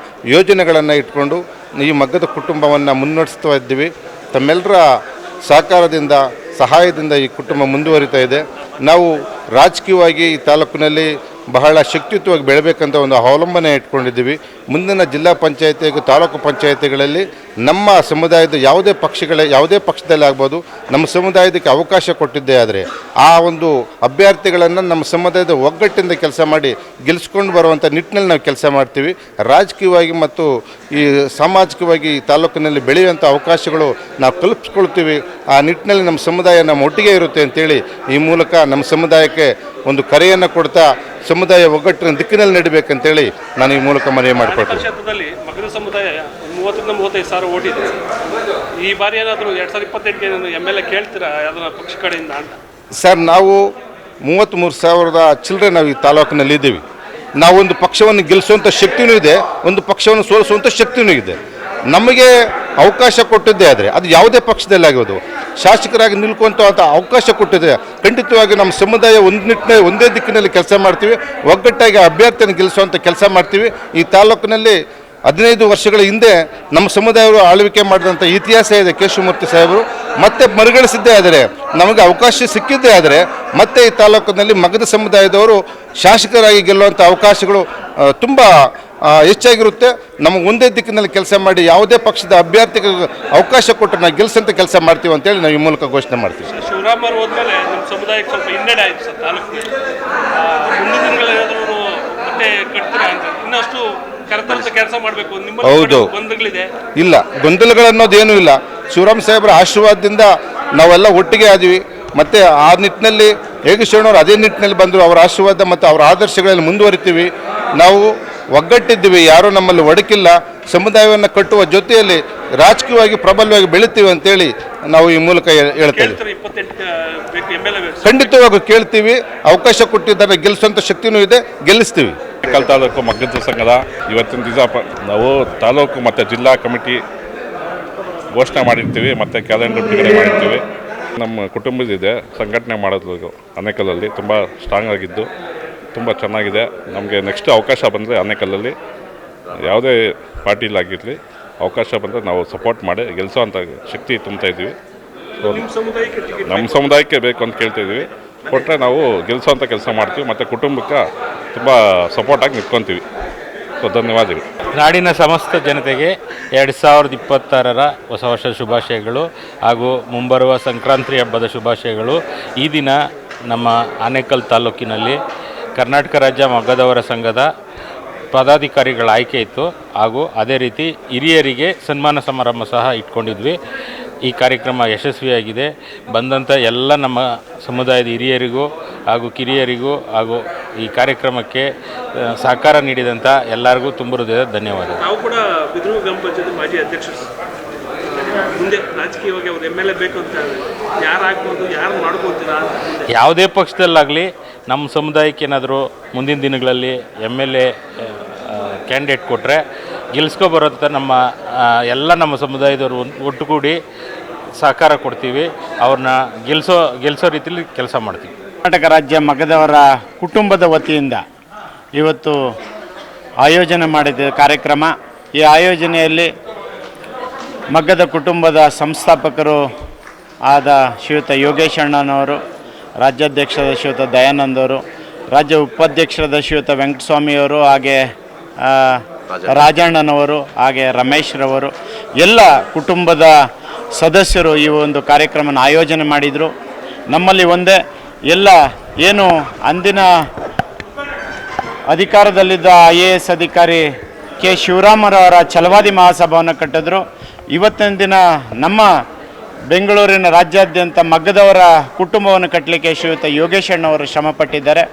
ಯೋಜನೆಗಳನ್ನು ಇಟ್ಕೊಂಡು ಈ ಮಗ್ಗದ ಕುಟುಂಬವನ್ನು ಮುನ್ನಡೆಸ್ತಾ ಇದ್ದೀವಿ. ತಮ್ಮೆಲ್ಲರ ಸಹಕಾರದಿಂದ ಸಹಾಯದಿಂದ ಈ ಕುಟುಂಬ ಮುಂದುವರಿತಾ ಇದೆ. ನಾವು ರಾಜಕೀಯವಾಗಿ ಈ ತಾಲೂಕಿನಲ್ಲಿ ಬಹಳ ಶಕ್ತಿಯುತವಾಗಿ ಬೆಳಬೇಕಂತ ಒಂದು ಅವಲಂಬನೆ ಇಟ್ಕೊಂಡಿದ್ದೀವಿ. ಮುಂದಿನ ಜಿಲ್ಲಾ ಪಂಚಾಯತಿ ಹಾಗೂ ತಾಲೂಕು ಪಂಚಾಯತಿಗಳಲ್ಲಿ ನಮ್ಮ ಸಮುದಾಯದ ಯಾವುದೇ ಪಕ್ಷದಲ್ಲಿ ಆಗ್ಬೋದು, ನಮ್ಮ ಸಮುದಾಯದಕ್ಕೆ ಅವಕಾಶ ಕೊಟ್ಟಿದ್ದೇ ಆದರೆ ಆ ಒಂದು ಅಭ್ಯರ್ಥಿಗಳನ್ನು ನಮ್ಮ ಸಮುದಾಯದ ಒಗ್ಗಟ್ಟಿಂದ ಕೆಲಸ ಮಾಡಿ ಗೆಲ್ಲಿಸ್ಕೊಂಡು ಬರುವಂಥ ನಿಟ್ಟಿನಲ್ಲಿ ನಾವು ಕೆಲಸ ಮಾಡ್ತೀವಿ. ರಾಜಕೀಯವಾಗಿ ಮತ್ತು ಈ ಸಾಮಾಜಿಕವಾಗಿ ಈ ತಾಲೂಕಿನಲ್ಲಿ ಬೆಳೆಯುವಂಥ ಅವಕಾಶಗಳು ನಾವು ಕಲ್ಪಿಸ್ಕೊಳ್ತೀವಿ. ಆ ನಿಟ್ಟಿನಲ್ಲಿ ನಮ್ಮ ಸಮುದಾಯ ನಮ್ಮ ಒಟ್ಟಿಗೆ ಇರುತ್ತೆ ಅಂತೇಳಿ ಈ ಮೂಲಕ ನಮ್ಮ ಸಮುದಾಯಕ್ಕೆ ಒಂದು ಕರೆಯನ್ನು ಕೊಡ್ತಾ ಸಮುದಾಯ ಒಗ್ಗಟ್ಟಿನ ದಿಕ್ಕಿನಲ್ಲಿ ನಡಿಬೇಕಂತೇಳಿ ನಾನು ಈ ಮೂಲಕ ಮನವಿ ಮಾಡಿಕೊಡ್ತೀನಿ. ಕ್ಷೇತ್ರದಲ್ಲಿ ಮಗದ ಸಮುದಾಯ 30-35 ಸಾವಿರ ಓಟ್ ಇದೆ. ಈ ಬಾರಿ ಏನಾದರೂ 2028ಗೆ MLA ಕೇಳ್ತೀರಾ ಯಾವ್ದಾರ ಪಕ್ಷ ಕಡೆಯಿಂದ ಅಂತ? ಸರ್, ನಾವು 33,000 ಚಿಲ್ಲರೆ ನಾವು ಈ ತಾಲೂಕಿನಲ್ಲಿ ಇದ್ದೀವಿ. ನಾವೊಂದು ಪಕ್ಷವನ್ನು ಗೆಲ್ಲಿಸುವಂಥ ಶಕ್ತಿನೂ ಇದೆ, ಒಂದು ಪಕ್ಷವನ್ನು ಸೋಲಿಸುವಂಥ ಶಕ್ತಿನೂ ಇದೆ. ನಮಗೆ ಅವಕಾಶ ಕೊಟ್ಟಿದ್ದೇ ಆದರೆ ಅದು ಯಾವುದೇ ಪಕ್ಷದಲ್ಲಿ ಆಗೋದು ಶಾಸಕರಾಗಿ ನಿಲ್ಕೊಂತ ಅವಕಾಶ ಕೊಟ್ಟಿದೆ. ಖಂಡಿತವಾಗಿ ನಮ್ಮ ಸಮುದಾಯ ಒಂದೇ ದಿಕ್ಕಿನಲ್ಲಿ ಕೆಲಸ ಮಾಡ್ತೀವಿ. ಒಗ್ಗಟ್ಟಾಗಿ ಅಭ್ಯರ್ಥಿಯನ್ನು ಗೆಲ್ಲಿಸುವಂಥ ಕೆಲಸ ಮಾಡ್ತೀವಿ. ಈ ತಾಲೂಕಿನಲ್ಲಿ 15 ವರ್ಷಗಳ ಹಿಂದೆ ನಮ್ಮ ಸಮುದಾಯವರು ಆಳ್ವಿಕೆ ಮಾಡಿದಂಥ ಇತಿಹಾಸ ಇದೆ. ಕೇಶವಮೂರ್ತಿ ಸಾಹೇಬರು ಮತ್ತೆ ಮರುಗಳಿಸಿದ್ದೇ ಆದರೆ, ನಮಗೆ ಅವಕಾಶ ಸಿಕ್ಕಿದ್ದೇ ಆದರೆ ಮತ್ತೆ ಈ ತಾಲೂಕಿನಲ್ಲಿ ಮಗದ ಸಮುದಾಯದವರು ಶಾಸಕರಾಗಿ ಗೆಲ್ಲುವಂಥ ಅವಕಾಶಗಳು ತುಂಬ ಹೆಚ್ಚಾಗಿರುತ್ತೆ. ನಮಗೆ ಒಂದೇ ದಿಕ್ಕಿನಲ್ಲಿ ಕೆಲಸ ಮಾಡಿ ಯಾವುದೇ ಪಕ್ಷದ ಅಭ್ಯರ್ಥಿಗೆ ಅವಕಾಶ ಕೊಟ್ಟು ನಾವು ಗೆಲ್ಲಿಸಂತ ಕೆಲಸ ಮಾಡ್ತೀವಿ ಅಂತೇಳಿ ನಾವು ಈ ಮೂಲಕ ಘೋಷಣೆ ಮಾಡ್ತೀವಿ. ಶಿವರಾಮ್ ಅವರು ಹೋದ್ಮೇಲೆ ನಮ್ಮ ಸಮುದಾಯಕ್ಕೆ ಸ್ವಲ್ಪ ಹಿನ್ನಡೆ ಆಯಿತು ಸರ್ ತಾಲೂಕಿಗೆ. ಮುಂದಿನ ದಿನಗಳೇನಾದರೂ ಮತ್ತೆ ಕಟ್ತೀರಾ ಅಂತ ಇನ್ನಷ್ಟು ಕರೆತರಂತ ಕೆಲಸ ಮಾಡಬೇಕು. ಹೌದು, ಗೊಂದಲಗಳಿದೆ? ಇಲ್ಲ, ಗೊಂದಲಗಳನ್ನೋದೇನೂ ಇಲ್ಲ. ಶಿವರಾಮ್ ಸಾಹೇಬರ ಆಶೀರ್ವಾದದಿಂದ ನಾವೆಲ್ಲ ಒಟ್ಟಿಗೆ ಆದ್ವಿ. ಮತ್ತು ಆ ನಿಟ್ಟಿನಲ್ಲಿ ಹೇಗೆ ಶಿವಣ್ಣವರು ಅದೇ ನಿಟ್ಟಿನಲ್ಲಿ ಬಂದರು. ಅವರ ಆಶೀರ್ವಾದ ಮತ್ತು ಅವರ ಆದರ್ಶಗಳಲ್ಲಿ ಮುಂದುವರಿತೀವಿ. ನಾವು ಒಗ್ಗಟ್ಟಿದ್ದೀವಿ, ಯಾರೂ ನಮ್ಮಲ್ಲಿ ಒಡಕಿಲ್ಲ. ಸಮುದಾಯವನ್ನು ಕಟ್ಟುವ ಜೊತೆಯಲ್ಲಿ ರಾಜಕೀಯವಾಗಿ ಪ್ರಬಲವಾಗಿ ಬೆಳಿತೀವಿ ಅಂತೇಳಿ ನಾವು ಈ ಮೂಲಕ ಹೇಳ್ತೇವೆ. ಖಂಡಿತವಾಗಿ ಕೇಳ್ತೀವಿ. ಅವಕಾಶ ಕೊಟ್ಟಿದ್ದಾರೆ, ಗೆಲ್ಲಿಸುವಂಥ ಶಕ್ತಿನೂ ಇದೆ, ಗೆಲ್ಲಿಸ್ತೀವಿ. ತಾಲೂಕು ಮಗ್ಗದ ಸಂಘದ ಇವತ್ತಿನ ದಿವಸ ನಾವು ತಾಲೂಕು ಮತ್ತು ಜಿಲ್ಲಾ ಕಮಿಟಿ ಘೋಷಣೆ ಮಾಡಿರ್ತೀವಿ ಮತ್ತು ಕ್ಯಾಲೆಂಡರ್ ಬಿಡುಗಡೆ ಮಾಡಿರ್ತೀವಿ. ನಮ್ಮ ಕುಟುಂಬದಿದೆ ಸಂಘಟನೆ ಮಾಡೋದು ಆನೇಕಲ್ಲಲ್ಲಿ ತುಂಬ ಸ್ಟ್ರಾಂಗ್ ಆಗಿದ್ದು ತುಂಬ ಚೆನ್ನಾಗಿದೆ. ನಮಗೆ ನೆಕ್ಸ್ಟ್ ಅವಕಾಶ ಬಂದರೆ ಆನೇಕಲ್ಲಲ್ಲಿ ಯಾವುದೇ ಪಾರ್ಟಿಲಾಗಿರಲಿ ಅವಕಾಶ ಬಂದರೆ ನಾವು ಸಪೋರ್ಟ್ ಮಾಡಿ ಗೆಲ್ಲಿಸೋವಂಥ ಶಕ್ತಿ ತುಂಬ್ತಾ ಇದ್ದೀವಿ. ನಮ್ಮ ಸಮುದಾಯಕ್ಕೆ ಬೇಕು ಅಂತ ಕೇಳ್ತಾ ಇದ್ದೀವಿ. ಕೊಟ್ಟರೆ ನಾವು ಗೆಲ್ಲಿಸೋವಂಥ ಕೆಲಸ ಮಾಡ್ತೀವಿ ಮತ್ತು ಕುಟುಂಬಕ್ಕೆ ತುಂಬ ಸಪೋರ್ಟಾಗಿ ನಿಂತ್ಕೊತೀವಿ. ಸೊ ಧನ್ಯವಾದಗಳು. ನಾಡಿನ ಸಮಸ್ತ ಜನತೆಗೆ 2026ರ ಹೊಸ ವರ್ಷ ಶುಭಾಶಯಗಳು ಹಾಗೂ ಮುಂಬರುವ ಸಂಕ್ರಾಂತಿ ಹಬ್ಬದ ಶುಭಾಶಯಗಳು. ಈ ದಿನ ನಮ್ಮ ಆನೇಕಲ್ ತಾಲೂಕಿನಲ್ಲಿ ಕರ್ನಾಟಕ ರಾಜ್ಯ ಮಗ್ಗದವರ ಸಂಘದ ಪದಾಧಿಕಾರಿಗಳ ಆಯ್ಕೆ ಇತ್ತು ಹಾಗೂ ಅದೇ ರೀತಿ ಹಿರಿಯರಿಗೆ ಸನ್ಮಾನ ಸಮಾರಂಭ ಸಹ ಇಟ್ಕೊಂಡಿದ್ವಿ. ಈ ಕಾರ್ಯಕ್ರಮ ಯಶಸ್ವಿಯಾಗಿದೆ. ಬಂದಂಥ ಎಲ್ಲ ನಮ್ಮ ಸಮುದಾಯದ ಹಿರಿಯರಿಗೂ ಹಾಗೂ ಕಿರಿಯರಿಗೂ ಹಾಗೂ ಈ ಕಾರ್ಯಕ್ರಮಕ್ಕೆ ಸಹಕಾರ ನೀಡಿದಂಥ ಎಲ್ಲರಿಗೂ ತುಂಬ ಹೃದಯದ ಧನ್ಯವಾದ. ನಾವು ಕೂಡ ಬಿದರೂರು ಗ್ರಾಮ ಪಂಚಾಯತ್ ಮಾಜಿ ಅಧ್ಯಕ್ಷರು. ಮುಂದೆ ರಾಜಕೀಯವಾಗಿ ಅವ್ರು MLA ಬೇಕು ಅಂತ ಯಾರಾಗ್ಬೋದು, ಯಾರು ಮಾಡ್ಬೋದಿಲ್ಲ? ಯಾವುದೇ ಪಕ್ಷದಲ್ಲಾಗಲಿ ನಮ್ಮ ಸಮುದಾಯಕ್ಕೆ ಏನಾದರೂ ಮುಂದಿನ ದಿನಗಳಲ್ಲಿ MLA ಕ್ಯಾಂಡಿಡೇಟ್ ಕೊಟ್ಟರೆ ಗೆಲ್ಸ್ಕೊಬರೋಂಥ ನಮ್ಮ ಸಮುದಾಯದವರು ಒಟ್ಟುಗೂಡಿ ಸಹಕಾರ ಕೊಡ್ತೀವಿ. ಅವ್ರನ್ನ ಗೆಲ್ಲಿಸೋ ರೀತಿಯಲ್ಲಿ ಕೆಲಸ ಮಾಡ್ತೀವಿ. ಕರ್ನಾಟಕ ರಾಜ್ಯ ಮಗದವರ ಕುಟುಂಬದ ವತಿಯಿಂದ ಇವತ್ತು ಆಯೋಜನೆ ಮಾಡಿದ ಕಾರ್ಯಕ್ರಮ. ಈ ಆಯೋಜನೆಯಲ್ಲಿ ಮಗ್ಗದ ಕುಟುಂಬದ ಸಂಸ್ಥಾಪಕರು ಆದ ಶ್ರೀಯುತ ಯೋಗೇಶ್ ಅಣ್ಣನವರು, ರಾಜ್ಯಾಧ್ಯಕ್ಷರಾದ ಶ್ರೀಯುತ ದಯಾನಂದ್ ಅವರು, ರಾಜ್ಯ ಉಪಾಧ್ಯಕ್ಷರಾದ ಶ್ರೀಯುತ ವೆಂಕಟಸ್ವಾಮಿಯವರು, ಹಾಗೆ ರಾಜಣ್ಣನವರು, ಹಾಗೆ ರಮೇಶ್ರವರು, ಎಲ್ಲ ಕುಟುಂಬದ ಸದಸ್ಯರು ಈ ಒಂದು ಕಾರ್ಯಕ್ರಮನ ಆಯೋಜನೆ ಮಾಡಿದರು. ನಮ್ಮಲ್ಲಿ ಒಂದೇ ಎಲ್ಲ ಏನು ಅಂದಿನ ಅಧಿಕಾರದಲ್ಲಿದ್ದ IAS ಅಧಿಕಾರಿ ಕೆ ಶಿವರಾಮರವರ ಛಲವಾದಿ ಮಹಾಸಭಾವನ್ನು ಕಟ್ಟಿದ್ರು. ಇವತ್ತಿನ ದಿನ ನಮ್ಮ ಬೆಂಗಳೂರಿನ ರಾಜ್ಯಾದ್ಯಂತ ಮಗ್ಗದವರ ಕುಟುಂಬವನ್ನು ಕಟ್ಟಲಿಕ್ಕೆ ಶ್ರೀಯುತ ಯೋಗೇಶ್ ಅಣ್ಣವರು ಶ್ರಮಪಟ್ಟಿದ್ದಾರೆ.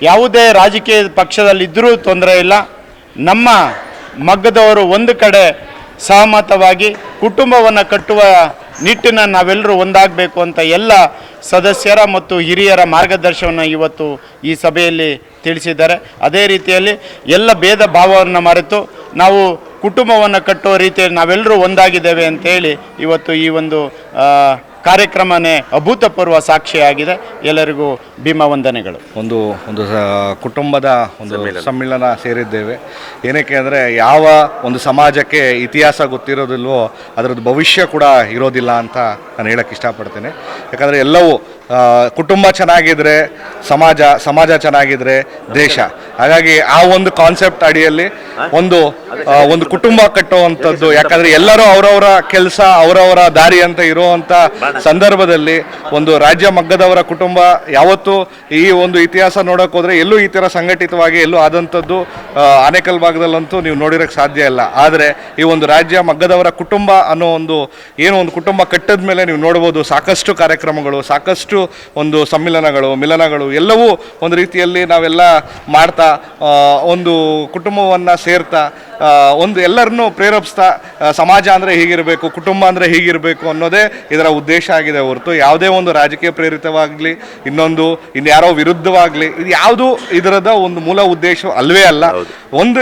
ಯಾವುದೇ ರಾಜಕೀಯ ಪಕ್ಷದಲ್ಲಿದ್ದರೂ ತೊಂದರೆ ಇಲ್ಲ. ನಮ್ಮ ಮಗ್ಗದವರು ಒಂದು ಕಡೆ ಸಹಮತವಾಗಿ ಕುಟುಂಬವನ್ನು ಕಟ್ಟುವ ನಿಟ್ಟಿನ ನಾವೆಲ್ಲರೂ ಒಂದಾಗಬೇಕು ಅಂತ ಎಲ್ಲ ಸದಸ್ಯರ ಮತ್ತು ಹಿರಿಯರ ಮಾರ್ಗದರ್ಶನವನ್ನು ಇವತ್ತು ಈ ಸಭೆಯಲ್ಲಿ ತಿಳಿಸಿದ್ದಾರೆ. ಅದೇ ರೀತಿಯಲ್ಲಿ ಎಲ್ಲ ಭೇದ ಭಾವವನ್ನು ಮರೆತು ನಾವು ಕುಟುಂಬವನ್ನು ಕಟ್ಟುವ ರೀತಿಯಲ್ಲಿ ನಾವೆಲ್ಲರೂ ಒಂದಾಗಿದ್ದೇವೆ ಅಂತೇಳಿ ಇವತ್ತು ಈ ಒಂದು ಕಾರ್ಯಕ್ರಮನೇ ಅಭೂತಪೂರ್ವ ಸಾಕ್ಷಿಯಾಗಿದೆ. ಎಲ್ಲರಿಗೂ ಭೀಮ ವಂದನೆಗಳು. ಒಂದು ಕುಟುಂಬದ ಒಂದು ಸಮ್ಮಿಲನ ಸೇರಿದ್ದೇವೆ. ಏನಕ್ಕೆ ಅಂದರೆ ಯಾವ ಒಂದು ಸಮಾಜಕ್ಕೆ ಇತಿಹಾಸ ಗೊತ್ತಿರೋದಿಲ್ವೋ ಅದರದ್ದು ಭವಿಷ್ಯ ಕೂಡ ಇರೋದಿಲ್ಲ ಅಂತ ನಾನು ಹೇಳಕ್ಕೆ ಇಷ್ಟಪಡ್ತೇನೆ. ಯಾಕಂದರೆ ಎಲ್ಲವೂ ಕುಟುಂಬ ಚೆನ್ನಾಗಿದ್ದರೆ ಸಮಾಜ ಚೆನ್ನಾಗಿದ್ದರೆ ದೇಶ. ಹಾಗಾಗಿ ಆ ಒಂದು ಕಾನ್ಸೆಪ್ಟ್ ಅಡಿಯಲ್ಲಿ ಒಂದು ಕುಟುಂಬ ಕಟ್ಟುವಂಥದ್ದು. ಯಾಕಂದರೆ ಎಲ್ಲರೂ ಅವರವರ ಕೆಲಸ ಅವರವರ ದಾರಿ ಅಂತ ಇರುವಂಥ ಸಂದರ್ಭದಲ್ಲಿ ಒಂದು ರಾಜ್ಯ ಮಗ್ಗದವರ ಕುಟುಂಬ ಯಾವತ್ತೂ ಈ ಒಂದು ಇತಿಹಾಸ ನೋಡೋಕೆ ಹೋದರೆ ಎಲ್ಲೂ ಈ ಥರ ಸಂಘಟಿತವಾಗಿ ಎಲ್ಲೂ ಆದಂಥದ್ದು ಆನೇಕಲ್ ಭಾಗದಲ್ಲಂತೂ ನೀವು ನೋಡಿರೋಕ್ಕೆ ಸಾಧ್ಯ ಇಲ್ಲ. ಆದರೆ ಈ ಒಂದು ರಾಜ್ಯ ಮಗ್ಗದವರ ಕುಟುಂಬ ಅನ್ನೋ ಒಂದು ಕುಟುಂಬ ಕಟ್ಟಿದ ಮೇಲೆ ನೀವು ನೋಡ್ಬೋದು ಸಾಕಷ್ಟು ಕಾರ್ಯಕ್ರಮಗಳು, ಸಾಕಷ್ಟು ಒಂದು ಸಮ್ಮಿಲನಗಳು, ಮಿಲನಗಳು ಎಲ್ಲವೂ ಒಂದು ರೀತಿಯಲ್ಲಿ ನಾವೆಲ್ಲ ಮಾಡ್ತಾ ಒಂದು ಕುಟುಂಬವನ್ನು ಸೇರ್ತಾ ಎಲ್ಲರನ್ನೂ ಪ್ರೇರೇಪಿಸ್ತಾ ಸಮಾಜ ಅಂದರೆ ಹೀಗಿರಬೇಕು, ಕುಟುಂಬ ಅಂದರೆ ಹೀಗಿರಬೇಕು ಅನ್ನೋದೇ ಇದರ ಉದ್ದೇಶ ಆಗಿದೆ ಹೊರತು ಯಾವುದೇ ಒಂದು ರಾಜಕೀಯ ಪ್ರೇರಿತವಾಗಲಿ ಇನ್ಯಾರೋ ವಿರುದ್ಧವಾಗಲಿ ಇದು ಯಾವುದು ಇದರದ ಒಂದು ಮೂಲ ಉದ್ದೇಶ ಅಲ್ವೇ ಅಲ್ಲ.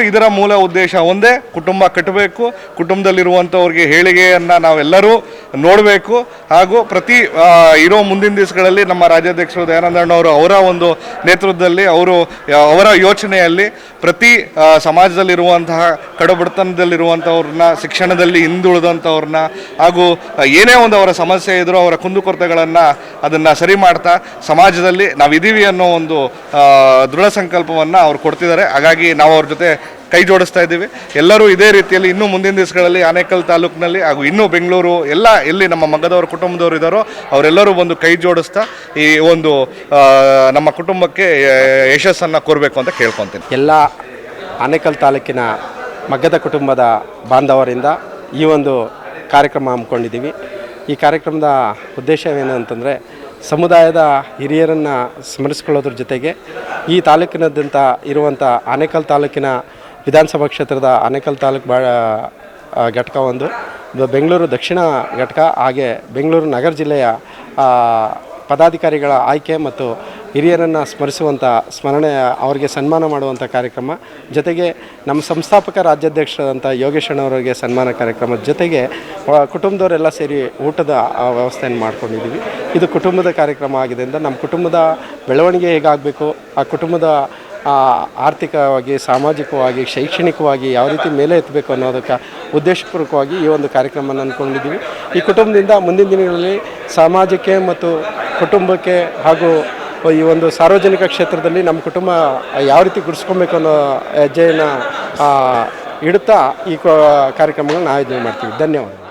ಇದರ ಮೂಲ ಉದ್ದೇಶ ಒಂದೇ, ಕುಟುಂಬ ಕಟ್ಟಬೇಕು, ಕುಟುಂಬದಲ್ಲಿರುವಂಥವ್ರಿಗೆ ಏಳಿಗೆಯನ್ನು ನಾವೆಲ್ಲರೂ ನೋಡಬೇಕು. ಹಾಗೂ ಪ್ರತಿ ಇರೋ ಮುಂದಿನ ದಿವಸಗಳಲ್ಲಿ ನಮ್ಮ ರಾಜ್ಯಾಧ್ಯಕ್ಷರು ದಯಾನಂದಣ್ಣವರು ಅವರ ಒಂದು ನೇತೃತ್ವದಲ್ಲಿ ಅವರ ಯೋಚನೆಯಲ್ಲಿ ಪ್ರತಿ ಸಮಾಜದಲ್ಲಿರುವಂತಹ ಕಡುಬಡತನದಲ್ಲಿರುವಂಥವ್ರನ್ನ, ಶಿಕ್ಷಣದಲ್ಲಿ ಹಿಂದುಳಿದಂಥವ್ರನ್ನ ಹಾಗೂ ಏನೇ ಒಂದು ಅವರ ಸಮಸ್ಯೆ ಇದ್ದರೂ ಅವರ ಕುಂದುಕೊರತೆಗಳನ್ನು ಅದನ್ನು ಸರಿ ಮಾಡ್ತಾ ಸಮಾಜದಲ್ಲಿ ನಾವಿದ್ದೀವಿ ಅನ್ನೋ ಒಂದು ದೃಢ ಸಂಕಲ್ಪವನ್ನು ಅವ್ರು ಕೊಡ್ತಿದ್ದಾರೆ. ಹಾಗಾಗಿ ನಾವು ಅವ್ರ ಜೊತೆ ಕೈ ಜೋಡಿಸ್ತಾ ಇದ್ದೀವಿ. ಎಲ್ಲರೂ ಇದೇ ರೀತಿಯಲ್ಲಿ ಇನ್ನೂ ಮುಂದಿನ ದಿವಸಗಳಲ್ಲಿ ಆನೇಕಲ್ ತಾಲೂಕಿನಲ್ಲಿ ಹಾಗೂ ಇನ್ನೂ ಬೆಂಗಳೂರು ಎಲ್ಲಿ ನಮ್ಮ ಮಗ್ಗದವ್ರ ಕುಟುಂಬದವರು ಇದ್ದಾರೋ ಅವರೆಲ್ಲರೂ ಒಂದು ಕೈ ಜೋಡಿಸ್ತಾ ಈ ಒಂದು ನಮ್ಮ ಕುಟುಂಬಕ್ಕೆ ಯಶಸ್ಸನ್ನು ಕೋರಬೇಕು ಅಂತ ಕೇಳ್ಕೊತೀನಿ. ಎಲ್ಲ ಆನೇಕಲ್ ತಾಲೂಕಿನ ಮಗ್ಗದ ಕುಟುಂಬದ ಬಾಂಧವರಿಂದ ಈ ಒಂದು ಕಾರ್ಯಕ್ರಮ ಹಮ್ಮಿಕೊಂಡಿದ್ದೀವಿ. ಈ ಕಾರ್ಯಕ್ರಮದ ಉದ್ದೇಶವೇನು ಅಂತಂದರೆ ಸಮುದಾಯದ ಹಿರಿಯರನ್ನು ಸ್ಮರಿಸ್ಕೊಳ್ಳೋದ್ರ ಜೊತೆಗೆ ಈ ತಾಲೂಕಿನಾದ್ಯಂತ ಇರುವಂಥ ಆನೇಕಲ್ ತಾಲೂಕಿನ ವಿಧಾನಸಭಾ ಕ್ಷೇತ್ರದ ಆನೇಕಲ್ ತಾಲೂಕು ಘಟಕ ಒಂದು, ಬೆಂಗಳೂರು ದಕ್ಷಿಣ ಘಟಕ, ಹಾಗೆ ಬೆಂಗಳೂರು ನಗರ ಜಿಲ್ಲೆಯ ಪದಾಧಿಕಾರಿಗಳ ಆಯ್ಕೆ ಮತ್ತು ಹಿರಿಯರನ್ನು ಸ್ಮರಿಸುವಂಥ ಸ್ಮರಣೆ, ಅವರಿಗೆ ಸನ್ಮಾನ ಮಾಡುವಂಥ ಕಾರ್ಯಕ್ರಮ, ಜೊತೆಗೆ ನಮ್ಮ ಸಂಸ್ಥಾಪಕ ರಾಜ್ಯಾಧ್ಯಕ್ಷರಾದಂಥ ಯೋಗೇಶ್ ಅಣ್ಣವರಿಗೆ ಸನ್ಮಾನ ಕಾರ್ಯಕ್ರಮದ ಜೊತೆಗೆ ಕುಟುಂಬದವರೆಲ್ಲ ಸೇರಿ ಊಟದ ವ್ಯವಸ್ಥೆಯನ್ನು ಮಾಡ್ಕೊಂಡಿದ್ದೀವಿ. ಇದು ಕುಟುಂಬದ ಕಾರ್ಯಕ್ರಮ ಆಗಿದೆ ಅಂತ ನಮ್ಮ ಕುಟುಂಬದ ಬೆಳವಣಿಗೆ ಹೇಗಾಗಬೇಕು, ಆ ಕುಟುಂಬದ ಆರ್ಥಿಕವಾಗಿ, ಸಾಮಾಜಿಕವಾಗಿ, ಶೈಕ್ಷಣಿಕವಾಗಿ ಯಾವ ರೀತಿ ಮೇಲೆ ಎತ್ತಬೇಕು ಅನ್ನೋದಕ್ಕೆ ಉದ್ದೇಶಪೂರ್ವಕವಾಗಿ ಈ ಒಂದು ಕಾರ್ಯಕ್ರಮನ ಅಂದ್ಕೊಂಡಿದ್ದೀವಿ. ಈ ಕುಟುಂಬದಿಂದ ಮುಂದಿನ ದಿನಗಳಲ್ಲಿ ಸಮಾಜಕ್ಕೆ ಮತ್ತು ಕುಟುಂಬಕ್ಕೆ ಹಾಗೂ ಈ ಒಂದು ಸಾರ್ವಜನಿಕ ಕ್ಷೇತ್ರದಲ್ಲಿ ನಮ್ಮ ಕುಟುಂಬ ಯಾವ ರೀತಿ ಗುರುಸ್ಕೊಬೇಕು ಅನ್ನೋ ಹೆಜ್ಜೆಯನ್ನು ಇಡುತ್ತಾ ಈ ಕಾರ್ಯಕ್ರಮಗಳನ್ನ ಆಯೋಜನೆ ಮಾಡ್ತೀವಿ. ಧನ್ಯವಾದ.